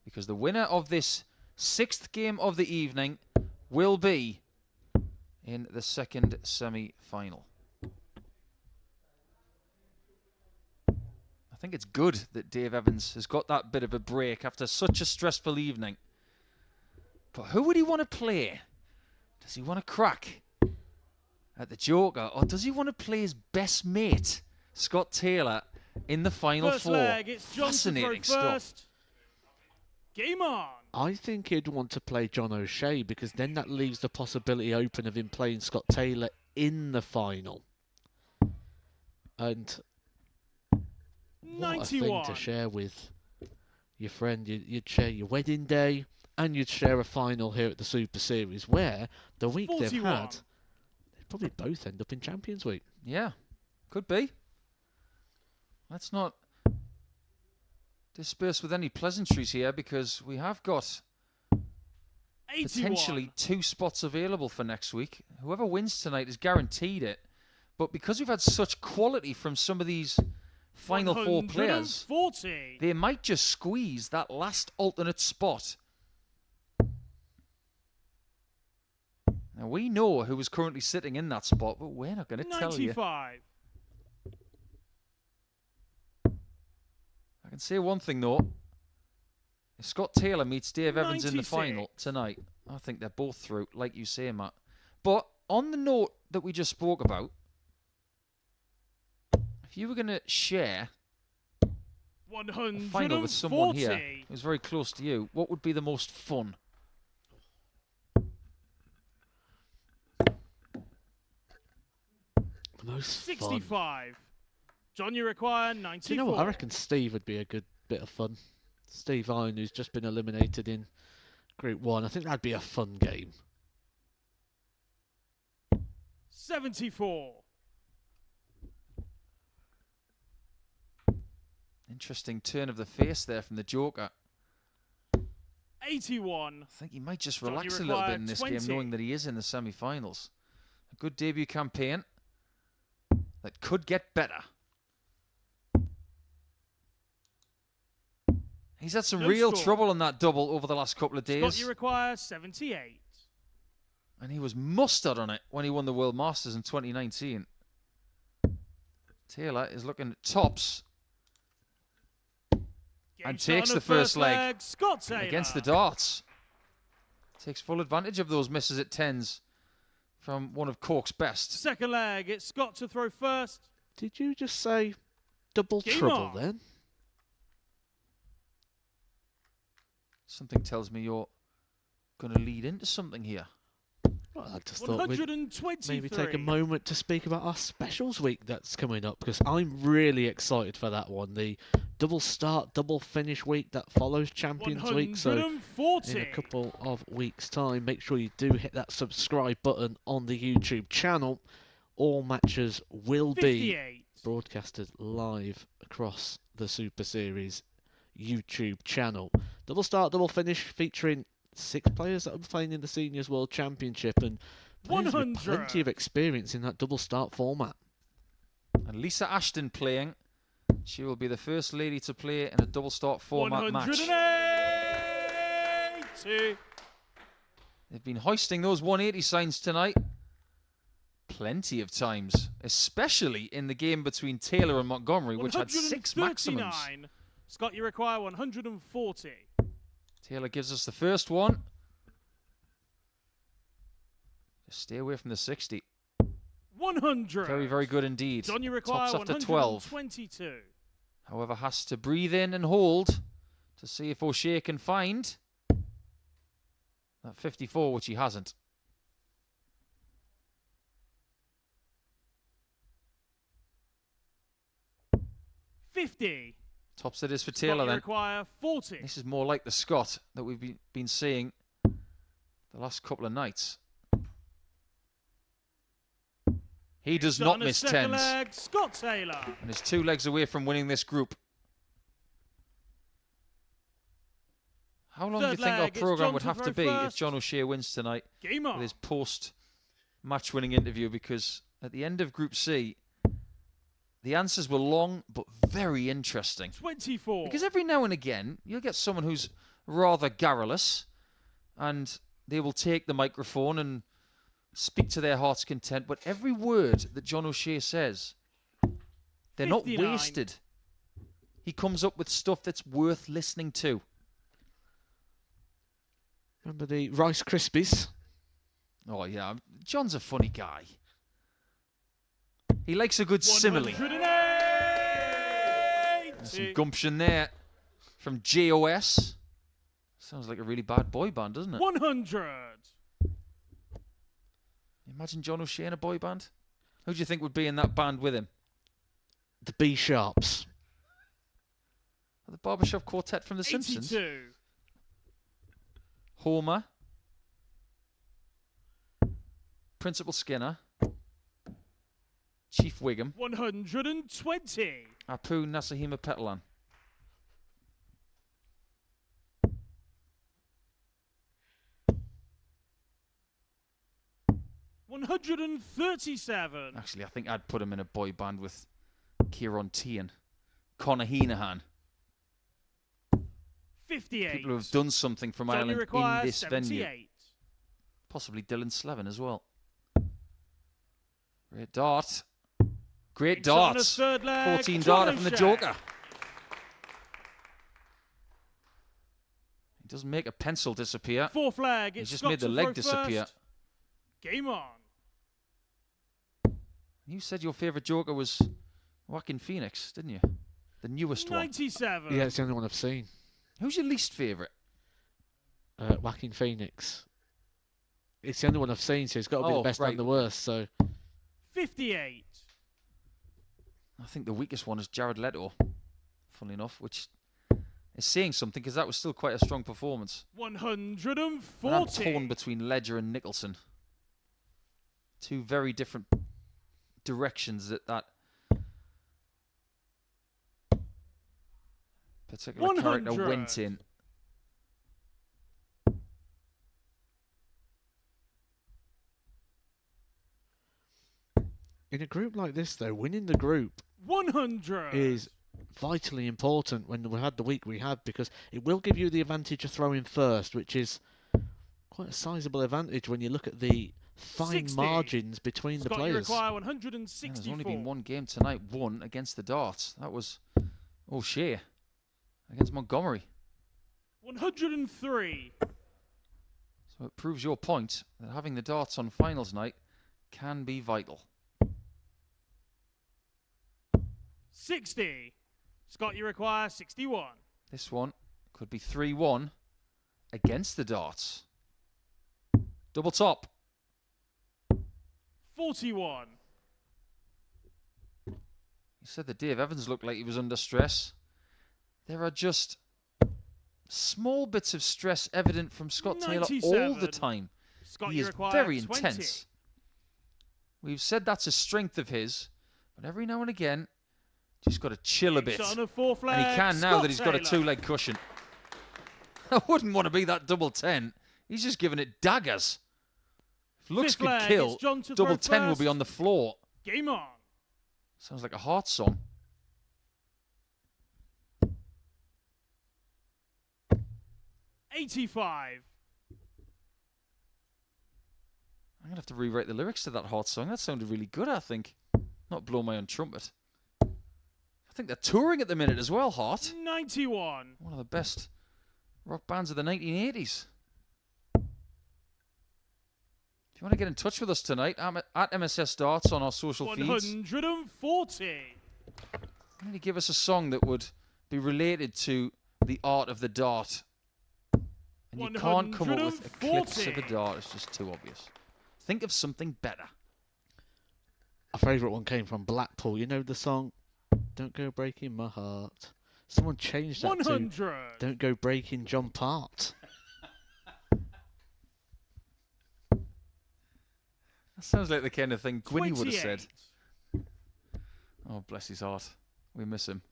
because the winner of this 6th game of the evening will be in the second semi-final. I think it's good that Dave Evans has got that bit of a break after such a stressful evening. But who would he want to play? Does he want to crack at the Joker, or does he want to play his best mate, Scott Taylor, in the final First 4? leg, it's John Fascinating to throw stuff. first. Game on. I think he'd want to play John O'Shea, because then that leaves the possibility open of him playing Scott Taylor in the final. And what a thing 91. to share with your friend. You'd share your wedding day, and you'd share a final here at the Super Series, where the week 41. they've had, they'd probably both end up in Champions Week. Yeah, could be. Let's not disperse with any pleasantries here, because we have got 81. potentially 2 spots available for next week. Whoever wins tonight is guaranteed it. But because we've had such quality from some of these final 4 players, 140. they might just squeeze that last alternate spot. Now, we know who is currently sitting in that spot, but we're not going to tell you. 95. I can say one thing, though. If Scott Taylor meets Dave Evans in the 96. final tonight, I think they're both through, like you say, Matt. But on the note that we just spoke about, if you were going to share a 140. final with someone here who's very close to you, what would be the most fun? Most 65. fun. John, you require 94. Do you know what? I reckon Steve would be a good bit of fun. Steve Iron, who's just been eliminated in Group 1. I think that'd be a fun game. 74. Interesting turn of the face there from the Joker. 81. I think he might just John, you relax a little bit require in this 20. game, knowing that he is in the semi-finals. A good debut campaign that could get better. He's had some No real score. trouble on that double over the last couple of Scott, days. you require 78. And he was mustard on it when he won the World Masters in 2019. Taylor is looking at tops Game and start takes on the first leg Scott Taylor. against the darts. Takes full advantage of those misses at tens from one of Cork's best. Second leg, it's Scott to throw first. Did you just say double Game trouble on. then? Something tells me you're going to lead into something here. Well, I just thought we'd 123. maybe take a moment to speak about our specials week that's coming up, because I'm really excited for that one. The double start, double finish week that follows Champions Week. So in 140. a couple of weeks' time, make sure you do hit that subscribe button on the YouTube channel. All matches will be 58. broadcasted live across the Super Series YouTube channel. Double start, double finish, featuring 6 players that are playing in the Seniors World Championship and players with 100. plenty of experience in that double start format. And Lisa Ashton playing. She will be the first lady to play in a double start format match. 180. They've been hoisting those 180 signs tonight plenty of times, especially in the game between Taylor and Montgomery, which had 6 maximums. 139. Scott, you require 140. Taylor gives us the first one. Just stay away from the 60. 100. Very, very good indeed. John, you require Tops after 12. 122. However, has to breathe in and hold to see if O'Shea can find that 54, which he hasn't. $50. Tops it is for Scott, Taylor you then. require 40. This is more like the Scott that we've been seeing the last couple of nights. He does not miss second 10s. leg, Scott Taylor. And is 2 legs away from winning this group. How long do you Third think our leg, it's programme John would to have to throw be if first. John O'Shea wins tonight Game with on. his post-match winning interview? Because at the end of Group C, the answers were long but very interesting. 24. Because every now and again, you'll get someone who's rather garrulous and they will take the microphone and speak to their heart's content. But every word that John O'Shea says, they're 59. not wasted. He comes up with stuff that's worth listening to. Remember the Rice Krispies? Oh, yeah. John's a funny guy. He likes a good simile. 180. Some gumption there from JOS. Sounds like a really bad boy band, doesn't it? 100. Imagine John O'Shea in a boy band. Who do you think would be in that band with him? The B Sharps. The Barbershop Quartet from The Simpsons. 82. Homer. Principal Skinner. Chief Wiggum. 120. Apu Nasahima Petalan. $137. Actually, I think I'd put him in a boy band with Kieran T and Conor Heenahan. 58. People who have done something from Johnny Ireland in requires this venue. 78. Possibly Dylan Slevin as well. Great dart. Great It's on a darts. third leg, 14 John darter from the O'Shea. Joker. He doesn't make a pencil disappear. Fourth flag. He It's just Scott made the to leg throw disappear. first. Game on. You said your favourite Joker was Joaquin Phoenix, didn't you? The newest one. 97. Yeah, it's the only one I've seen. Who's your least favourite? Joaquin Phoenix. It's the only one I've seen, so it's got to be Oh, the best right. and the worst. So 58. I think the weakest one is Jared Leto, funnily enough, which is saying something because that was still quite a strong performance. 140. And I'm torn between Ledger and Nicholson. Two very different directions that particular character 100. went in. in a group like this, though, winning the group 100. is vitally important when we had the week we had, because it will give you the advantage of throwing first, which is quite a sizable advantage when you look at the fine 60. margins between Scott, the you players. require Yeah, 164. there's only been one game tonight won against the Darts. That was O'Shea against Montgomery. 103. So it proves your point that having the Darts on finals night can be vital. 60. Scott, you require 61. This one could be 3-1 against the Darts. Double top. 41. You said that Dave Evans looked like he was under stress. There are just small bits of stress evident from Scott Taylor all 97. the time. Scott, He you is require very 20. intense. We've said that's a strength of his, but every now and again, just got to chill a bit. Shot on the fourth leg. And he can now Scott that he's got a Taylor. two-leg cushion. I wouldn't want to be that double 10. He's just giving it daggers. If looks Fifth could leg, kill, it's John to double throw 10 will be first. on the floor. Game on. Sounds like a Heart song. $85. I'm going to have to rewrite the lyrics to that Heart song. That sounded really good, I think. Not blow my own trumpet. I think they're touring at the minute as well, Heart. 91. One of the best rock bands of the 1980s. If you want to get in touch with us tonight, I'm at MSS Darts on our social feeds. 140. You need to give us a song that would be related to the art of the dart. And you can't come up with Eclipse of a Dart. It's just too obvious. Think of something better. A favourite one came from Blackpool. You know the song, Don't Go Breaking My Heart. Someone changed that 100. to Don't Go Breaking John Part. That sounds like the kind of thing Gwynny would have said. 28. Oh, bless his heart. We miss him.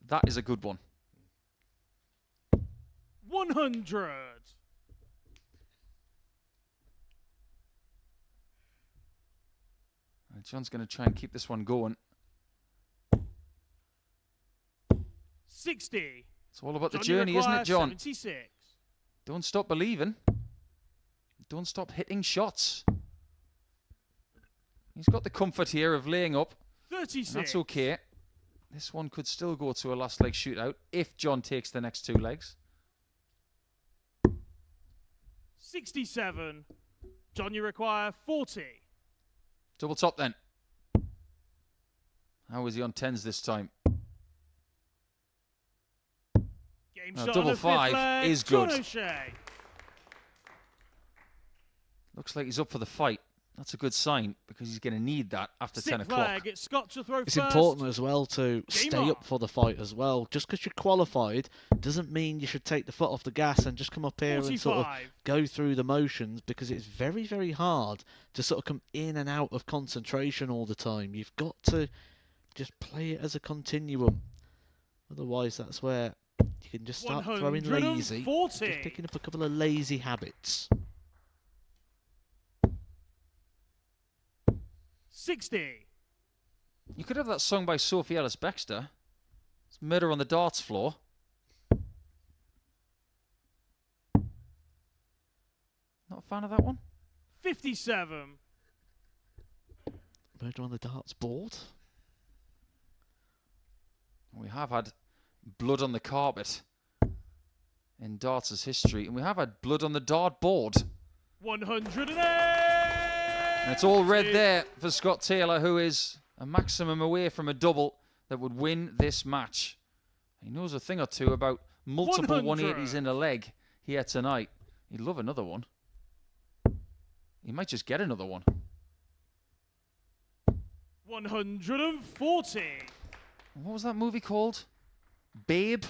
That is a good one. 100. John's going to try and keep this one going. 60. It's all about the John, you journey, isn't require it, John? 76. Don't stop believing. Don't stop hitting shots. He's got the comfort here of laying up. 36. And that's okay. This one could still go to a last leg shootout if John takes the next two legs. 67. John, you require 40. Double top then. How is he on 10s this time? Game Now, shot double on the fifth five leg. is John good. O'Shea. Looks like he's up for the fight. That's a good sign because he's going to need that after 10 Sixth o'clock. leg. It's Scott to throw It's first. important as well to Game stay on. up for the fight as well. Just because you're qualified doesn't mean you should take the foot off the gas and just come up here and sort of 45. go through the motions, because it's very, very hard to sort of come in and out of concentration all the time. You've got to just play it as a continuum. Otherwise, that's where you can just start throwing lazy. 140. Just picking up a couple of lazy habits. 60. You could have that song by Sophie Ellis-Bextor. It's Murder on the Darts Floor. Not a fan of that one? 57. Murder on the darts board. We have had blood on the carpet in darts' history, and we have had blood on the dart board. 108. And it's all red there for Scott Taylor, who is a maximum away from a double that would win this match. He knows a thing or two about multiple 100. 180s in a leg here tonight. He'd love another one. He might just get another one. 140. What was that movie called? Babe?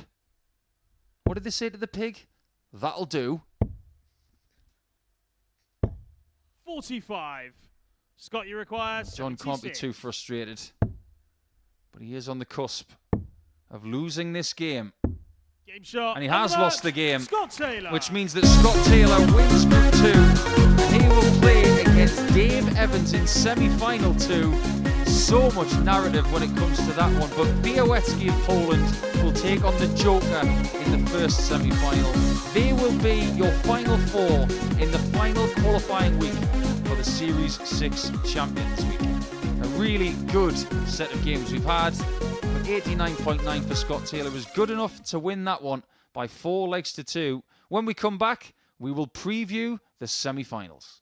What did they say to the pig? That'll do. 45. Scott, you require John can't be 76. too frustrated. But he is on the cusp of losing this game. Game shot. And he on has the lost match, the game, Scott Taylor. which means that Scott Taylor wins Group 2. And he will play against Dave Evans in semi-final 2. So much narrative when it comes to that one. But Białecki of Poland will take on the Joker in the first semi-final. They will be your final four in the final qualifying week for the Series 6 Champions Week. A really good set of games we've had. But 89.9 for Scott Taylor was good enough to win that one by 4 legs to 2. When we come back, we will preview the semi-finals.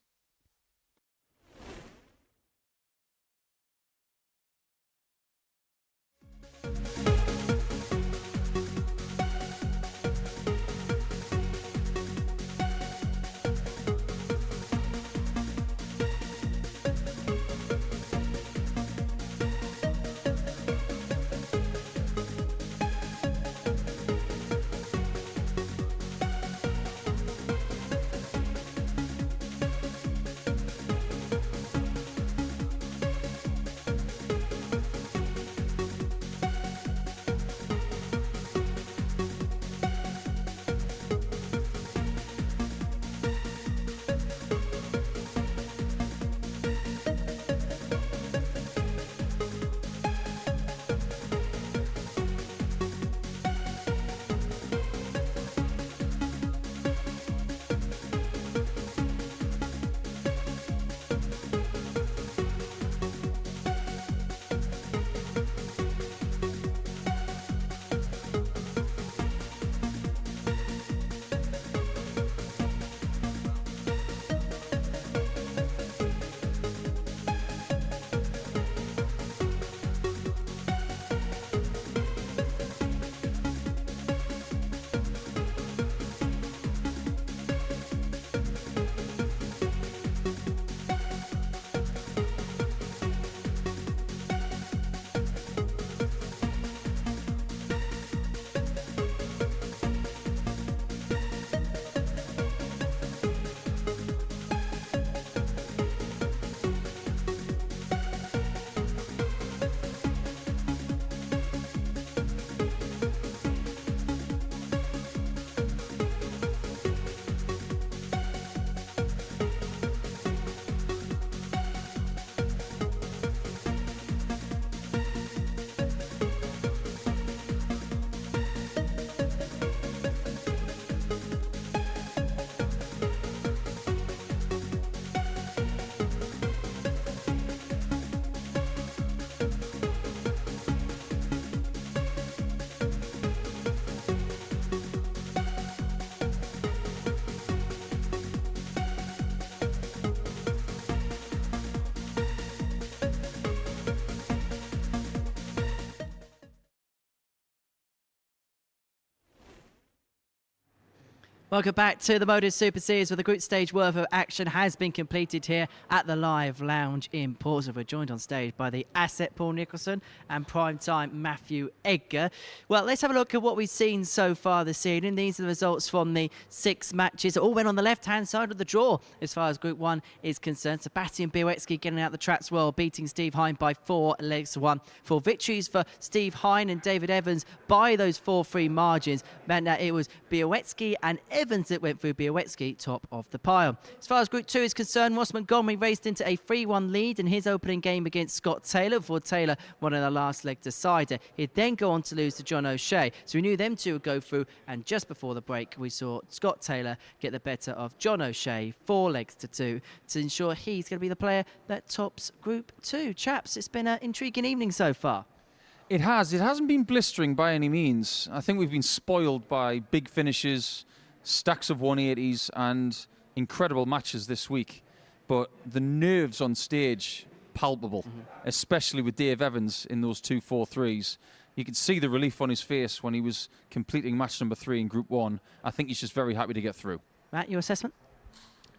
Welcome back to the MODUS Super Series, where the group stage worth of action has been completed here at the Live Lounge in Portsmouth. We're joined on stage by the Asset Paul Nicholson and primetime Matthew Edgar. Well, let's have a look at what we've seen so far this evening. These are the results from the 6 matches. It all went on the left-hand side of the draw as far as Group 1 is concerned. Sebastian Białecki getting out the tracks well, beating Steve Hine by 4 legs to 1. 4 victories for Steve Hine and David Evans by those 4-3 margins meant that it was Białecki and Evans that went through. Białecki top of the pile. As far as Group 2 is concerned, Ross Montgomery raced into a 3-1 lead in his opening game against Scott Taylor before Taylor won in the last leg decider. He'd then go on to lose to John O'Shea. So we knew them two would go through, and just before the break we saw Scott Taylor get the better of John O'Shea 4 legs to 2 to ensure he's going to be the player that tops Group 2. Chaps, it's been an intriguing evening so far. It has. It hasn't been blistering by any means. I think we've been spoiled by big finishes, stacks of 180s and incredible matches this week. But the nerves on stage, palpable, especially with Dave Evans in those 2 4-3s. You could see the relief on his face when he was completing match number 3 in Group 1. I think he's just very happy to get through. Matt, your assessment?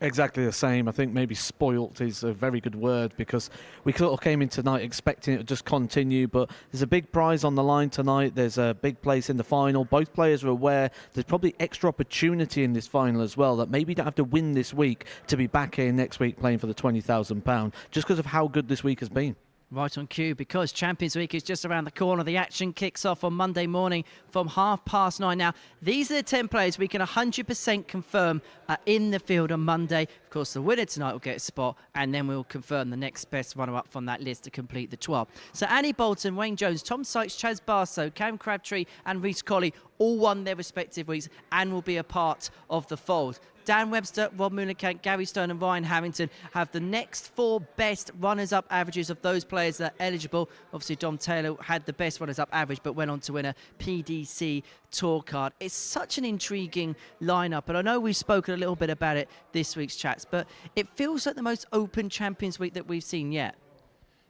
Exactly the same. I think maybe spoilt is a very good word, because we sort of came in tonight expecting it to just continue, but there's a big prize on the line tonight. There's a big place in the final. Both players are aware there's probably extra opportunity in this final as well, that maybe you don't have to win this week to be back here next week playing for the £20,000, just because of how good this week has been. Right on cue, because Champions Week is just around the corner. The action kicks off on Monday morning from 9:30. Now, these are the 10 players we can 100% confirm are in the field on Monday. Of course, the winner tonight will get a spot, and then we'll confirm the next best runner-up from that list to complete the 12. So Annie Bolton, Wayne Jones, Tom Sykes, Chaz Barstow, Cam Crabtree and Reece Colley all won their respective weeks and will be a part of the fold. Dan Webster, Rob Moolenkamp, Gary Stone and Ryan Harrington have the next 4 best runners-up averages of those players that are eligible. Obviously, Dom Taylor had the best runners-up average but went on to win a PDC Tour card. It's such an intriguing lineup, and I know we've spoken a little bit about it this week's chats, but it feels like the most open Champions Week that we've seen yet.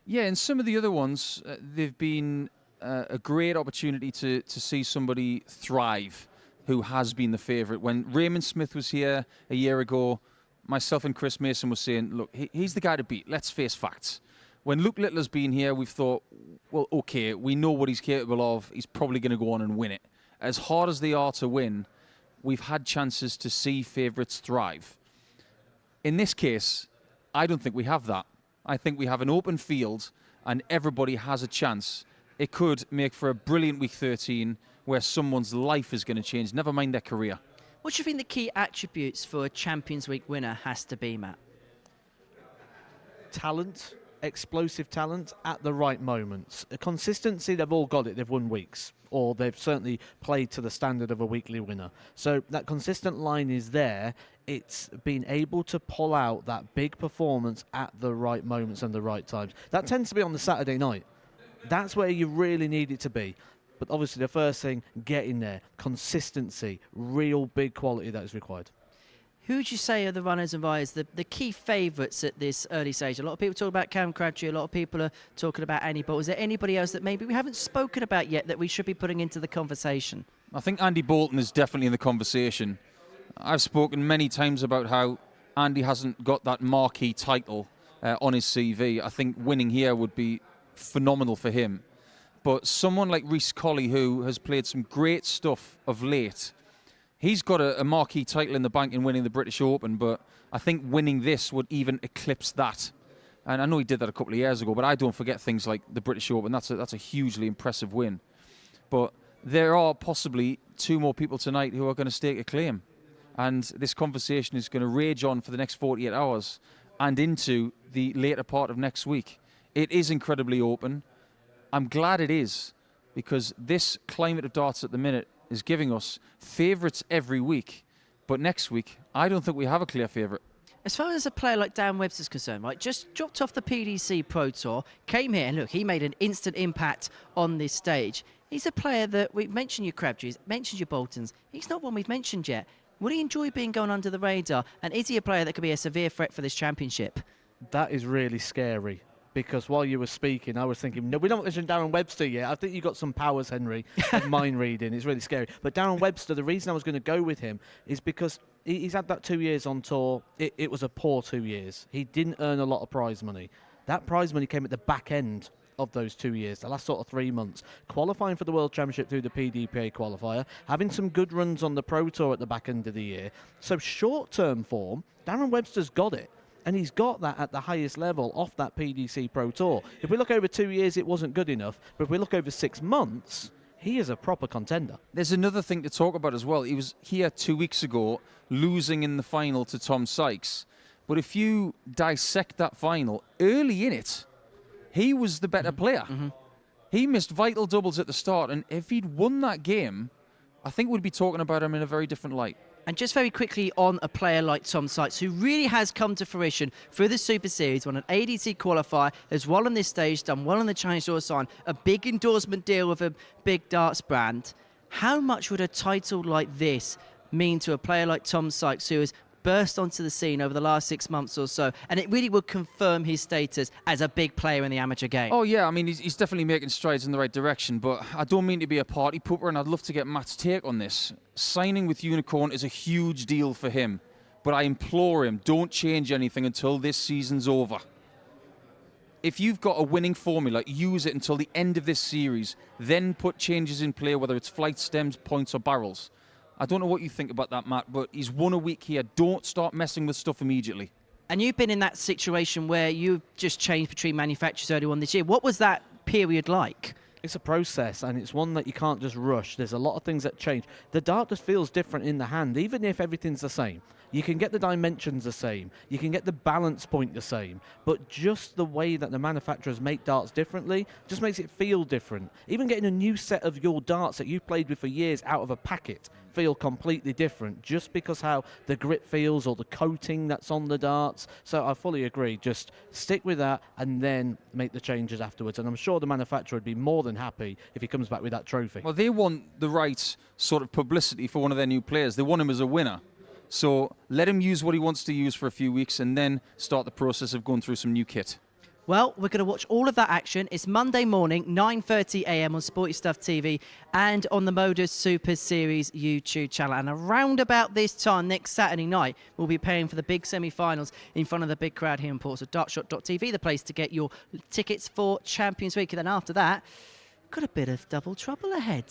Yeah, and some of the other ones, they've been a great opportunity to see somebody thrive who has been the favourite. When Raymond Smith was here a year ago, myself and Chris Mason were saying, look, he's the guy to beat. Let's face facts. When Luke Littler's been here, we've thought, well, okay, we know what he's capable of. He's probably going to go on and win it. As hard as they are to win, we've had chances to see favourites thrive. In this case, I don't think we have that. I think we have an open field and everybody has a chance. It could make for a brilliant Week 13 where someone's life is going to change, never mind their career. What do you think the key attributes for a Champions Week winner has to be, Matt? Talent, explosive talent at the right moments. Consistency, they've all got it. They've won weeks, or they've certainly played to the standard of a weekly winner. So that consistent line is there. It's being able to pull out that big performance at the right moments and the right times. That tends to be on the Saturday night. That's where you really need it to be. But obviously the first thing, get in there. Consistency, real big quality that is required. Who would you say are the runners and riders, the key favourites at this early stage? A lot of people talk about Cam Crabtree, a lot of people are talking about Annie Bolton. Is there anybody else that maybe we haven't spoken about yet that we should be putting into the conversation? I think Andy Bolton is definitely in the conversation. I've spoken many times about how Andy hasn't got that marquee title on his CV. I think winning here would be phenomenal for him. But someone like Reece Colley, who has played some great stuff of late, he's got a marquee title in the bank in winning the British Open, but I think winning this would even eclipse that. And I know he did that a couple of years ago, but I don't forget things like the British Open. That's a hugely impressive win. But there are possibly 2 more people tonight who are going to stake a claim. And this conversation is going to rage on for the next 48 hours and into the later part of next week. It is incredibly open. I'm glad it is, because this climate of darts at the minute is giving us favourites every week. But next week, I don't think we have a clear favourite. As far as a player like Dan Webster's concerned, right, just dropped off the PDC Pro Tour, came here, and look, he made an instant impact on this stage. He's a player that we've mentioned your Crabtrees, mentioned your Boltons. He's not one we've mentioned yet. Would he enjoy being going under the radar? And is he a player that could be a severe threat for this championship? That is really scary. because while you were speaking, I was thinking, no, we don't mention Darren Webster yet. I think you got some powers, Henry, of mind reading. It's really scary. But Darren Webster, the reason I was going to go with him is because he's had that 2 years on tour. It was a poor 2 years. He didn't earn a lot of prize money. That prize money came at the back end of those 2 years, the last sort of 3 months, qualifying for the World Championship through the PDPA qualifier, having some good runs on the Pro Tour at the back end of the year. So short-term form, Darren Webster's got it. And he's got that at the highest level off that PDC Pro Tour. If we look over 2 years, it wasn't good enough. But if we look over 6 months, he is a proper contender. There's another thing to talk about as well. He was here 2 weeks ago, losing in the final to Tom Sykes. But if you dissect that final, early in it, he was the better player. He missed vital doubles at the start. And if he'd won that game, I think we'd be talking about him in a very different light. And just very quickly on a player like Tom Sykes, who really has come to fruition through the Super Series, won an ADT qualifier, has well on this stage, done well on the Challenge Tour, signed a big endorsement deal with a big darts brand. How much would a title like this mean to a player like Tom Sykes, who has burst onto the scene over the last 6 months or so, and it really would confirm his status as a big player in the amateur game? Oh, yeah, I mean, he's definitely making strides in the right direction, but I don't mean to be a party pooper, and I'd love to get Matt's take on this. Signing with Unicorn is a huge deal for him, but I implore him, don't change anything until this season's over. If you've got a winning formula, use it until the end of this series, then put changes in play, whether it's flight stems, points, or barrels. I don't know what you think about that, Matt, but he's won a week here. Don't start messing with stuff immediately. And you've been in that situation where you've just changed between manufacturers early on this year. What was that period like? It's a process, and it's one that you can't just rush. There's a lot of things that change. The dart just feels different in the hand, even if everything's the same. You can get the dimensions the same. You can get the balance point the same. But just the way that the manufacturers make darts differently just makes it feel different. Even getting a new set of your darts that you've played with for years out of a packet feel completely different just because how the grip feels or the coating that's on the darts. So I fully agree. Just stick with that and then make the changes afterwards. And I'm sure the manufacturer would be more than happy if he comes back with that trophy. Well, they want the right sort of publicity for one of their new players. They want him as a winner. So let him use what he wants to use for a few weeks and then start the process of going through some new kit. Well, we're going to watch all of that action. It's Monday morning, 9:30 a.m. on Sporty Stuff TV and on the MODUS Super Series YouTube channel. And around about this time next Saturday night, we'll be paying for the big semi-finals in front of the big crowd here in Portsmouth. Dartshot.tv, the place to get your tickets for Champions Week. And then after that, got a bit of double trouble ahead.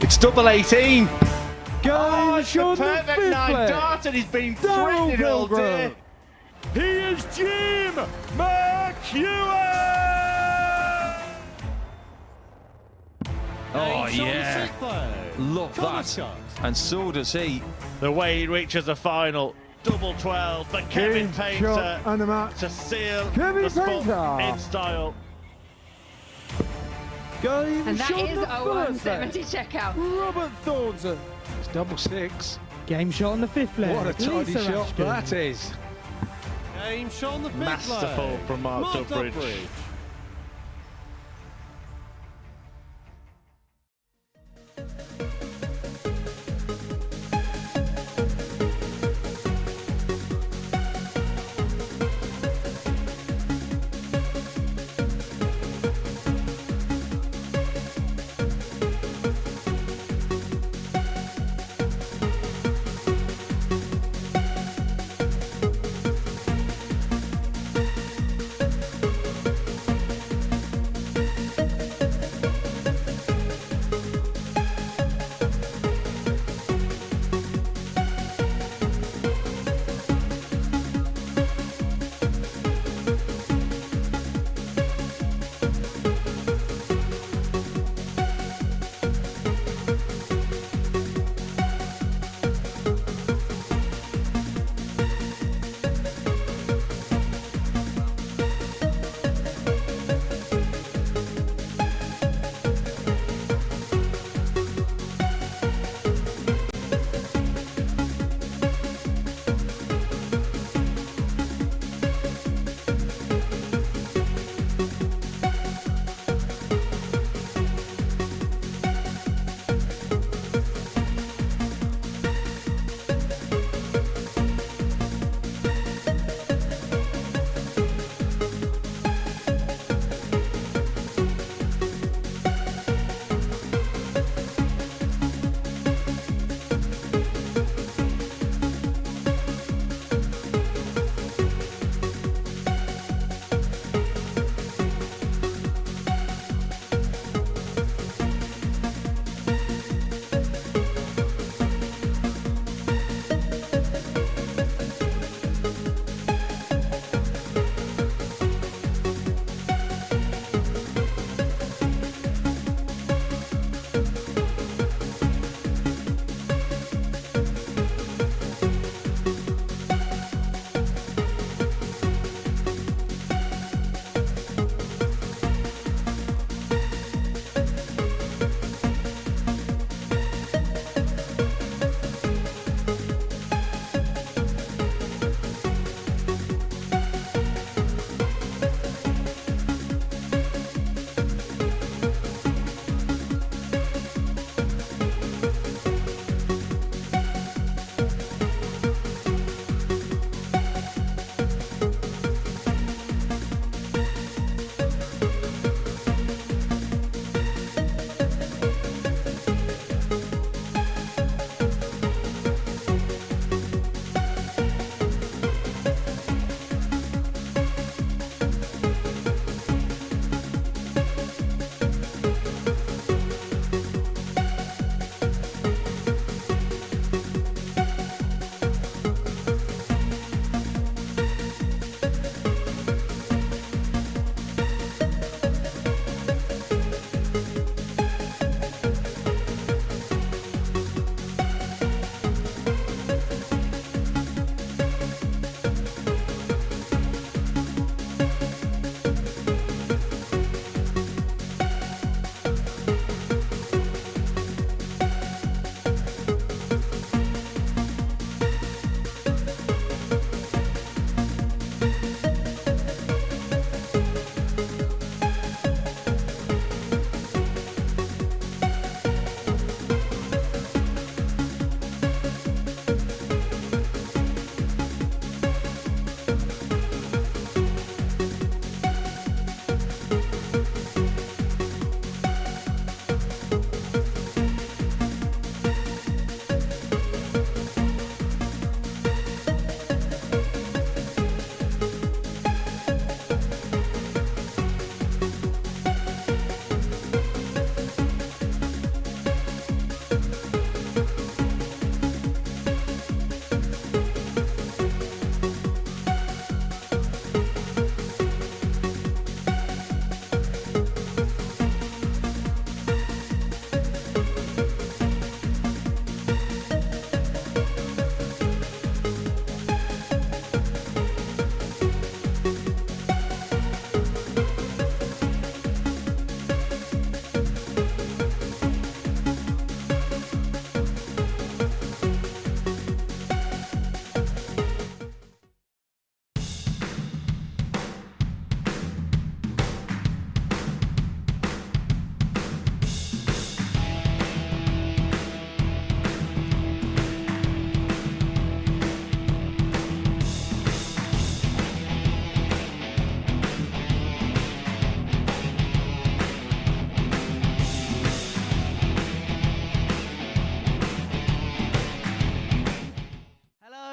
It's double 18. It's a perfect 9 dart, and he's been threatening all day. He is Jim McEwen! Oh, yeah. Love that. And so does he. The way he reaches a final. Double 12, but Kevin Painter on the mat. to seal Kevin the spot Painter. in style. Game And that shot is the a first 170 checkout. Robert Thornton. It's double 6. Game shot on the fifth leg. What a tidy Lisa shot Ashton. that is. Game shot on the masterful from Mark Durbridge.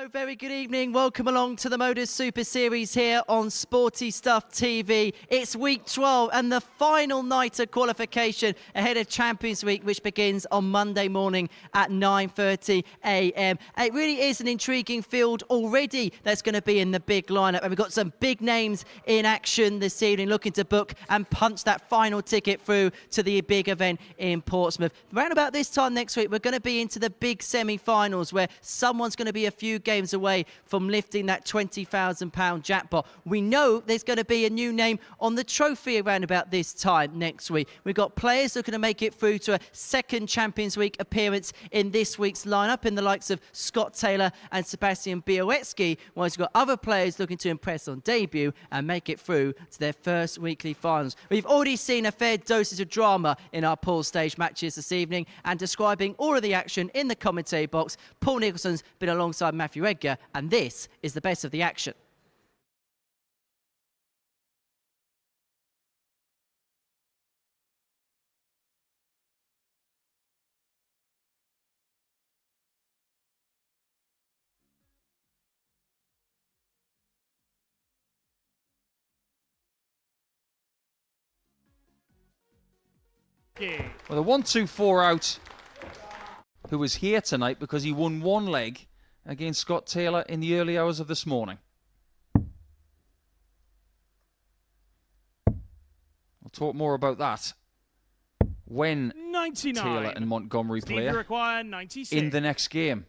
Hello, very good evening. Welcome along to the MODUS Super Series here on Sporty Stuff TV. It's week 12 and the final night of qualification ahead of Champions Week, which begins on Monday morning at 9:30 a.m. It really is an intriguing field already that's going to be in the big lineup. And we've got some big names in action this evening looking to book and punch that final ticket through to the big event in Portsmouth. Around about this time next week, we're going to be into the big semi-finals where someone's going to be a few games away from lifting that £20,000 jackpot. We know there's going to be a new name on the trophy around about this time next week. We've got players looking to make it through to a second Champions Week appearance in this week's lineup in the likes of Scott Taylor and Sebastian Białecki, whilst we've got other players looking to impress on debut and make it through to their first weekly finals. We've already seen a fair dosage of drama in our pool stage matches this evening, and describing all of the action in the commentary box, Paul Nicholson's been alongside Matthew Edgar, and this is the best of the action. Well, the 1-2-4 out, who was here tonight because he won one leg against Scott Taylor in the early hours of this morning. We'll talk more about that when 99. Taylor and Montgomery play in the next game.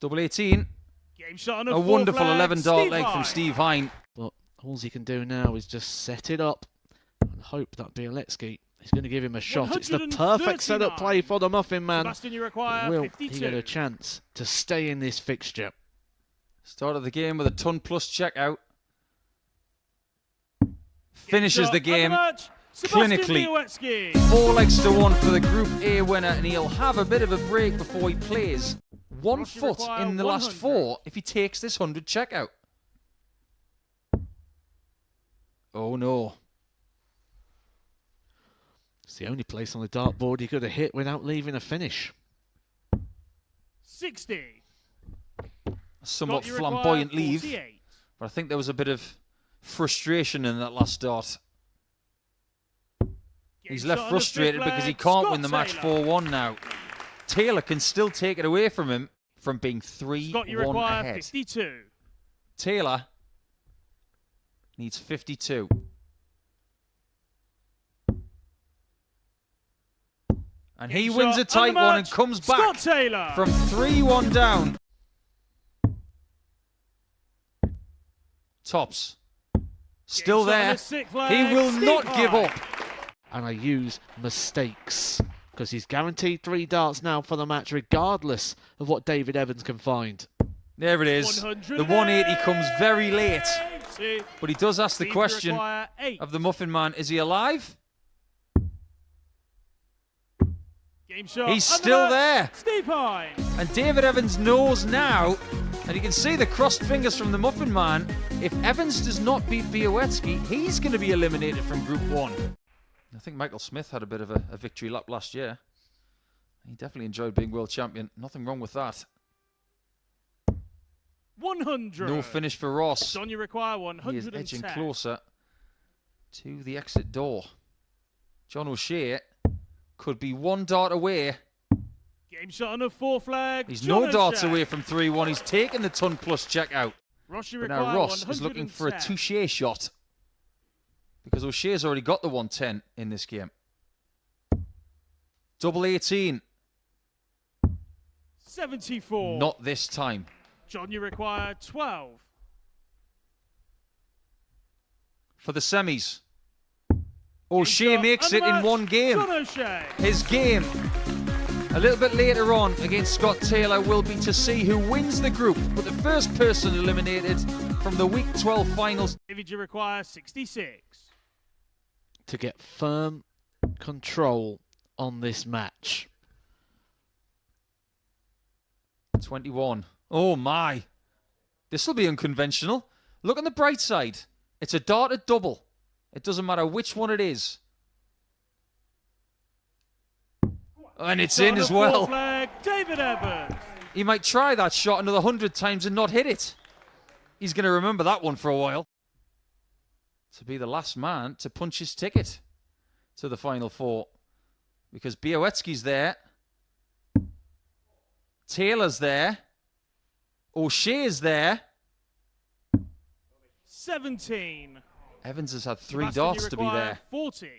Double 18. Game shot on a wonderful flag, 11-dart leg from Steve Hine. But all he can do now is just set it up and hope that Białecki is going to give him a shot. It's the perfect setup play for the Muffin Man. Will he get a chance to stay in this fixture? Started the game with a ton plus check out. Finishes the game clinically. 4-1 for the Group A winner, and he'll have a bit of a break before he plays 1 foot in the last 4 if he takes this 100 check out. Oh no. It's the only place on the dartboard he could have hit without leaving a finish. 60. A somewhat flamboyant leave, but I think there was a bit of frustration in that last dart. He's left frustrated because he can't win the match 4-1 now. Taylor can still take it away from him from being 3-1 ahead. 52. Taylor needs 52. And he wins a tight one and comes back from 3-1 down. Tops. Still there. He will not give up. And I use mistakes because he's guaranteed 3 darts now for the match regardless of what David Evans can find. There it is. The 180 comes very late. But he does ask the question of the Muffin Man, is he alive? He's still there. And David Evans knows now, and you can see the crossed fingers from the Muffin Man. If Evans does not beat Białecki, he's going to be eliminated from Group 1. I think Michael Smith had a bit of a victory lap last year. He definitely enjoyed being world champion. Nothing wrong with that. 100. No finish for Ross. Don't you require 110? He is edging closer to the exit door. John O'Shea could be 1 dart away. Game shot on a 4 flag. He's no darts away from 3-1. He's taken the ton plus check out. But now Ross is looking for a touche shot because O'Shea's already got the 110 in this game. Double 18. 74. Not this time. John, you require 12. For the semis. O'Shea makes it in 1 game. His game a little bit later on against Scott Taylor will be to see who wins the group, but the first person eliminated from the Week 12 finals. David, you require 66. To get firm control on this match. 21. Oh my. This will be unconventional. Look on the bright side. It's a darted double. It doesn't matter which one it is. And it's in as well. Flag, David Evans. He might try that shot another 100 times and not hit it. He's going to remember that one for a while. To be the last man to punch his ticket to the Final Four. Because Białecki's there. Taylor's there. O'Shea's there. 17. Evans has had 3 Sebastian, darts you to be require there. 40.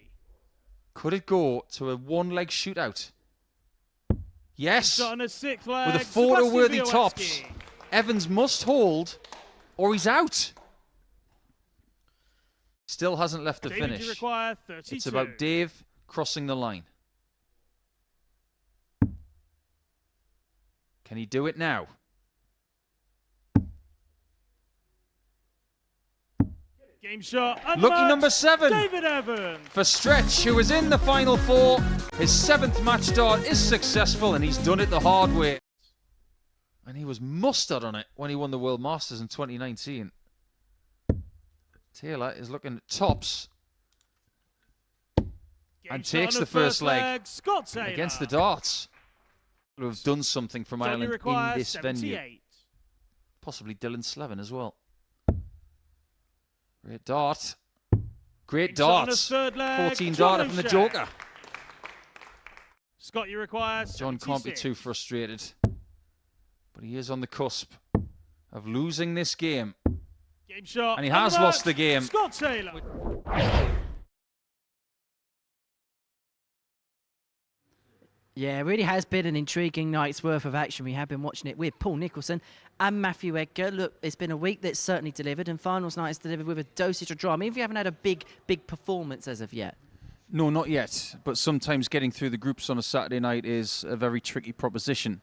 Could it go to a one-leg shootout? Yes. Shot on a 6th leg. With a photo-worthy Sebastian tops. Białecki. Evans must hold or he's out. Still hasn't left the David, you finish. require 32. It's about Dave crossing the line. Can he do it now? Game shot. Lucky number 7. David Evans. For Stretch, who is in the Final Four. His 7th match start is successful, and he's done it the hard way. And he was mustard on it when he won the World Masters in 2019. Taylor is looking at tops and takes the first leg Scott Taylor. against the darts. Who have done something from Johnny Ireland in requires this venue. 78. Possibly Dylan Slevin as well. Great dart. Great Game shot on darts. a 3rd leg, 14 John darter from the O'Shea. Joker. Scott, you require John can't be 76. too frustrated. But he is on the cusp of losing this game. Game shot. And he has lost the game. Scott Taylor. Yeah, it really has been an intriguing night's worth of action. We have been watching it with Paul Nicholson and Matthew Edgar. Look, it's been a week that's certainly delivered, and finals night has delivered with a dosage of drama. Even if you haven't had a big performance as of yet. No, not yet. But sometimes getting through the groups on a Saturday night is a very tricky proposition.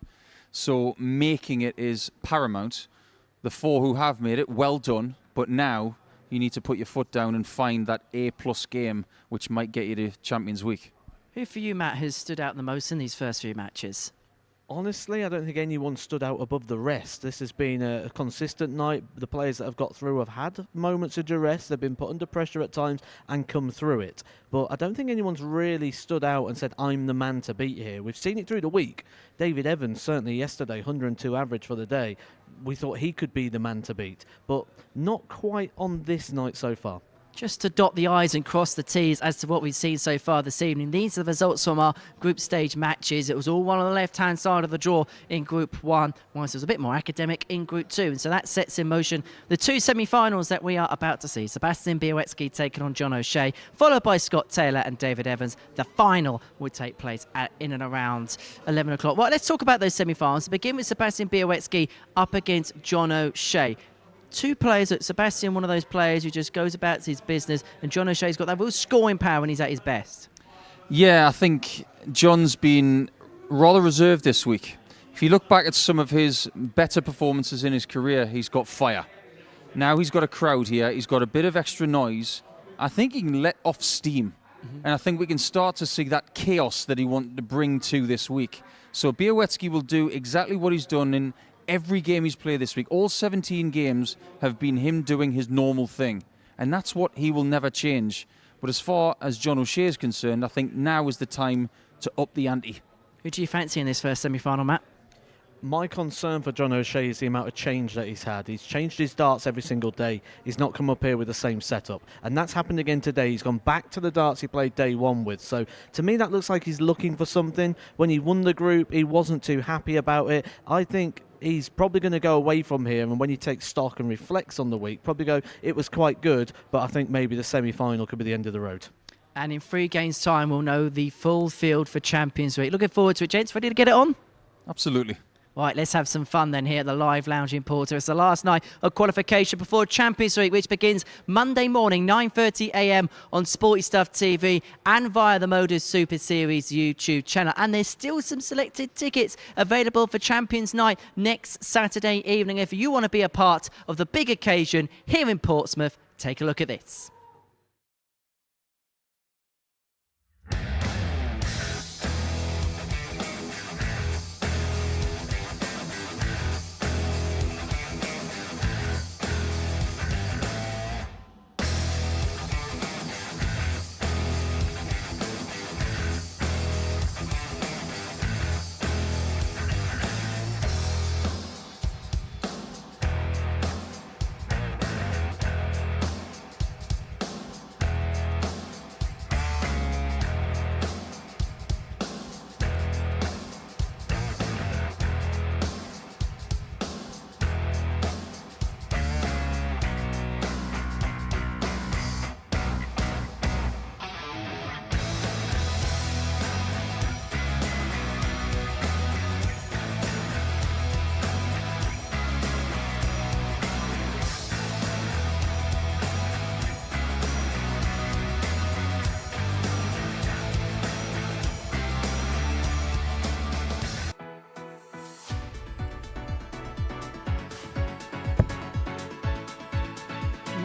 So making it is paramount. The 4 who have made it, well done. But now you need to put your foot down and find that A+ game, which might get you to Champions Week. Who for you, Matt, has stood out the most in these first few matches? Honestly, I don't think anyone stood out above the rest. This has been a consistent night. The players that have got through have had moments of duress. They've been put under pressure at times and come through it. But I don't think anyone's really stood out and said, I'm the man to beat here. We've seen it through the week. David Evans, certainly yesterday, 102 average for the day. We thought he could be the man to beat, but not quite on this night so far. Just to dot the I's and cross the T's as to what we've seen so far this evening. These are the results from our group stage matches. It was all one on the left-hand side of the draw in Group 1, whilst it was a bit more academic in Group 2. And so that sets in motion the 2 semi-finals that we are about to see. Sebastian Białecki taking on John O'Shea, followed by Scott Taylor and David Evans. The final would take place in and around 11 o'clock. Well, let's talk about those semi-finals. To begin with Sebastian Białecki up against John O'Shea. 2 players, Sebastian, one of those players who just goes about his business, and John O'Shea's got that real scoring power when he's at his best. Yeah, I think John's been rather reserved this week. If you look back at some of his better performances in his career, he's got fire. Now he's got a crowd here, he's got a bit of extra noise. I think he can let off steam. And I think we can start to see that chaos that he wanted to bring to this week. So Białecki will do exactly what he's done in every game he's played this week. All 17 games have been him doing his normal thing. And that's what he will never change. But as far as John O'Shea is concerned, I think now is the time to up the ante. Who do you fancy in this first semi-final, Matt? My concern for John O'Shea is the amount of change that he's had. He's changed his darts every single day. He's not come up here with the same setup. And that's happened again today. He's gone back to the darts he played day 1 with. So to me, that looks like he's looking for something. When he won the group, he wasn't too happy about it. I think he's probably going to go away from here, and when he takes stock and reflects on the week, probably go, it was quite good, but I think maybe the semi-final could be the end of the road. And in 3 games' time, we'll know the full field for Champions Week. Looking forward to it, gents. Ready to get it on? Absolutely. Right, let's have some fun then here at the Live Lounge in Porto. It's the last night of qualification before Champions Week, which begins Monday morning, 9:30 a.m. on Sporty Stuff TV and via the MODUS Super Series YouTube channel. And there's still some selected tickets available for Champions Night next Saturday evening. If you want to be a part of the big occasion here in Portsmouth, take a look at this.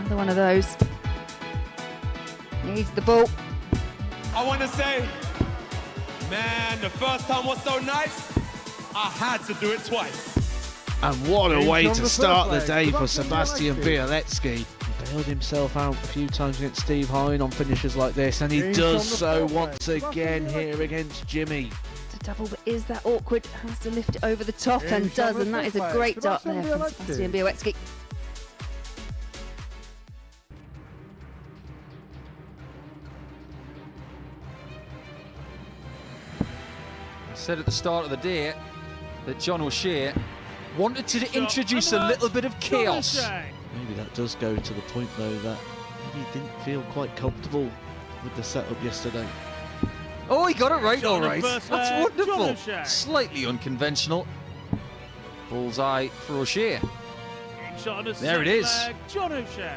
Another one of those. Needs the ball. I want to say, man, the first time was so nice, I had to do it twice. And what a Game way on to the start the first day leg. for Sebastian Sebastian Bialetsky. He bailed himself out a few times against Steve Hine on finishes like this, and he Game does on the so first once leg. again Sebastian here against Jimmy. It's a double, but is that awkward? Has to lift it over the top Game and does, on the and that is first a leg. great dart there Sebastian from Bialetsky. Sebastian Bialetsky. I said at the start of the day that John O'Shea wanted to introduce a little bit of chaos. Maybe that does go to the point, though, that maybe he didn't feel quite comfortable with the setup yesterday. Oh, he got it right, John all on right. first That's leg, John wonderful. O'Shea. Slightly unconventional. Bullseye for O'Shea. Game shot on the There it second is. leg, John O'Shea.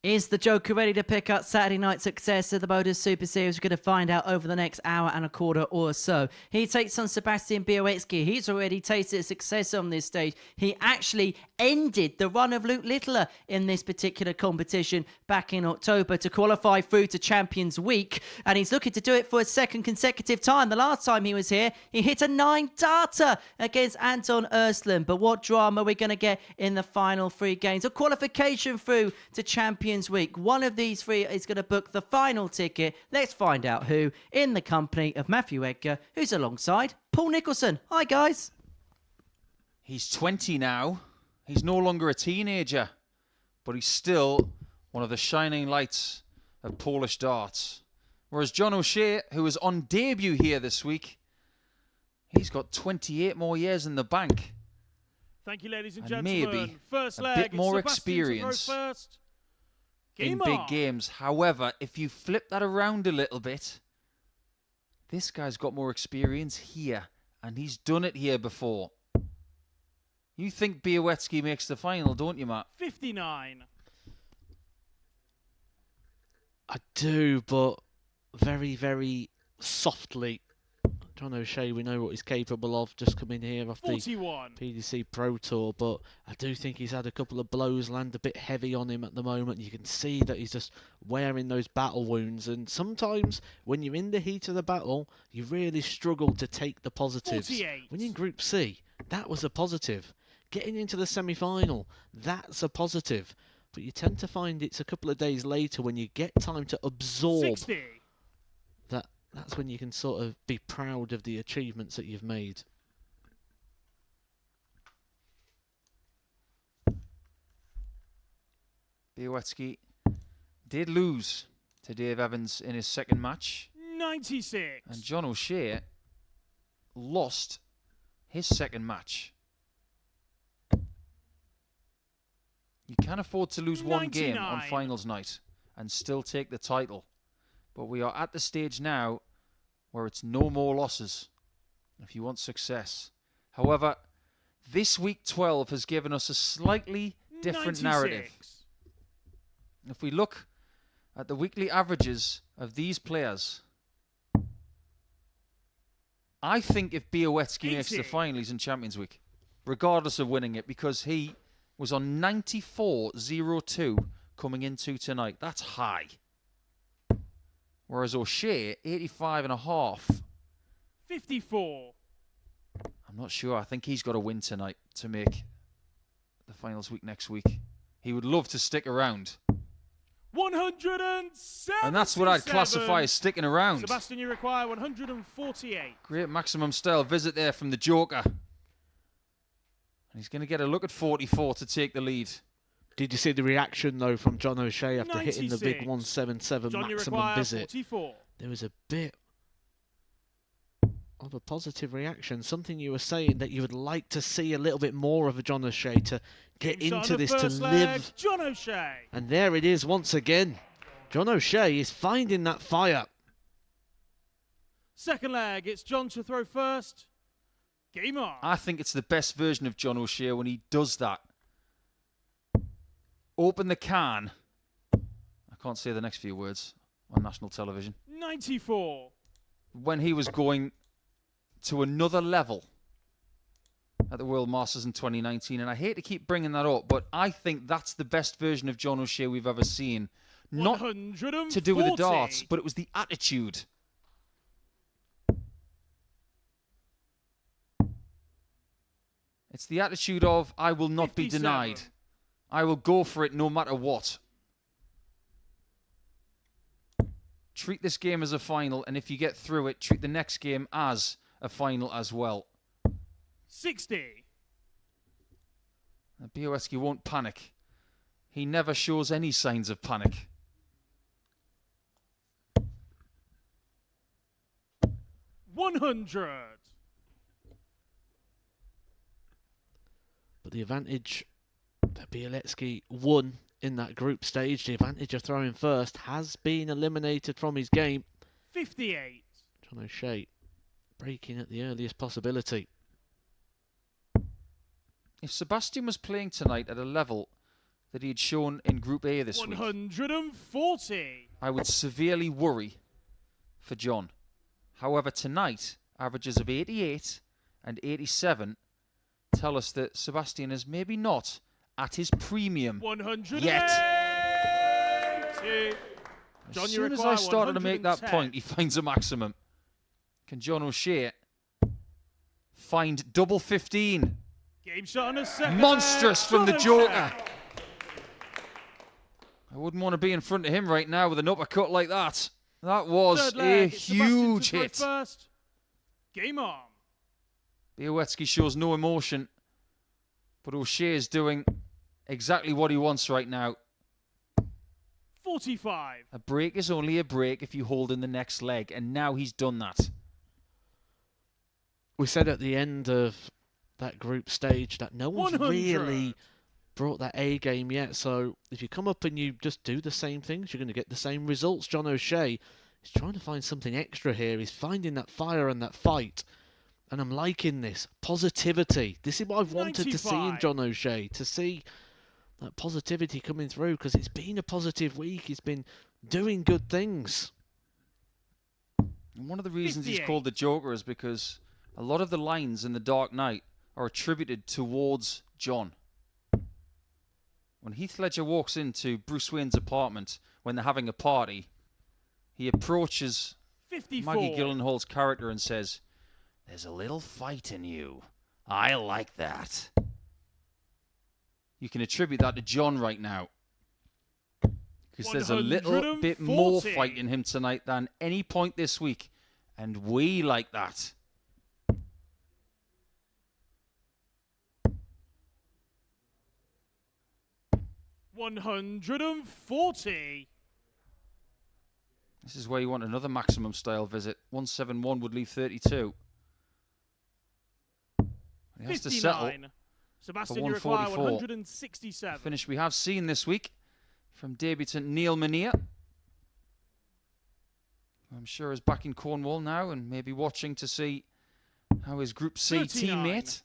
Is the Joker ready to pick up Saturday night's success of the MODUS Super Series? We're going to find out over the next hour and a quarter or so. He takes on Sebastian Bialetsky. He's already tasted success on this stage. He actually ended the run of Luke Littler in this particular competition back in October to qualify through to Champions Week. And he's looking to do it for a second consecutive time. The last time he was here, he hit a 9-darter against Anton Ersland. But what drama are we going to get in the final 3 games? A qualification through to Champions Week. One of these 3 is going to book the final ticket. Let's find out who, in the company of Matthew Edgar, who's alongside Paul Nicholson. Hi, guys. He's 20 now. He's no longer a teenager, but he's still one of the shining lights of Polish darts. Whereas John O'Shea, who is on debut here this week, he's got 28 more years in the bank. Thank you, ladies and And gentlemen. maybe First a leg, bit it's more Sebastian to throw experience first. in Game big on. games. However, if you flip that around a little bit, this guy's got more experience here, and he's done it here before. You think Bialetsky makes the final, don't you, Matt? 59. I do, but very, very softly. John O'Shea, we know what he's capable of, just coming here off the 41. PDC Pro Tour, but I do think he's had a couple of blows land a bit heavy on him at the moment. You can see that he's just wearing those battle wounds, and sometimes when you're in the heat of the battle, you really struggle to take the positives. 48. When you're in Group C, that was a positive. Getting into the semi-final, that's a positive. But you tend to find it's a couple of days later when you get time to absorb 60. that's when you can sort of be proud of the achievements that you've made. Bialetsky did lose to Dave Evans in his second match, 96. and John O'Shea lost his second match. You can afford to lose one game on 99. finals night and still take the title. But we are at the stage now where it's no more losses if you want success. However, this week 12 has given us a slightly different 96. narrative. If we look at the weekly averages of these players, I think if Bialetsky makes the 80. final, he's in Champions Week, regardless of winning it, because he was on 94.02 coming into tonight. That's high. Whereas O'Shea, 85.5. 54. I'm not sure. I think he's got to win tonight to make the finals week next week. He would love to stick around. 107. And that's what I'd classify as sticking around. Sebastian, you require 148. Great maximum style visit there from the Joker. And he's going to get a look at 44 to take the lead. Did you see the reaction, though, from John O'Shea after hitting the big 96. 177 John, you maximum require visit? 44. There was a bit of a positive reaction, something you were saying that you would like to see a little bit more of a John O'Shea to get Game shot into on the this, to first leg, live. John O'Shea. And there it is once again. John O'Shea is finding that fire. Second leg, it's John to throw first. Game on. I think it's the best version of John O'Shea when he does that. Open the can. I can't say the next few words on national television. 94. When he was going to another level. at the World Masters in 2019, and I hate to keep bringing that up, but I think that's the best version of John O'Shea we've ever seen. Not to do with the darts, but it was the attitude. It's the attitude of, I will not be denied. I will go for it no matter what. Treat this game as a final, and if you get through it, treat the next game as a final as well. 60. Białecki won't panic. He never shows any signs of panic. $100. But the advantage that Białecki won in that group stage, the advantage of throwing first, has been eliminated from his game. 58. John O'Shea breaking at the earliest possibility. If Sebastian was playing tonight at a level that he had shown in Group A this week, 140. I would severely worry for John. However, tonight, averages of 88 and 87 tell us that Sebastian is maybe not at his premium 100 yet. John, As soon as I started to make that point, he finds a maximum. Can John O'Shea find double 15? Game shot on a second. Monstrous from the Joker. I wouldn't want to be in front of him right now with an uppercut like that. That was a huge hit. First. Game on. Białecki shows no emotion, but O'Shea is doing exactly what he wants right now. 45. A break is only a break if you hold in the next leg, and now he's done that. We said at the end of that group stage that no one's 100. really brought that A game yet, so if you come up and you just do the same things, you're going to get the same results. John O'Shea is trying to find something extra here. He's finding that fire and that fight, and I'm liking this positivity. This is what I've wanted 95. to see in John O'Shea, to see that positivity coming through, because it's been a positive week. He's been doing good things. And one of the reasons 58. he's called the Joker is because a lot of the lines in The Dark Knight are attributed towards John. When Heath Ledger walks into Bruce Wayne's apartment when they're having a party, he approaches 54. Maggie Gyllenhaal's character and says, "There's a little fight in you. I like that." You can attribute that to John right now, because there's a little bit more 140. fight in him tonight than any point this week, and we like that. $140. This is where you want another maximum style visit. 171 would leave 32. He has to settle 59. for Sebastian, you require 144. 167. Finish we have seen this week from debutant Neil Menier. I'm sure is back in Cornwall now and maybe watching to see how his Group C 39. teammate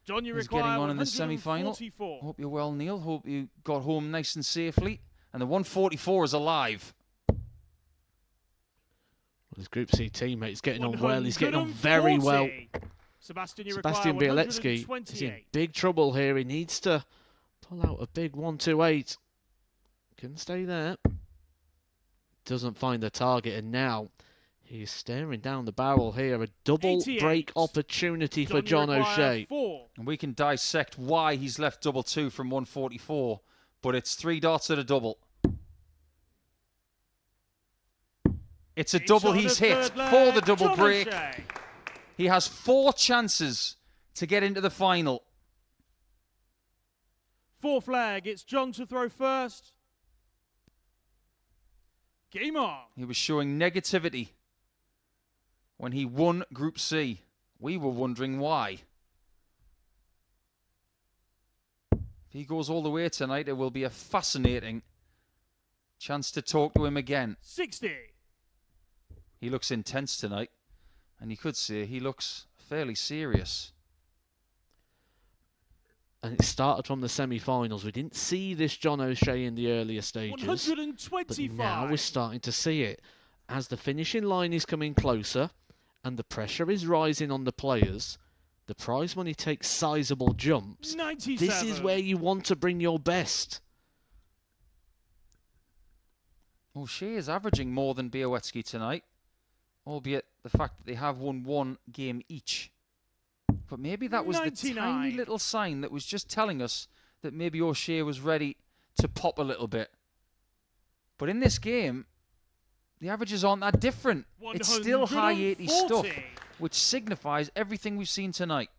John, you is require getting on in the semi-final. 144. Hope you're well, Neil. Hope you got home nice and safely. And the 144 is alive. His Group C teammate is getting on well. He's getting on very well. Sebastian, you Sebastian require Białecki is in 128. big trouble here. He needs to pull out a big 128. Can stay there. Doesn't find the target, and now he's staring down the barrel here. A double 88. break opportunity for John you require O'Shea. 4. And we can dissect why he's left double 2 from 144, but it's 3 darts at a double. It's a double he's hit for the double John break. O'Shea. He has 4 chances to get into the final. 4th leg. It's John to throw first. Game on. He was showing negativity when he won Group C. We were wondering why. If he goes all the way tonight, it will be a fascinating chance to talk to him again. 60. He looks intense tonight, and you could say he looks fairly serious. And it started from the semi-finals. We didn't see this John O'Shea in the earlier stages. 125. But now we're starting to see it. As the finishing line is coming closer and the pressure is rising on the players, The prize money takes sizable jumps. 97. This is where you want to bring your best. O'Shea is averaging more than Białecki tonight, albeit the fact that they have won one game each. But maybe that was 99. the tiny little sign that was just telling us that maybe O'Shea was ready to pop a little bit. But in this game, the averages aren't that different. It's still high 80 stuff, which signifies everything we've seen tonight.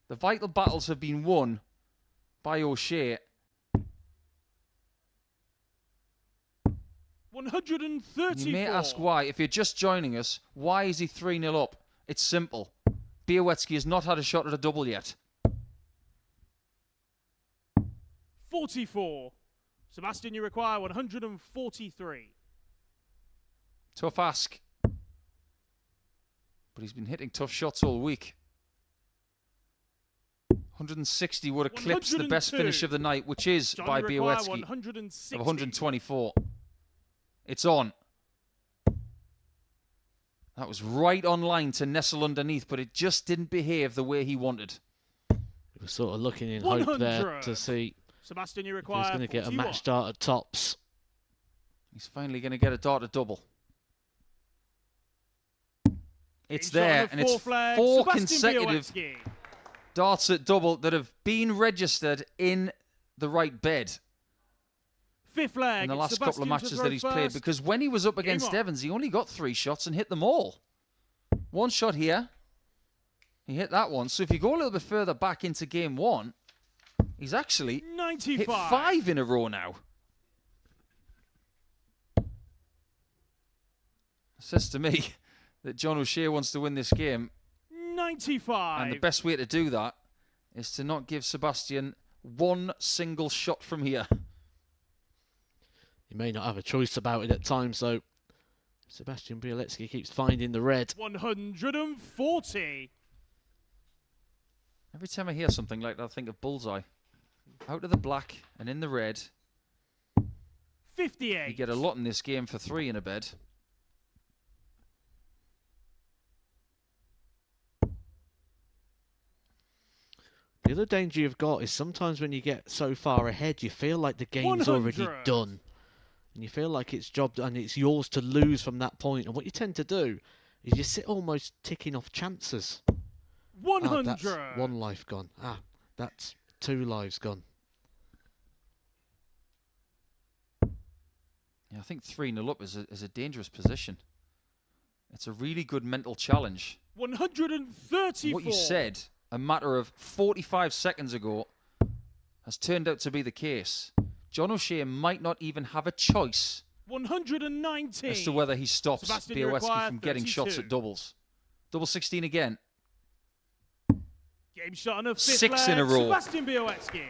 The vital battles have been won by O'Shea. 134. You may ask why. If you're just joining us, why is he 3-0 up? It's simple. Białecki has not had a shot at a double yet. 44. Sebastian, you require 143. Tough ask. But he's been hitting tough shots all week. 160 would eclipse the best finish of the night, which is John, by you require Białecki 160. of 124. It's on. That was right on line to nestle underneath, but it just didn't behave the way he wanted. He was sort of looking in hope there to see Sebastian, you if he was require going to get a 41. match start at tops. He's finally going to get a dart to double. It's Game shot there, on and the it's flag, four Sebastian consecutive Białecki. darts at double that have been registered in the right bed Fifth leg. in the last couple of Sebastian matches to that throw he's first. played, because when he was up Game against on. Evans, he only got 3 shots and hit them all. One shot here. He hit that one. So if you go a little bit further back into game 1, he's actually 95. hit 5 in a row now. Says to me that John O'Shea wants to win this game, 95. and the best way to do that is to not give Sebastian one single shot from here. He may not have a choice about it at times, though. Sebastian Białecki keeps finding the red. 140. Every time I hear something like that, I think of Bullseye. Out of the black and in the red. 58. You get a lot in this game for 3 in a bed. The other danger you've got is sometimes when you get so far ahead, you feel like the game's already 100. done. And you feel like it's job and it's yours to lose from that point. And what you tend to do is you sit almost ticking off chances. 100. That's 1 life gone. That's 2 lives gone. Yeah, I think 3-0 up is a dangerous position. It's a really good mental challenge. 134. What you said a matter of 45 seconds ago has turned out to be the case. John O'Shea might not even have a choice 190. as to whether he stops Sebastian, you Białecki require from getting shots 32. at doubles. Double 16 again. Game shot on a 5th 6 leg. in a row. Sebastian Białecki.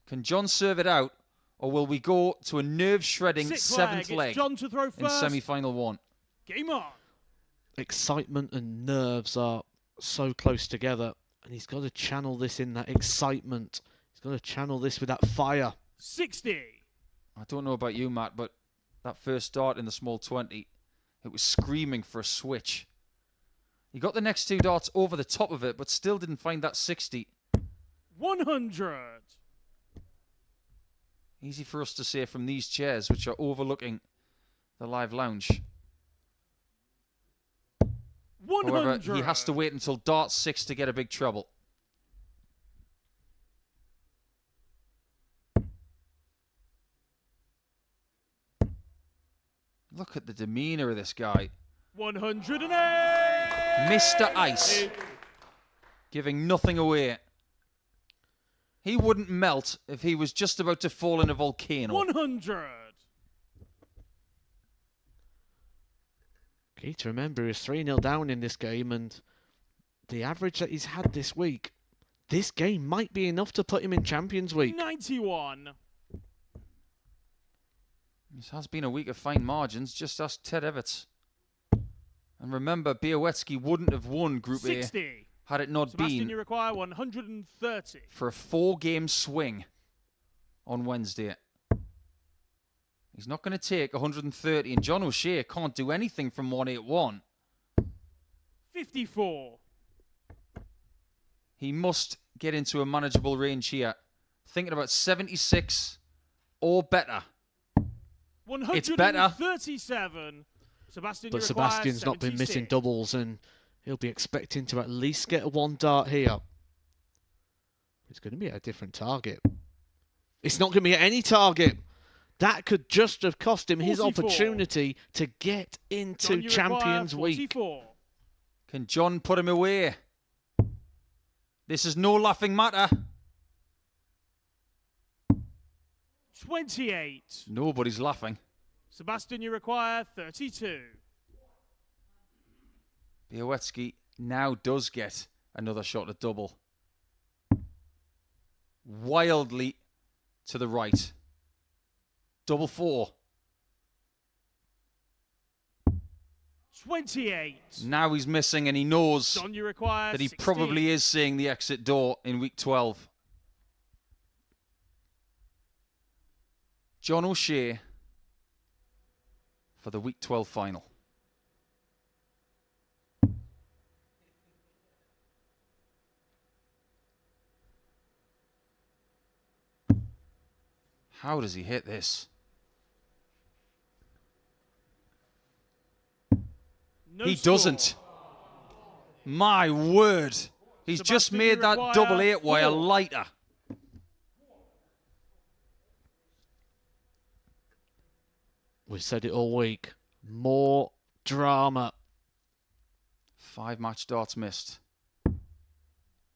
Can John serve it out, or will we go to a nerve-shredding 7th leg It's John to throw in first. semi-final 1? Game on. Excitement and nerves are so close together. And he's got to channel this in that excitement. He's got to channel this with that fire. 60. I don't know about you, Matt, but that first dart in the small 20, it was screaming for a switch. He got the next 2 darts over the top of it, but still didn't find that 60. 100. Easy for us to say from these chairs, which are overlooking the live lounge. 100. However, he has to wait until dart 6 to get a big treble. Look at the demeanor of this guy. 108. Mr. Ice. Giving nothing away. He wouldn't melt if he was just about to fall in a volcano. 100. Key to remember is 3-0 down in this game, and the average that he's had this week, this game might be enough to put him in Champions Week. 91. This has been a week of fine margins. Just ask Ted Everts. And remember, Białecki wouldn't have won Group 60. A had it not Sebastian, been you require 130. for a 4-game swing on Wednesday. He's not going to take 130, and John O'Shea can't do anything from 181. 54. He must get into a manageable range here. Thinking about 76 or better. It's better. 137. Sebastian, But Sebastian's not been missing doubles, and he'll be expecting to at least get a 1 dart here. It's going to be at a different target. It's not going to be at any target. That could just have cost him his 44. opportunity to get into Champions Week. 44. Can John put him away? This is no laughing matter. 28. Nobody's laughing. Sebastian, you require 32. Białecki now does get another shot at double. Wildly to the right. Double 4. 28. Now he's missing, and he knows John, you require that he 16. probably is seeing the exit door in week 12. John O'Shea for the week 12 final. How does he hit this? No He score. doesn't. My word. He's just Sebastian, made you that require double 8 wire 4. lighter. We've said it all week. More drama. 5 match darts missed.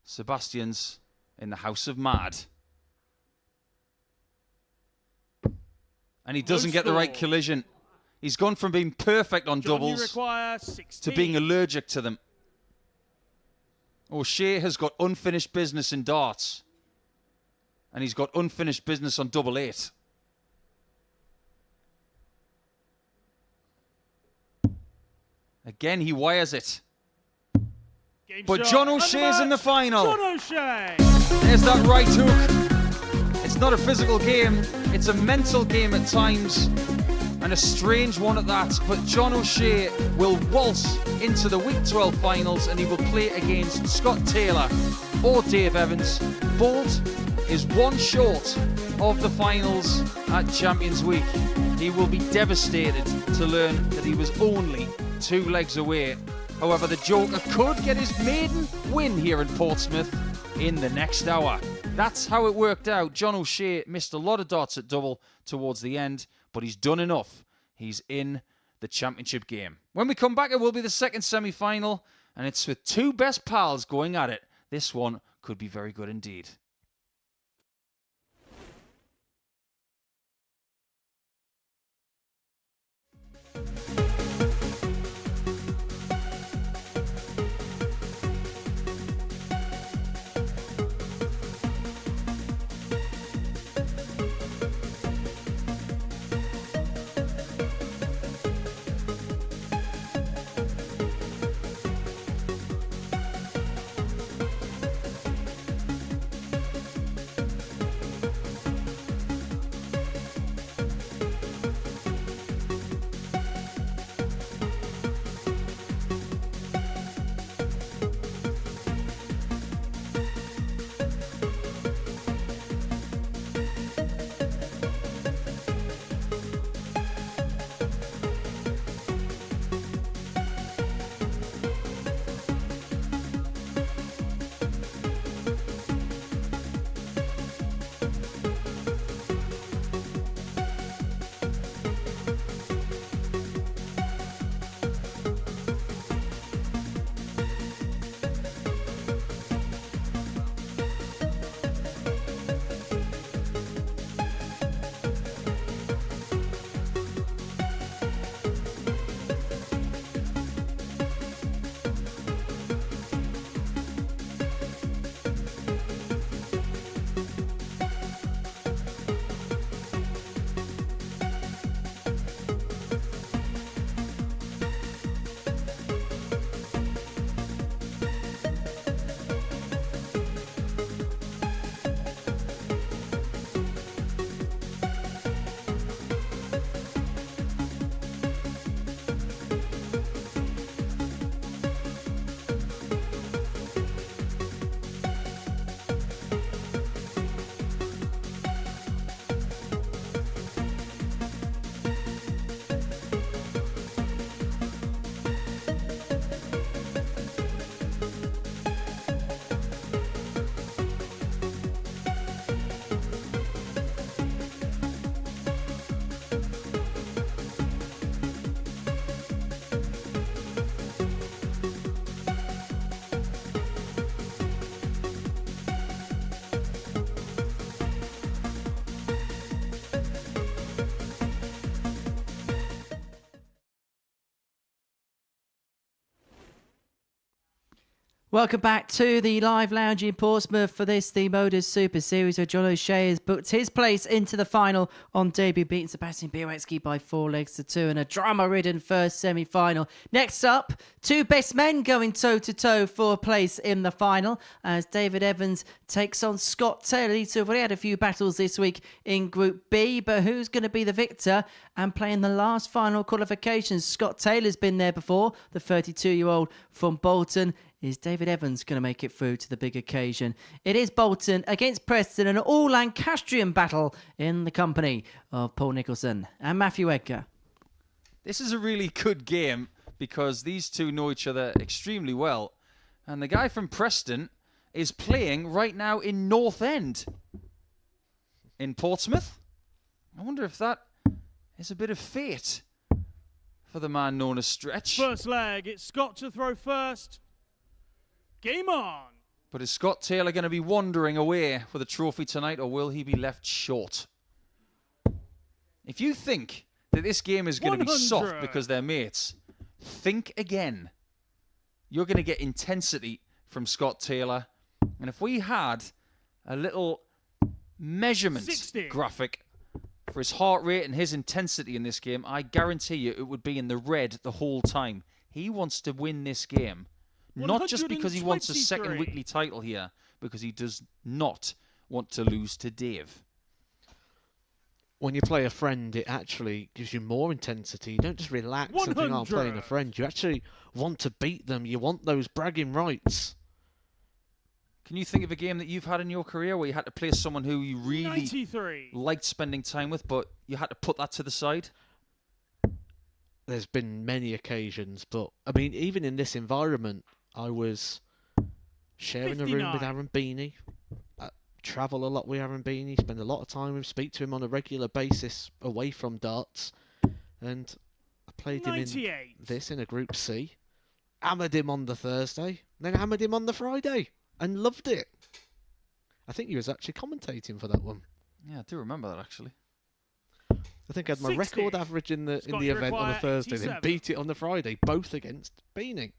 Sebastian's in the house of mad. And he doesn't get the right score. collision. He's gone from being perfect on John, you doubles require to 16. being allergic to them. O'Shea has got unfinished business in darts. And he's got unfinished business on double 8. Again, he wires it. Game But shot John and the O'Shea's in the match. final. John O'Shea. There's that right hook. It's not a physical game. It's a mental game at times. And a strange one at that. But John O'Shea will waltz into the Week 12 finals, and he will play against Scott Taylor or Dave Evans. Bolt is 1 short of the finals at Champions Week. He will be devastated to learn that he was only 2 legs away. However, the Joker could get his maiden win here in Portsmouth in the next hour. That's how it worked out. John O'Shea missed a lot of darts at double towards the end, but he's done enough. He's in the championship game. When we come back, it will be the second semi-final, and it's with 2 best pals going at it. This one could be very good indeed. Welcome back to the live lounge in Portsmouth for this, the MODUS Super Series, where John O'Shea has booked his place into the final on debut, beating Sebastian Białecki by 4-2 in a drama-ridden first semi-final. Next up, two best men going toe-to-toe for a place in the final as David Evans takes on Scott Taylor. These two have already had a few battles this week in Group B, but who's going to be the victor and play in the last final qualifications? Scott Taylor's been there before, the 32-year-old from Bolton. Is David Evans going to make it through to the big occasion? It is Bolton against Preston, an all-Lancastrian battle in the company of Paul Nicholson and Matthew Edgar. This is a really good game because these two know each other extremely well. And the guy from Preston is playing right now in North End in Portsmouth. I wonder if that is a bit of fate for the man known as Stretch. First leg, it's Scott to throw first. Game on. But is Scott Taylor going to be wandering away with a trophy tonight, or will he be left short? If you think that this game is going to be soft because they're mates, think again. You're going to get intensity from Scott Taylor. And if we had a little measurement 60. graphic for his heart rate and his intensity in this game, I guarantee you it would be in the red the whole time. He wants to win this game. Not just because he wants a second weekly title here, because he does not want to lose to Dave. When you play a friend, it actually gives you more intensity. You don't just relax and think, I'm playing a friend. You actually want to beat them. You want those bragging rights. Can you think of a game that you've had in your career where you had to play someone who you really 93. liked spending time with, but you had to put that to the side? There's been many occasions, but I mean, even in this environment, I was sharing 59. a room with Aaron Beanie. I travel a lot with Aaron Beanie, spend a lot of time with him, speak to him on a regular basis away from darts. And I played 98. him in this in a Group C. Hammered him on the Thursday, then hammered him on the Friday, and loved it. I think he was actually commentating for that one. Yeah, I do remember that actually. I think I had my 60. record average in the Scott, event on the require Thursday, then 87. beat it on the Friday, both against Beanie.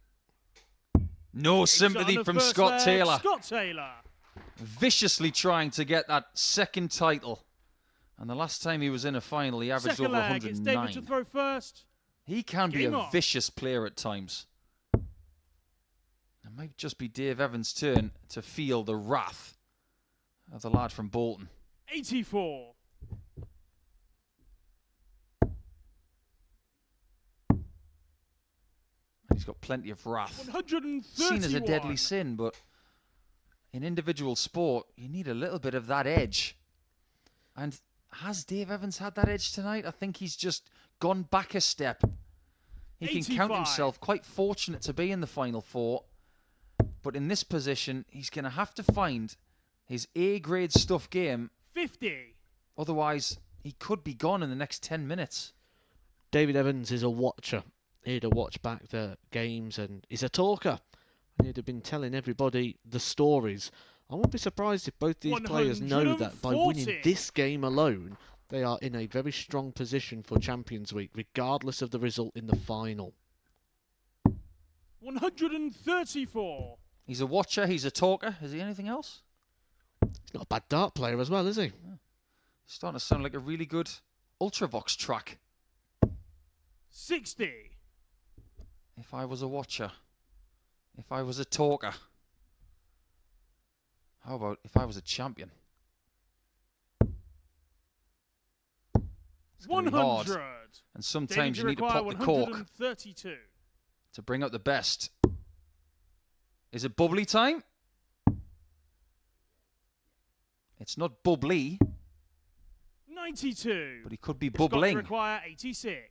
No sympathy from Scott Taylor. Scott Taylor. Viciously trying to get that second title. And the last time he was in a final, he averaged Second over leg, it's David to 109. throw first. He can be Game a on. vicious player at times. It might just be Dave Evans' turn to feel the wrath of the lad from Bolton. 84. He's got plenty of wrath. 131. Seen as a deadly sin, but in individual sport, you need a little bit of that edge. And has Dave Evans had that edge tonight? I think he's just gone back a step. He can count 85. himself quite fortunate to be in the Final Four. But in this position, he's going to have to find his A-grade stuff game. 50. Otherwise, he could be gone in the next 10 minutes. David Evans is a watcher. Here to watch back the games, and he's a talker. And he'd have been telling everybody the stories. I won't be surprised if both these players know that by winning this game alone, they are in a very strong position for Champions Week, regardless of the result in the final. 134. He's a watcher, he's a talker. Is he anything else? He's not a bad dart player as well, is he? Yeah. Starting to sound like a really good Ultravox track. 60. If I was a watcher. If I was a talker. How about if I was a champion? It's gonna be hard. 100. And sometimes David, you need to require pop the cork 132. to bring out the best. Is it bubbly time? It's not bubbly, 92. but he could be Scott bubbling. require 86.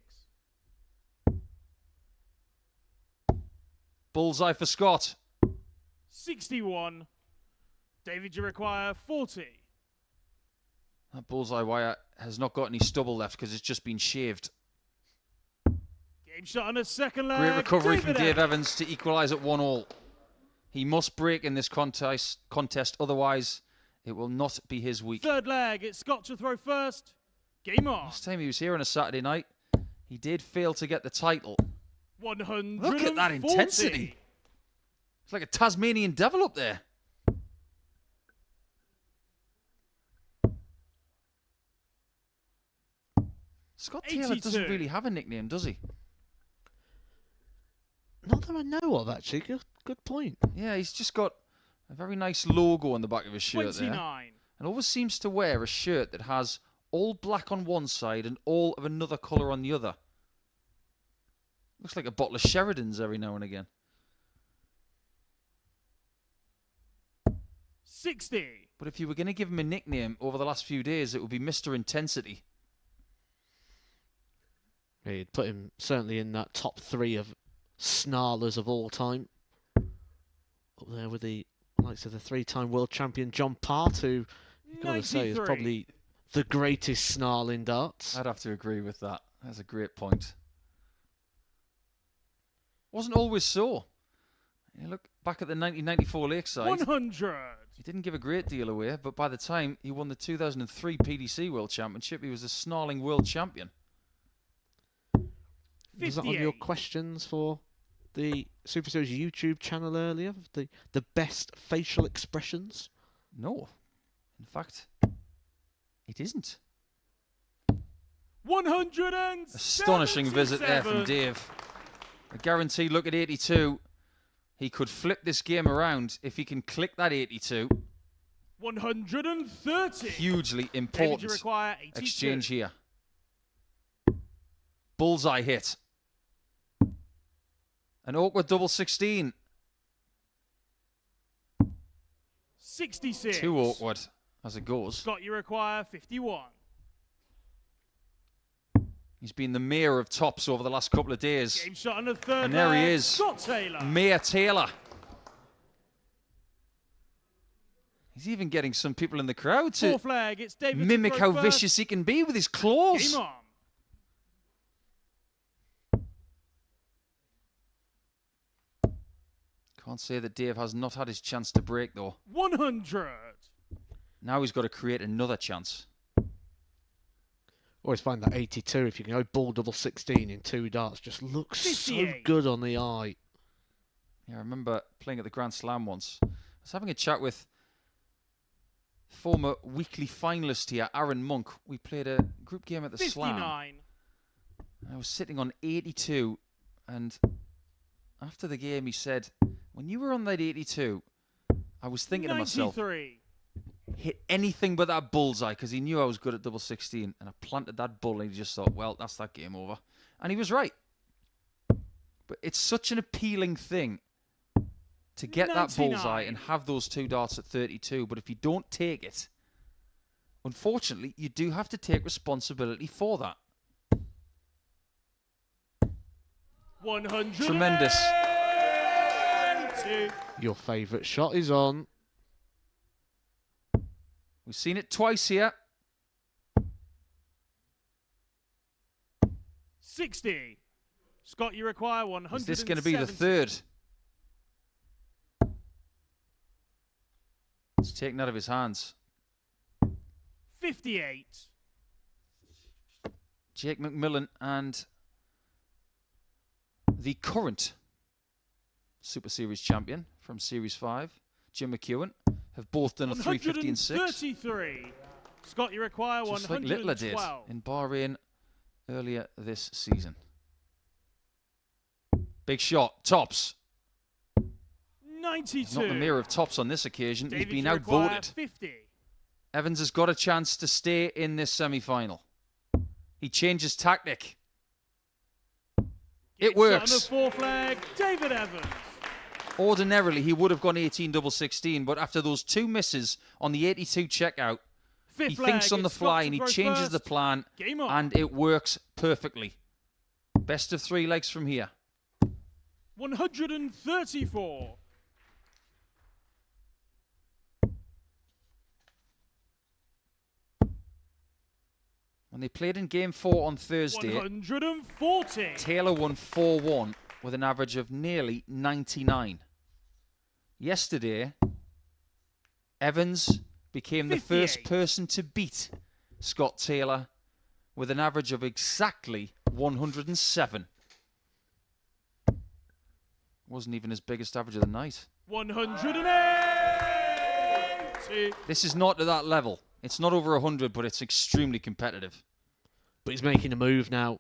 Bullseye for Scott. 61. David, you require 40. That bullseye wire has not got any stubble left because it's just been shaved. Game shot on a second leg. Great recovery from David Dave Evans to equalise at 1-1. He must break in this contest, otherwise it will not be his week. Third leg, it's Scott to throw first. Game on. Last time he was here on a Saturday night, he did fail to get the title. 140. Look at that intensity. It's like a Tasmanian devil up there. Scott Taylor doesn't 82. really have a nickname, does he? Not that I know of, actually. Good point. Yeah, he's just got a very nice logo on the back of his shirt 29. there. And always seems to wear a shirt that has all black on one side and all of another colour on the other. Looks like a bottle of Sheridan's every now and again. 60. But if you were going to give him a nickname over the last few days, it would be Mr. Intensity. Yeah, you'd put him certainly in that top 3 of snarlers of all time. Up there with the likes of the 3-time world champion John Part, who you've got to say is 93. probably the greatest snarl in darts. I'd have to agree with that. That's a great point. Wasn't always so. You look back at the 1994 Lakeside. 100. He didn't give a great deal away, but by the time he won the 2003 PDC World Championship, he was a snarling world champion. Was that on your 58. questions for the Super Series YouTube channel earlier? The best facial expressions? No. In fact, it isn't. 177. Astonishing visit there from Dave. A guaranteed look at 82. He could flip this game around if he can click that 82. 130. Hugely David, you important require 82. exchange here. Bullseye hit. An awkward double 16. 66. Too awkward as it goes. Scott, you require 51. He's been the mayor of tops over the last couple of days. Game shot on the third And there he leg. is. Scott Taylor. Mayor Taylor. He's even getting some people in the crowd to Fourth leg. It's David. mimic to how throw first. vicious he can be with his claws. Game on. Can't say that Dave has not had his chance to break, though. 100. Now he's got to create another chance. Always find that 82, if you can go ball double 16 in 2 darts, just looks so 58. good on the eye. Yeah, I remember playing at the Grand Slam once. I was having a chat with former weekly finalist here, Aaron Monk. We played a group game at the 59. Slam. I was sitting on 82, and after the game he said, when you were on that 82, I was thinking to myself, 93. hit anything but that bullseye, because he knew I was good at double 16, and I planted that bull, and he just thought, well, that's that game over. And he was right. But it's such an appealing thing to get that 99. bullseye and have those 2 darts at 32, but if you don't take it, unfortunately, you do have to take responsibility for that. 100. Tremendous. Your favourite shot is on. We've seen it twice here. 60. Scott, you require 100. Is this going to be the third? It's taken out of his hands. 58. Jake McMillan and the current Super Series champion from Series 5, Jim McEwen, have both done a 350 and 6. 133. Scott, you require Just 112. like Littler did in Bahrain earlier this season. Big shot, tops. 92. Not the mayor of tops on this occasion. David, He's been you require outvoted. 50. Evans has got a chance to stay in this semi-final. He changes tactic. It Shot works. on the fourth leg, David Evans. Ordinarily, he would have gone 18 double 16, but after those 2 misses on the 82 checkout, Fifth he thinks leg, on the it's fly Scott and he to throw changes first. the plan, Game on. and it works perfectly. Best of 3 legs from here. 134. When they played in Game 4 on Thursday, 140. Taylor won 4-1 with an average of nearly 99. Yesterday, Evans became the first 58. person to beat Scott Taylor with an average of exactly 107. Wasn't even his biggest average of the night. 180. This is not to that level. It's not over 100, but it's extremely competitive. But he's making a move now.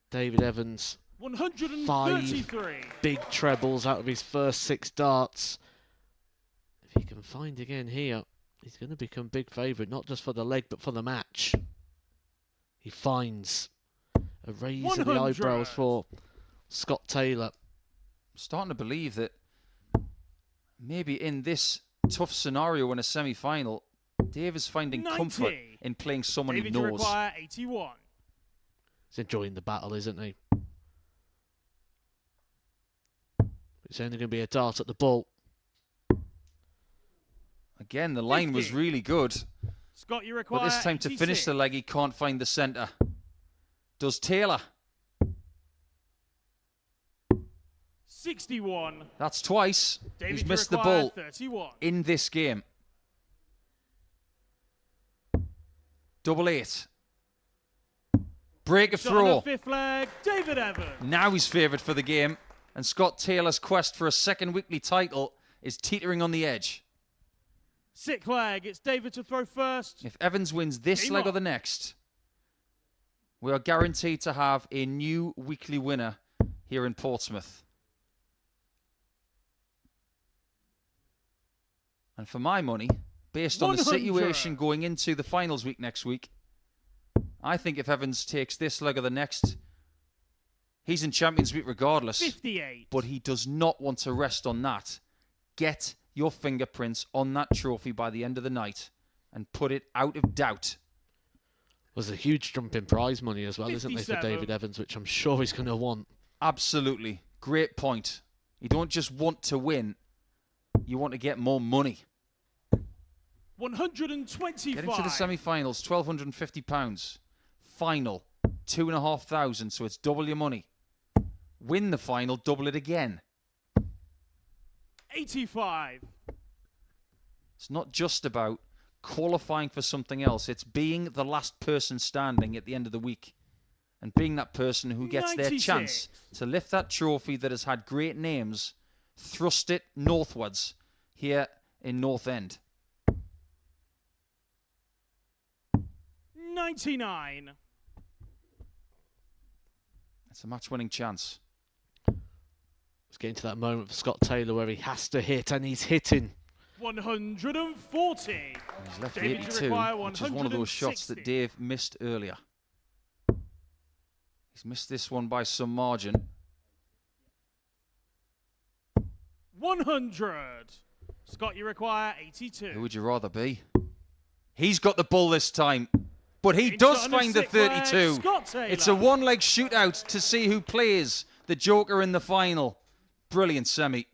David Evans. 133. 5 big trebles out of his first 6 darts. If he can find again here, he's going to become big favourite, not just for the leg, but for the match. He finds a raise of the 100. eyebrows for Scott Taylor. I'm starting to believe that maybe in this tough scenario in a semi-final, Dave is finding 90. comfort in playing someone David he knows. require 81. He's enjoying the battle, isn't he? It's only going to be a dart at the ball. Again, the line was 50. really good, Scott, you require but this time to 86. finish the leg, he can't find the centre. Does Taylor? 61. That's twice. David, He's you missed the require ball 31. in this game. 88. Break a Shot on the throw. 5th leg, David Evans. Now he's favoured for the game, and Scott Taylor's quest for a second weekly title is teetering on the edge. 6th leg, it's David to throw first. If Evans wins this Game leg or on. the next, we are guaranteed to have a new weekly winner here in Portsmouth. And for my money, based on the 100. situation going into the finals week next week, I think if Evans takes this leg or the next, he's in Champions Week regardless. 58. But he does not want to rest on that. Get your fingerprints on that trophy by the end of the night and put it out of doubt. There's a huge jump in prize money as well, isn't there, for 57. David Evans, which I'm sure he's going to want. Absolutely. Great point. You don't just want to win, you want to get more money. 125. Get into the semi-finals, £1,250. Final, 2,500, so it's double your money. Win the final, double it again. 85. It's not just about qualifying for something else. It's being the last person standing at the end of the week and being that person who gets their 96. chance to lift that trophy that has had great names, thrust it northwards here in North End. 99. It's a match-winning chance. It's getting to that moment for Scott Taylor where he has to hit, and he's hitting. 140. He's left David, you 82, require which is one of those shots 160. that Dave missed earlier. He's missed this one by some margin. 100. Scott, you require 82. Who would you rather be? He's got the ball this time, but he Game does shot on the find the 6th leg, 32. Scott Taylor. It's a one-leg shootout to see who plays the Joker in the final. Brilliant semi.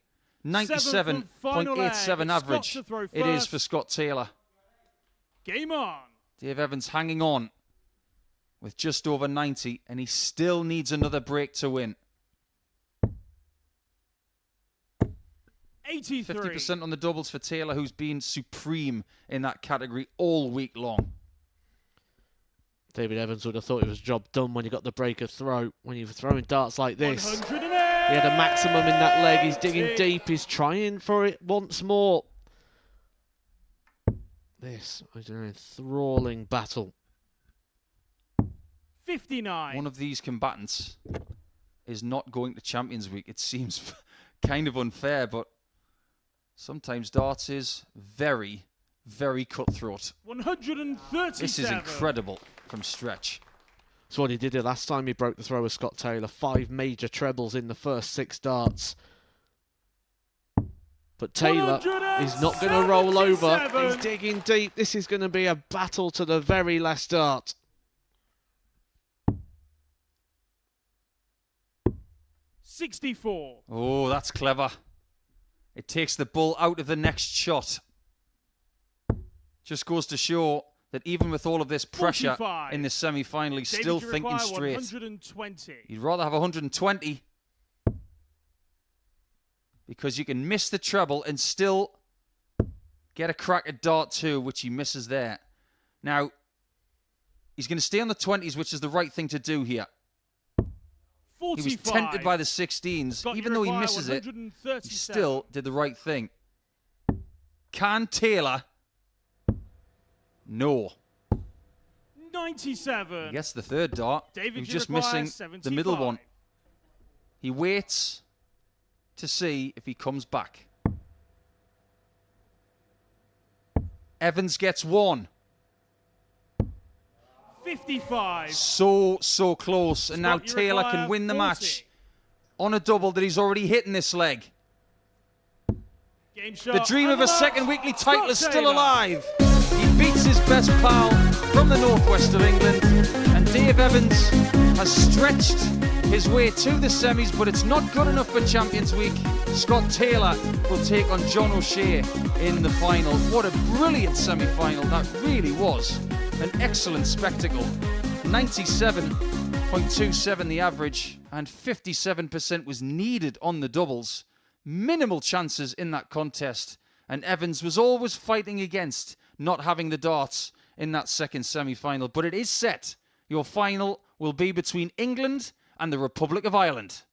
97.87 average. Scott to throw It is first. for Scott Taylor. Game on. Dave Evans hanging on with just over 90, and he still needs another break to win. 83. 50% on the doubles for Taylor, who's been supreme in that category all week long. David Evans would have thought it was job done when he got the break of throw. When you're throwing darts like this, 108. he had a maximum in that leg. He's digging deep. He's trying for it once more. This is an enthralling battle. 59. One of these combatants is not going to Champions Week. It seems kind of unfair, but sometimes darts is very, very cutthroat. 137. This is incredible from stretch. That's what he did it last time he broke the throw with Scott Taylor. 5 major trebles in the first 6 darts. But Taylor is not going to roll over. 177. He's digging deep. This is going to be a battle to the very last dart. 64. Oh, that's clever. It takes the ball out of the next shot. Just goes to show that even with all of this pressure 45. in the semi-final, he's David, still you thinking require straight. 120. You'd rather have 120 because you can miss the treble and still get a crack at dart 2, which he misses there. Now, he's going to stay on the 20s, which is the right thing to do here. 45. He was tempted by the 16s. Scott, Even you though he require misses it, 137. he still did the right thing. Can Taylor? No. 97. He gets the third dart. David, he was you just require missing the middle 75. one. He waits to see if he comes back. Evans gets one. 55. So close. And now Scott, you Taylor require can win the 40. match on a double that he's already hit in this leg. Game shot. The dream of a and second weekly title Scott is still Taylor. alive. He beats his best pal from the northwest of England. And Dave Evans has stretched his way to the semis, but it's not good enough for Champions Week. Scott Taylor will take on John O'Shea in the final. What a brilliant semi-final that really was. An excellent spectacle. 97.27 the average, and 57% was needed on the doubles. Minimal chances in that contest, and Evans was always fighting against not having the darts in that second semi-final. But it is set. Your final will be between England and the Republic of Ireland.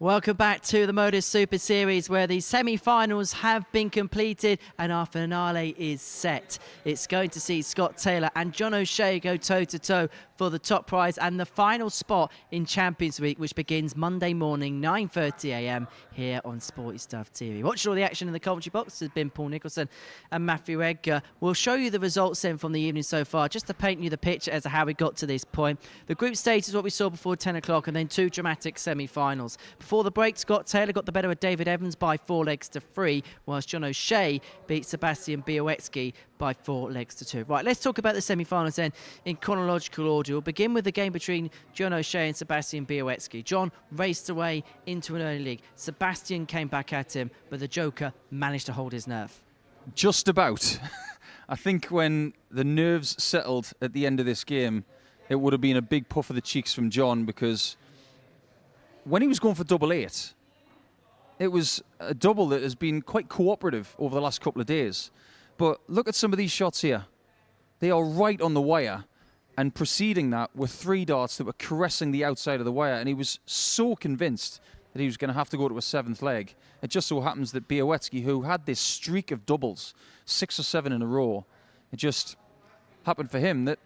Welcome back to the MODUS Super Series, where the semi-finals have been completed and our finale is set. It's going to see Scott Taylor and John O'Shea go toe-to-toe for the top prize and the final spot in Champions Week, which begins Monday morning, 9:30 a.m. here on Sporty Stuff TV. Watching all the action in the commentary box has been Paul Nicholson and Matthew Edgar. We'll show you the results then from the evening so far, just to paint you the picture as to how we got to this point. The group stage is what we saw before 10 o'clock, and then two dramatic semi-finals. Before the break, Scott Taylor got the better of David Evans by 4-3, whilst John O'Shea beat Sebastian Białecki by 4-2. Right, let's talk about the semi-finals then in chronological order. We'll begin with the game between John O'Shea and Sebastian Białecki. John raced away into an early lead. Sebastian came back at him, but the Joker managed to hold his nerve. Just about. I think when the nerves settled at the end of this game, it would have been a big puff of the cheeks from John, because when he was going for 888, it was a double that has been quite cooperative over the last couple of days. But look at some of these shots here. They are right on the wire. And preceding that were 3 darts that were caressing the outside of the wire. And he was so convinced that he was going to have to go to a 7th leg. It just so happens that Białecki, who had this streak of doubles, 6 or 7 in a row, it just happened for him that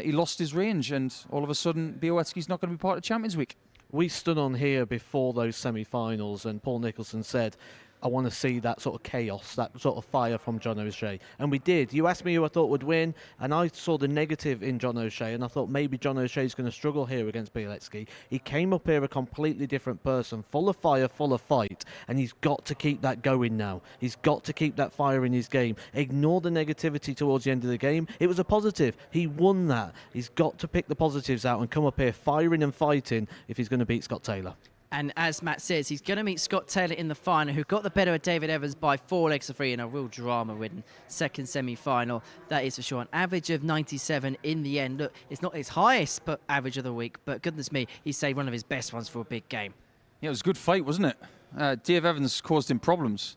he lost his range. And all of a sudden, Białecki's not going to be part of Champions Week. We stood on here before those semi-finals and Paul Nicholson said, I want to see that sort of chaos, that sort of fire from John O'Shea. And we did. You asked me who I thought would win, and I saw the negative in John O'Shea, and I thought maybe John O'Shea's going to struggle here against Białecki. He came up here a completely different person, full of fire, full of fight, and he's got to keep that going now. He's got to keep that fire in his game. Ignore the negativity towards the end of the game. It was a positive. He won that. He's got to pick the positives out and come up here firing and fighting if he's going to beat Scott Taylor. And as Matt says, he's going to meet Scott Taylor in the final, who got the better of David Evans by 4 legs to 3 in a real drama-ridden second semi-final. That is for sure. An average of 97 in the end. Look, it's not his highest average of the week, but goodness me, he saved one of his best ones for a big game. Yeah, it was a good fight, wasn't it? Dave Evans caused him problems.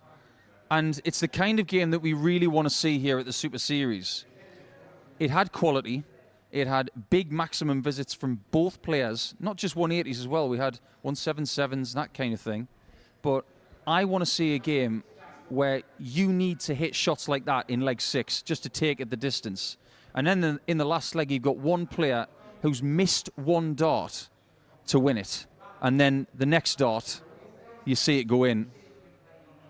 And it's the kind of game that we really want to see here at the Super Series. It had quality. It had big maximum visits from both players, not just 180s as well. We had 177s, that kind of thing. But I want to see a game where you need to hit shots like that in leg 6 just to take it the distance. And then in the last leg, you've got one player who's missed 1 dart to win it. And then the next dart, you see it go in.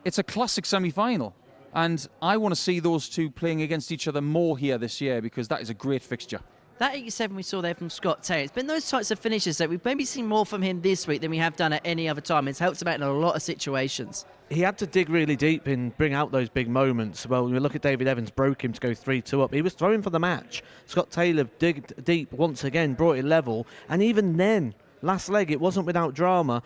It's a classic semi-final. And I want to see those two playing against each other more here this year because that is a great fixture. That 87 we saw there from Scott Taylor, it's been those types of finishes that we've maybe seen more from him this week than we have done at any other time. It's helped him out in a lot of situations. He had to dig really deep and bring out those big moments. Well, when you look at David Evans, broke him to go 3-2 up. He was throwing for the match. Scott Taylor digged deep once again, brought it level. And even then, last leg, it wasn't without drama.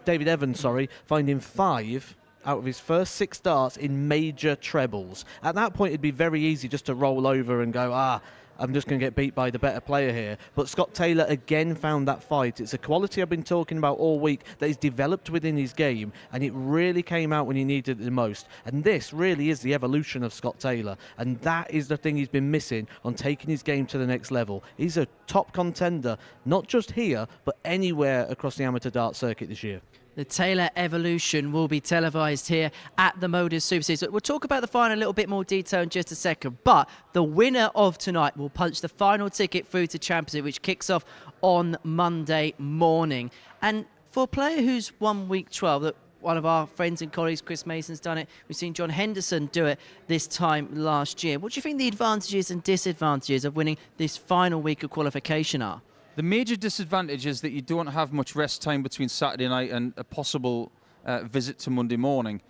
David Evans, finding 5 out of his first 6 darts in major trebles. At that point, it'd be very easy just to roll over and go, I'm just going to get beat by the better player here. But Scott Taylor again found that fight. It's a quality I've been talking about all week that is developed within his game, and it really came out when he needed it the most. And this really is the evolution of Scott Taylor, and that is the thing he's been missing on taking his game to the next level. He's a top contender, not just here, but anywhere across the amateur dart circuit this year. The Taylor evolution will be televised here at the MODUS Super Series. We'll talk about the final in a little bit more detail in just a second, but the winner of tonight will punch the final ticket through to Champions League, which kicks off on Monday morning. And for a player who's won week 12, that one of our friends and colleagues, Chris Mason's done it. We've seen John Henderson do it this time last year. What do you think the advantages and disadvantages of winning this final week of qualification are? The major disadvantage is that you don't have much rest time between Saturday night and a possible visit to Monday morning.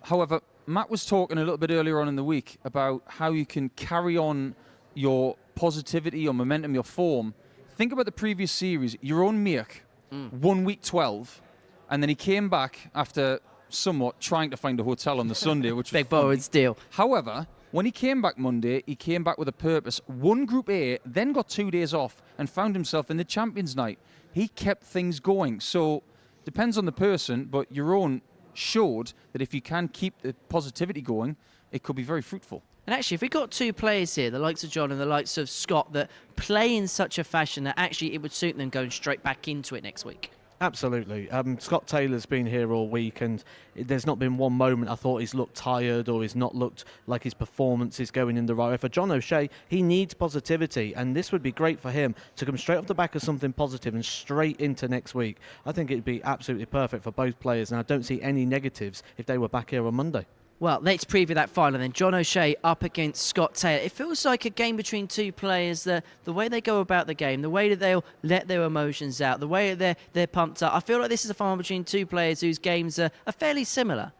However, Matt was talking a little bit earlier on in the week about how you can carry on your positivity, your momentum, your form. Think about the previous series. Your own Mirk won week 12, and then he came back after somewhat trying to find a hotel on the Sunday, which was Big Bowen's deal. However, when he came back Monday, he came back with a purpose. Won Group A, then got 2 days off and found himself in the Champions Night. He kept things going. So, depends on the person, but your own showed that if you can keep the positivity going, it could be very fruitful. And actually, if we got 2 players here, the likes of John and the likes of Scott, that play in such a fashion that actually it would suit them going straight back into it next week. Absolutely. Scott Taylor's been here all week, and there's not been one moment I thought he's looked tired or he's not looked like his performance is going in the right way. For John O'Shea, he needs positivity, and this would be great for him to come straight off the back of something positive and straight into next week. I think it'd be absolutely perfect for both players, and I don't see any negatives if they were back here on Monday. Well, let's preview that final then. John O'Shea up against Scott Taylor. It feels like a game between 2 players that the way they go about the game, the way that they'll let their emotions out, the way that they're pumped up. I feel like this is a final between 2 players whose games are fairly similar.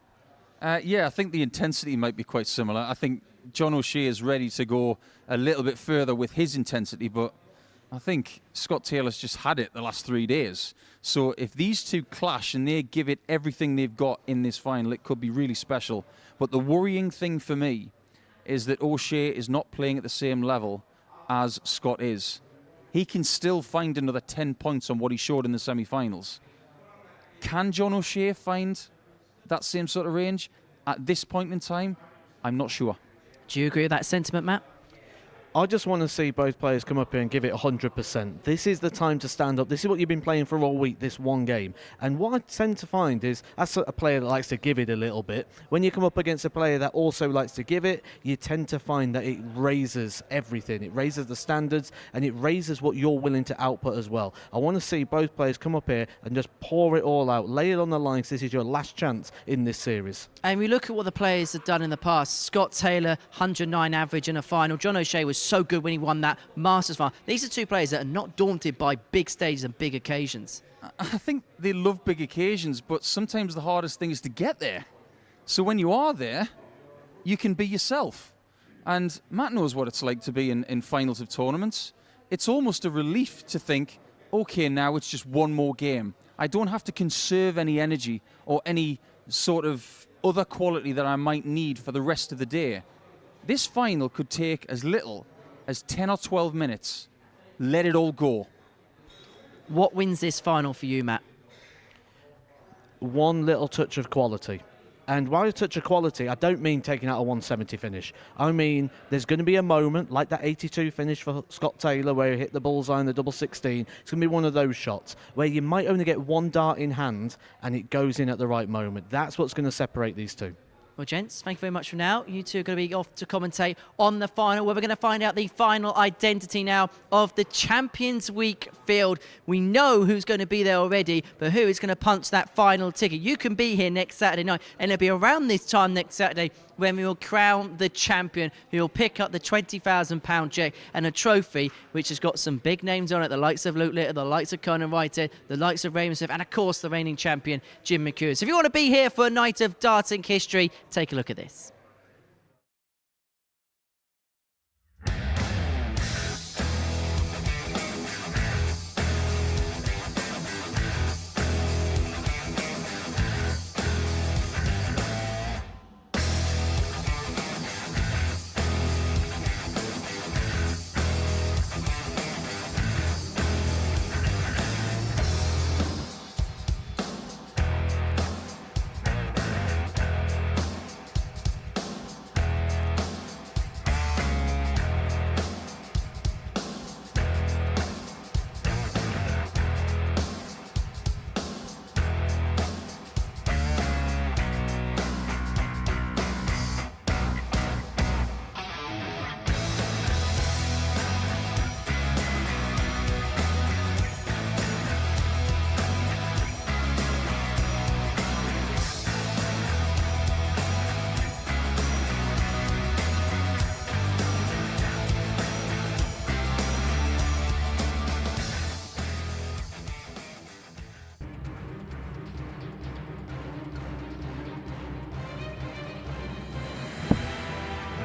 Yeah, I think the intensity might be quite similar. I think John O'Shea is ready to go a little bit further with his intensity, but I think Scott Taylor's just had it the last 3 days. So if these 2 clash and they give it everything they've got in this final, it could be really special. But the worrying thing for me is that O'Shea is not playing at the same level as Scott is. He can still find another 10 points on what he showed in the semi-finals. Can John O'Shea find that same sort of range? At this point in time, I'm not sure. Do you agree with that sentiment, Matt? I just want to see both players come up here and give it 100%. This is the time to stand up. This is what you've been playing for all week, this one game. And what I tend to find is, as a player that likes to give it a little bit, when you come up against a player that also likes to give it, you tend to find that it raises everything. It raises the standards, and it raises what you're willing to output as well. I want to see both players come up here and just pour it all out, lay it on the line, 'cause this is your last chance in this series. And we look at what the players have done in the past. Scott Taylor, 109 average in a final. John O'Shea was so good when he won that Masters final. These are two players that are not daunted by big stages and big occasions. I think they love big occasions, but sometimes the hardest thing is to get there. So when you are there, you can be yourself. And Matt knows what it's like to be in finals of tournaments. It's almost a relief to think, okay, now it's just one more game. I don't have to conserve any energy or any sort of other quality that I might need for the rest of the day. This final could take as little as 10 or 12 minutes. Let it all go. What wins this final for you, Matt? One little touch of quality. And by a touch of quality, I don't mean taking out a 170 finish. I mean, there's going to be a moment, like that 82 finish for Scott Taylor, where he hit the bullseye in the double 16. It's going to be one of those shots where you might only get one dart in hand and it goes in at the right moment. That's what's going to separate these two. Well, gents, thank you very much for now. You two are going to be off to commentate on the final, where we're going to find out the final identity now of the Champions Week field. We know who's going to be there already, but who is going to punch that final ticket? You can be here next Saturday night, and it'll be around this time next Saturday when we will crown the champion, who will pick up the £20,000 check and a trophy which has got some big names on it, the likes of Luke Litter, the likes of Conan Whitehead, the likes of Raymond Smith, and of course the reigning champion, Jim McEwen. So if you want to be here for a night of darting history, take a look at this.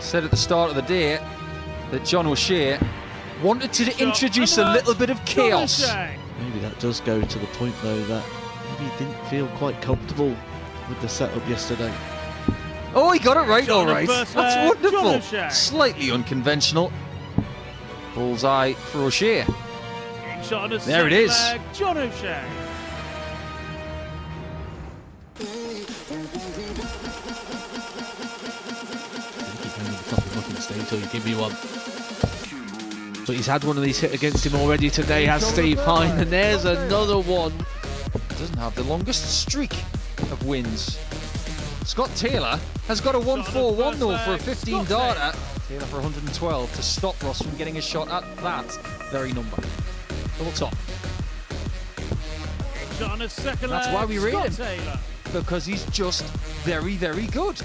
Said at the start of the day that John O'Shea wanted to introduce a little bit of chaos. Maybe that does go to the point, though, that maybe he didn't feel quite comfortable with the setup yesterday. Oh, he got it right, all right. first That's leg, John wonderful. O'Shea. Slightly unconventional. Bullseye for O'Shea. Game shot on the There it second is. leg, John O'Shea. Until you give me one. But he's had one of these hit against him already today, has Steve Hine, and there's another one. Doesn't have the longest streak of wins. Scott Taylor has got a 141 though for a 15 darter. Taylor for 112 to stop Ross from getting a shot at that very number. Double top. Game shot on the second That's leg, why we rate Scott him. Taylor. Because he's just very, very good.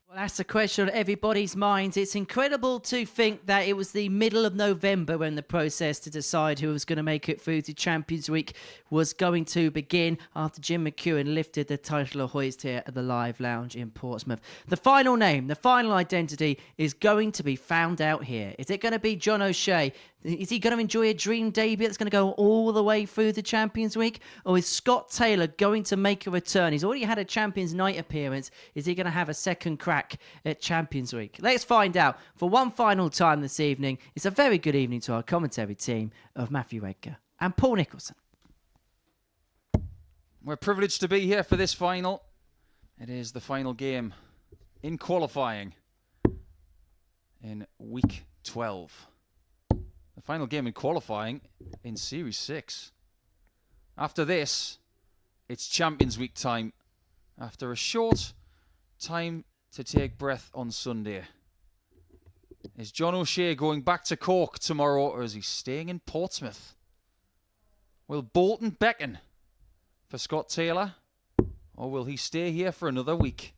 Well, that's the question on everybody's minds. It's incredible to think that it was the middle of November when the process to decide who was going to make it through to Champions Week was going to begin after Jim McEwen lifted the title of hoist here at the Live Lounge in Portsmouth. The final name, the final identity is going to be found out here. Is it going to be John O'Shea? Is he going to enjoy a dream debut that's going to go all the way through the Champions Week? Or is Scott Taylor going to make a return? He's already had a Champions Night appearance. Is he going to have a second crack back at Champions Week? Let's find out for one final time this evening. It's a very good evening to our commentary team of Matthew Edgar and Paul Nicholson. We're privileged to be here for this final. It is the final game in qualifying in week 12. The final game in qualifying in Series 6. After this, it's Champions Week time. After a short time to take breath on Sunday. Is John O'Shea going back to Cork tomorrow, or is he staying in Portsmouth? Will Bolton beckon for Scott Taylor, or will he stay here for another week?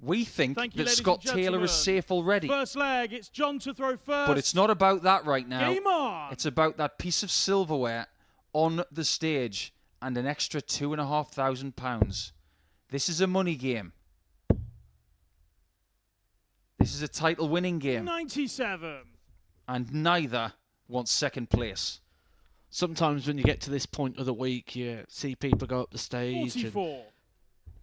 We think that Scott Taylor is safe already. First leg, it's John to throw first. But it's not about that right now. Game on. It's about that piece of silverware on the stage and an extra £2,500. This is a money game. This is a title-winning game. 97. And neither wants second place. Sometimes when you get to this point of the week, you see people go up the stage 44. and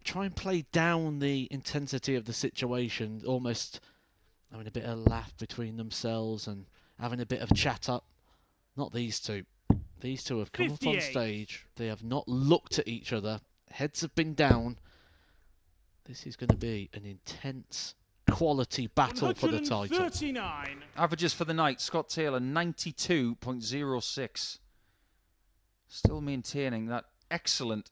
try and play down the intensity of the situation, almost having a bit of laugh between themselves and having a bit of chat up. Not these two. These two have come up on stage. They have not looked at each other. Heads have been down. This is going to be an intense quality battle for the title. 139. Averages for the night, Scott Taylor 92.06. Still maintaining that excellent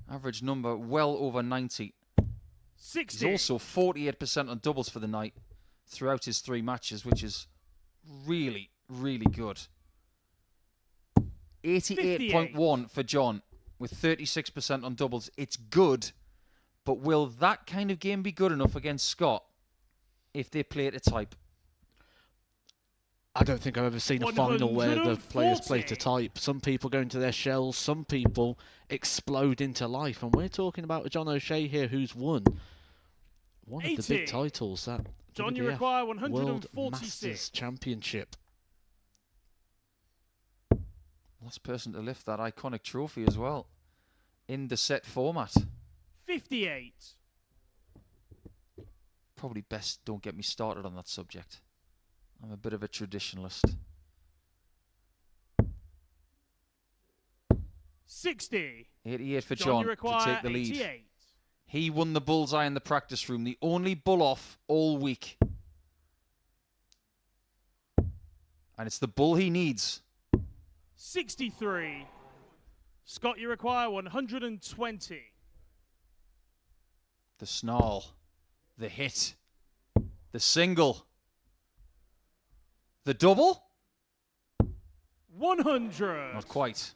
average number, well over 90. 60. He's also 48% on doubles for the night throughout his 3 matches, which is really, really good. 88.1 for John with 36% on doubles. It's good, but will that kind of game be good enough against Scott if they play it to type? I don't think I've ever seen a final where the players play to type. Some people go into their shells, some people explode into life, and we're talking about a John O'Shea here who's won one of the big titles, that John, you WBF require World 146. Masters Championship. Last person to lift that iconic trophy as well in the set format. 58. Probably best don't get me started on that subject. I'm a bit of a traditionalist. 60. 88 for John to take the lead. 88. He won the bullseye in the practice room, the only bull off all week. And it's the bull he needs. 63. Scott, you require 120. The snarl, the hit, the single, the double? 100. Not quite.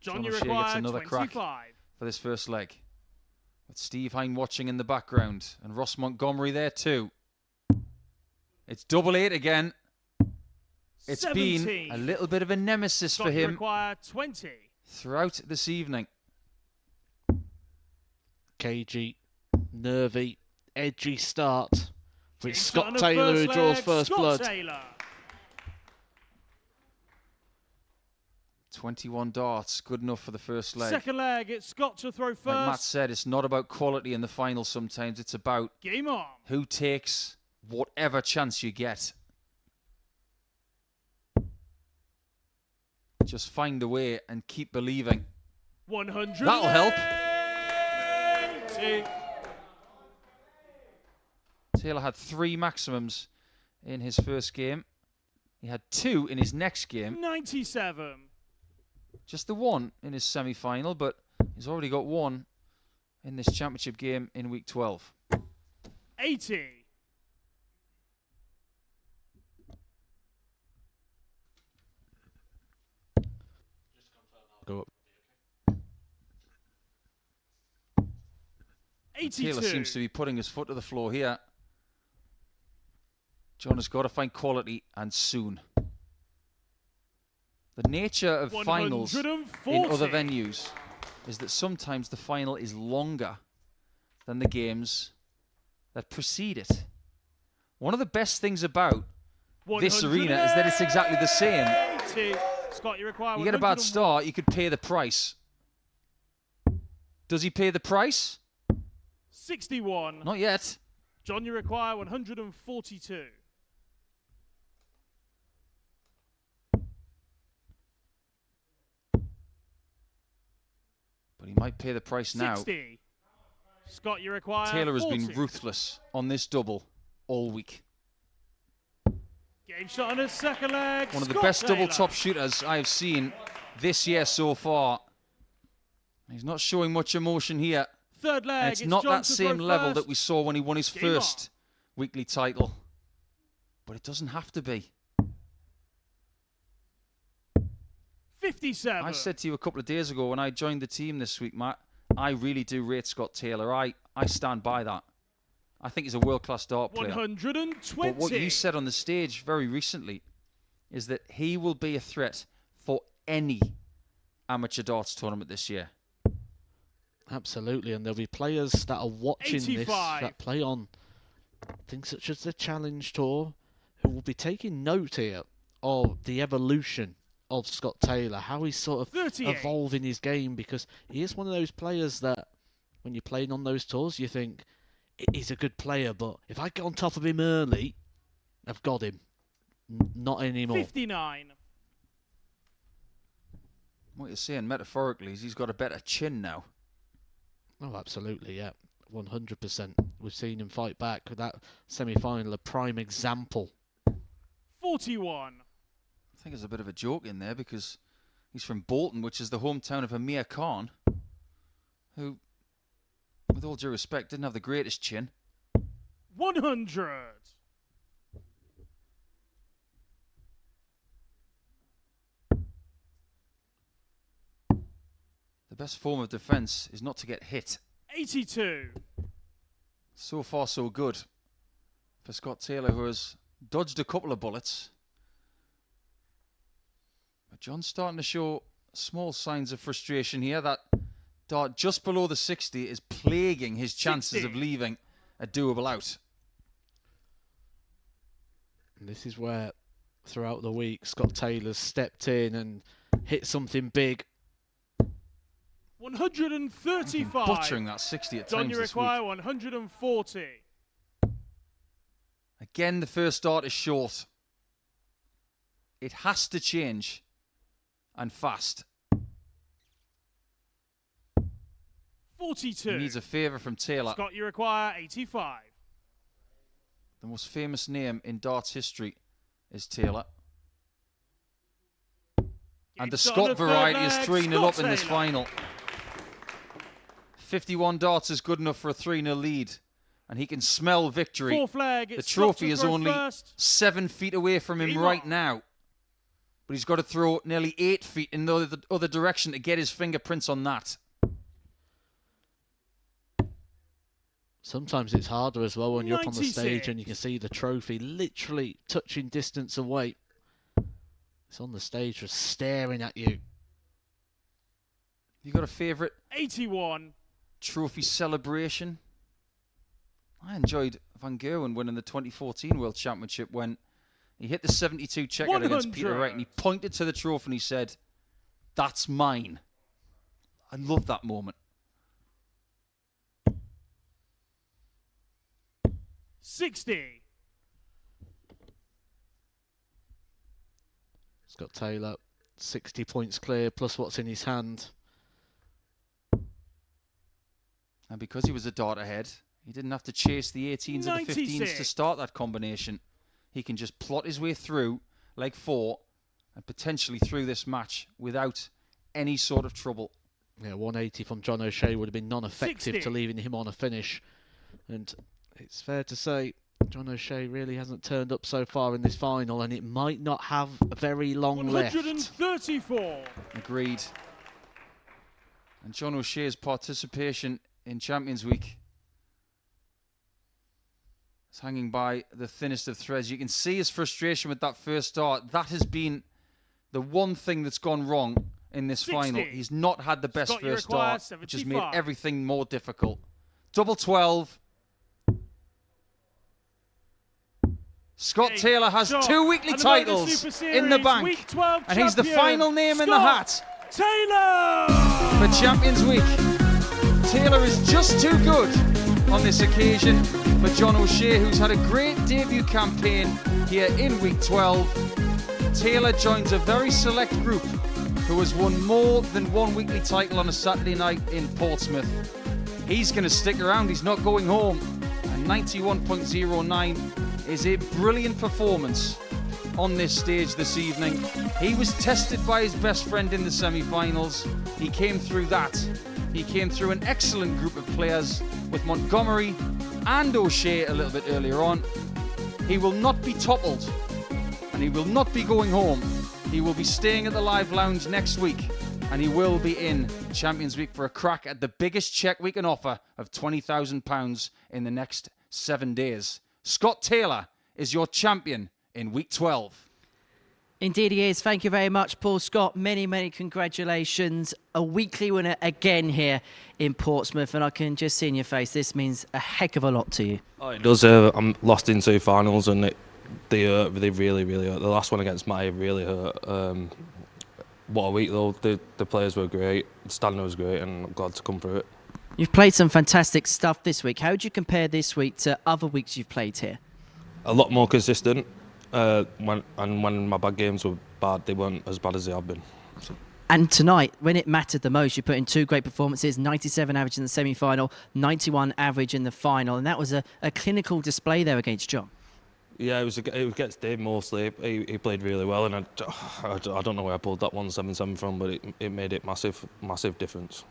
John, you O'Shea require gets another 25. crack for this first leg. With Steve Hine watching in the background and Ross Montgomery there too. It's 88 again. It's 17. been a little bit of a nemesis Scott, for you him require 20. throughout this evening. Cagey, nervy, edgy start. For it's Scott On the Taylor who first draws leg, first Scott blood. Taylor. 21 darts, good enough for the first leg. Second leg, it's Scott to throw first. Like Matt said, it's not about quality in the final sometimes. It's about Game on. who takes whatever chance you get. Just find a way and keep believing. 100. That'll help. Taylor had 3 maximums in his first game. He had 2 in his next game. 97. Just the 1 in his semi-final, but he's already got 1 in this championship game in week 12. 80. Go up. 82. Taylor seems to be putting his foot to the floor here. John has got to find quality, and soon. The nature of finals in 140. other venues is that sometimes the final is longer than the games that precede it. One of the best things about this arena is that it's exactly the same. 80. Scott, you require You get a bad start, you could pay the price. Does he pay the price? 61. Not yet. John, you require 142. But he might pay the price now. 60. Scott, you require Taylor has 40. been ruthless on this double all week. Game shot on his second leg. One of the Scott best double Taylor. top shooters I have seen this year so far. He's not showing much emotion here. Third leg. And it's not that Johnson same throw level first. that we saw when he won his Game first weekly title. But it doesn't have to be. 57. I said to you a couple of days ago when I joined the team this week, Matt, I really do rate Scott Taylor. I stand by that. I think he's a world-class dart player. 120. But what you said on the stage very recently is that he will be a threat for any amateur darts tournament this year. Absolutely, and there'll be players that are watching 85. this that play on things such as the Challenge Tour who will be taking note here of the evolution of Scott Taylor, how he's sort of 38. evolving his game, because he is one of those players that when you're playing on those tours you think he's a good player, but if I get on top of him early, I've got him. Not anymore. 59. What you're saying metaphorically is he's got a better chin now. Oh, absolutely, yeah. 100%. We've seen him fight back with that semi-final, a prime example. 41. I think there's a bit of a joke in there because he's from Bolton, which is the hometown of Amir Khan, who, with all due respect, didn't have the greatest chin. 100. The best form of defence is not to get hit. 82. So far, so good for Scott Taylor, who has dodged a couple of bullets. But John's starting to show small signs of frustration here. That dart just below the 60 is plaguing his chances 60. of leaving a doable out. And this is where, throughout the week, Scott Taylor's stepped in and hit something big. 135. Butchering that 60 at John, times you this require week. 140. Again, the first dart is short. It has to change, and fast. 42. He needs a favour from Taylor. Scott, you require 85. The most famous name in darts history is Taylor. And the shot on Scott the third variety is leg, 3-0 Scott up in this Taylor. final. 51 darts is good enough for a 3-0 lead. And he can smell victory. Fourth leg. The It's trophy Scott is to throw only first. 7 feet away from him Game right on. now. But he's got to throw nearly 8 feet in the other direction to get his fingerprints on that. Sometimes it's harder as well when you're up on the stage 96. and you can see the trophy literally touching distance away. It's on the stage just staring at you. You got a favourite 81. trophy celebration? I enjoyed Van Gerwen winning the 2014 World Championship when he hit the 72 checkout against Peter 100. Wright and he pointed to the trophy and he said, "That's mine." I love that moment. 60. Scott Taylor, 60 points clear plus what's in his hand. And because he was a dart ahead, he didn't have to chase the 18s or the 15s to 96. start that combination. He can just plot his way through leg 4 and potentially through this match without any sort of trouble. Yeah, 180 from John O'Shea would have been non-effective 60. to leaving him on a finish. And it's fair to say John O'Shea really hasn't turned up so far in this final, and it might not have very long left. 134. Agreed. And John O'Shea's participation in Champions Week is hanging by the thinnest of threads. You can see his frustration with that first start. That has been the one thing that's gone wrong in this 60. final. He's not had the best Scott, you first require start, which has made 75. everything more difficult. Double 12. Scott Game Taylor has shot. 2 weekly And the MODUS titles Super in the Series bank. Week 12 And he's the champion, final name in the Scott hat Taylor! for Champions Week. Taylor is just too good on this occasion for John O'Shea, who's had a great debut campaign here in week 12. Taylor joins a very select group who has won more than one weekly title on a Saturday night in Portsmouth. He's going to stick around, he's not going home. And 91.09 is a brilliant performance on this stage this evening. He was tested by his best friend in the semi-finals. He came through that. He came through an excellent group of players with Montgomery and O'Shea a little bit earlier on. He will not be toppled and he will not be going home. He will be staying at the Live Lounge next week and he will be in Champions Week for a crack at the biggest cheque we can offer of £20,000 in the next 7 days. Scott Taylor is your champion in week 12. Indeed he is. Thank you very much, Paul Scott. Many, many congratulations. A weekly winner again here in Portsmouth, and I can just see in your face this means a heck of a lot to you. Oh, it does. I'm lost in 2 finals, and they really hurt. The last one against Maya really hurt. What a week though. The players were great, the standard was great, and I'm glad to come through it. You've played some fantastic stuff this week. How would you compare this week to other weeks you've played here? A lot more consistent. When my bad games were bad, they weren't as bad as they have been. So. And tonight, when it mattered the most, you put in 2 great performances, 97 average in the semi-final, 91 average in the final, and that was a clinical display there against John. Yeah, it was against Dave mostly. He played really well, and I don't know where I pulled that 177 from, but it made it massive difference.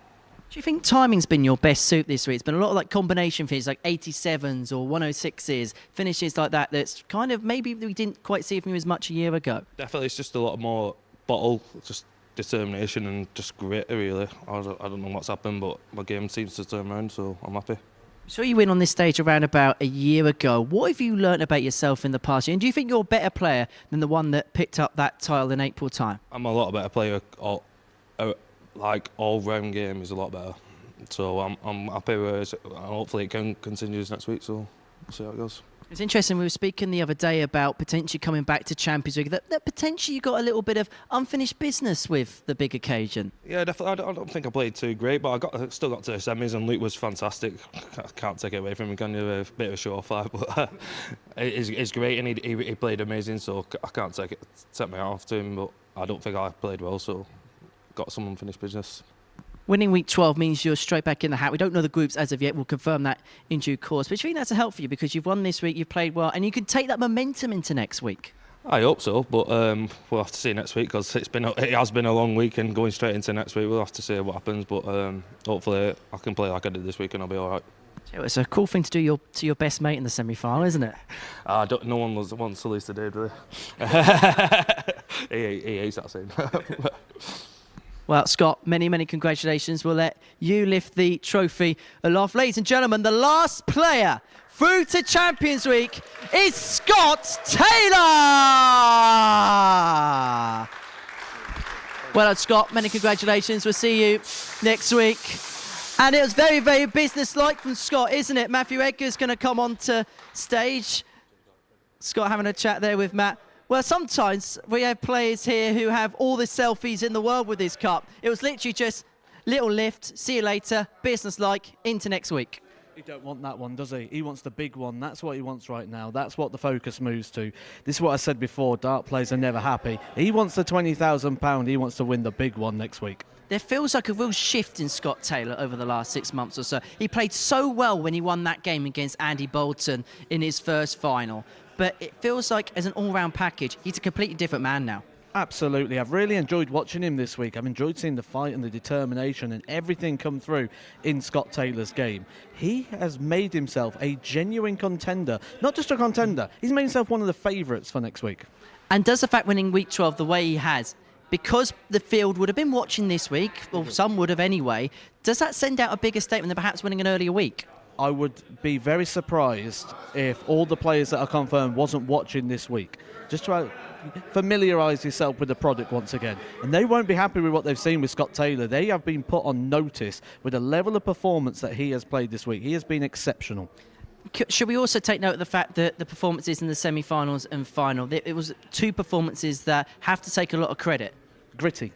Do you think timing's been your best suit this week? It's been a lot of like combination finishes, like 87s or 106s, finishes like that. That's kind of maybe we didn't quite see from you as much a year ago. Definitely, it's just a lot more bottle, just determination and just grit. Really, I don't know what's happened, but my game seems to turn around, so I'm happy. So you win on this stage around about a year ago. What have you learnt about yourself in the past year? And do you think you're a better player than the one that picked up that title in April time? I'm a lot better player. All-round game is a lot better. So I'm happy with it. Hopefully it continues next week, so we'll see how it goes. It's interesting, we were speaking the other day about potentially coming back to Champions League, that potentially you got a little bit of unfinished business with the big occasion. Yeah, definitely. I don't think I played too great, but I still got to the semis, and Luke was fantastic. Can't take it away from him, can you? A bit of a surefire, but it's great, and he played amazing, so I can't take my hat off to him, but I don't think I played well, so got some unfinished business. Winning week 12 means you're straight back in the hat. We don't know the groups as of yet. We'll confirm that in due course. But do you think that's a help for you because you've won this week, you've played well, and you can take that momentum into next week? I hope so, but we'll have to see next week because it has been a long week, and going straight into next week, we'll have to see what happens. But hopefully I can play like I did this week and I'll be all right. It's a cool thing to do to your best mate in the semi-final, isn't it? No one wants to lose today, do they? he hates that scene. Well, Scott, many, many congratulations. We'll let you lift the trophy aloft. Ladies and gentlemen, the last player through to Champions Week is Scott Taylor! Well done, Scott. Many congratulations. We'll see you next week. And it was very, very business-like from Scott, isn't it? Matthew Edgar's going to come onto stage. Scott having a chat there with Matt. Well, sometimes we have players here who have all the selfies in the world with this cup. It was literally just little lift, see you later, business-like, into next week. He don't want that one, does he? He wants the big one. That's what he wants right now. That's what the focus moves to. This is what I said before. Dart players are never happy. He wants the £20,000. He wants to win the big one next week. There feels like a real shift in Scott Taylor over the last 6 months or so. He played so well when he won that game against Andy Bolton in his first final. But it feels like, as an all-round package, he's a completely different man now. Absolutely. I've really enjoyed watching him this week. I've enjoyed seeing the fight and the determination and everything come through in Scott Taylor's game. He has made himself a genuine contender. Not just a contender. He's made himself one of the favourites for next week. And does the fact winning week 12 the way he has, because the field would have been watching this week, or some would have anyway, does that send out a bigger statement than perhaps winning an earlier week? I would be very surprised if all the players that are confirmed wasn't watching this week. Just try to familiarise yourself with the product once again. And they won't be happy with what they've seen with Scott Taylor. They have been put on notice with the level of performance that he has played this week. He has been exceptional. Should we also take note of the fact that the performances in the semi-finals and final, it was 2 performances that have to take a lot of credit? Gritty.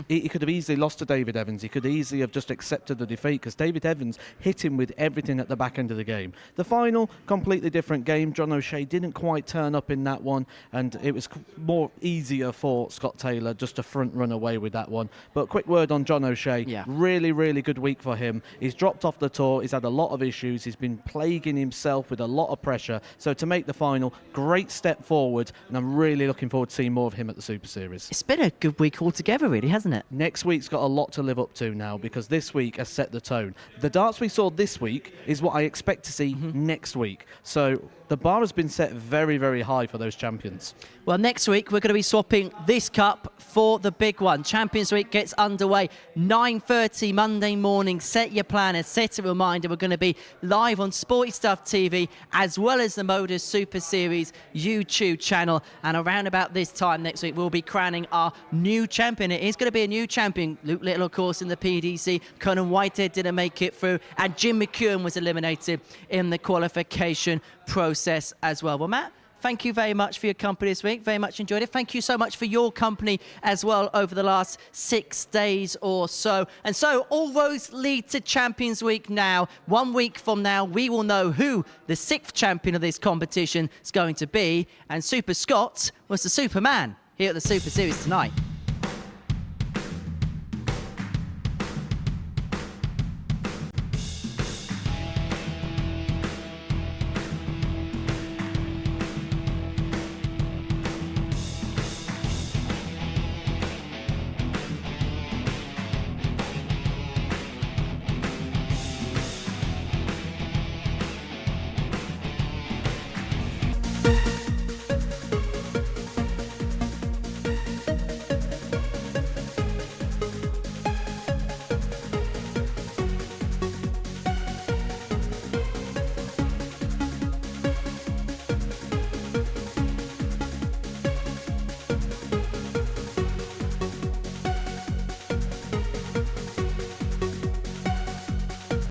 He could have easily lost to David Evans. He could easily have just accepted the defeat because David Evans hit him with everything at the back end of the game. The final, completely different game. John O'Shea didn't quite turn up in that one, and it was more easier for Scott Taylor just to front run away with that one. But quick word on John O'Shea. Really, really good week for him. He's dropped off the tour. He's had a lot of issues. He's been plaguing himself with a lot of pressure. So to make the final, great step forward, and I'm really looking forward to seeing more of him at the Super Series. It's been a good week altogether, really, hasn't it? Next week's got a lot to live up to now because this week has set the tone. The darts we saw this week is what I expect to see next week. So the bar has been set very, very high for those champions. Well, next week we're going to be swapping this cup for the big one. Champions Week gets underway 9:30 Monday morning. Set your planner, set a reminder. We're going to be live on Sporty Stuff TV as well as the MODUS Super Series YouTube channel. And around about this time next week, we'll be crowning our new champion. It is going to be a new champion. Luke Little, of course, in the PDC. Conan Whitehead didn't make it through. And Jim McEwen was eliminated in the qualification process as well. Well, Matt, thank you very much for your company this week. Very much enjoyed it. Thank you so much for your company as well over the last 6 days or so. And so all roads lead to Champions Week now. 1 week from now, we will know who the 6th champion of this competition is going to be. And Super Scott was the Superman here at the Super Series tonight.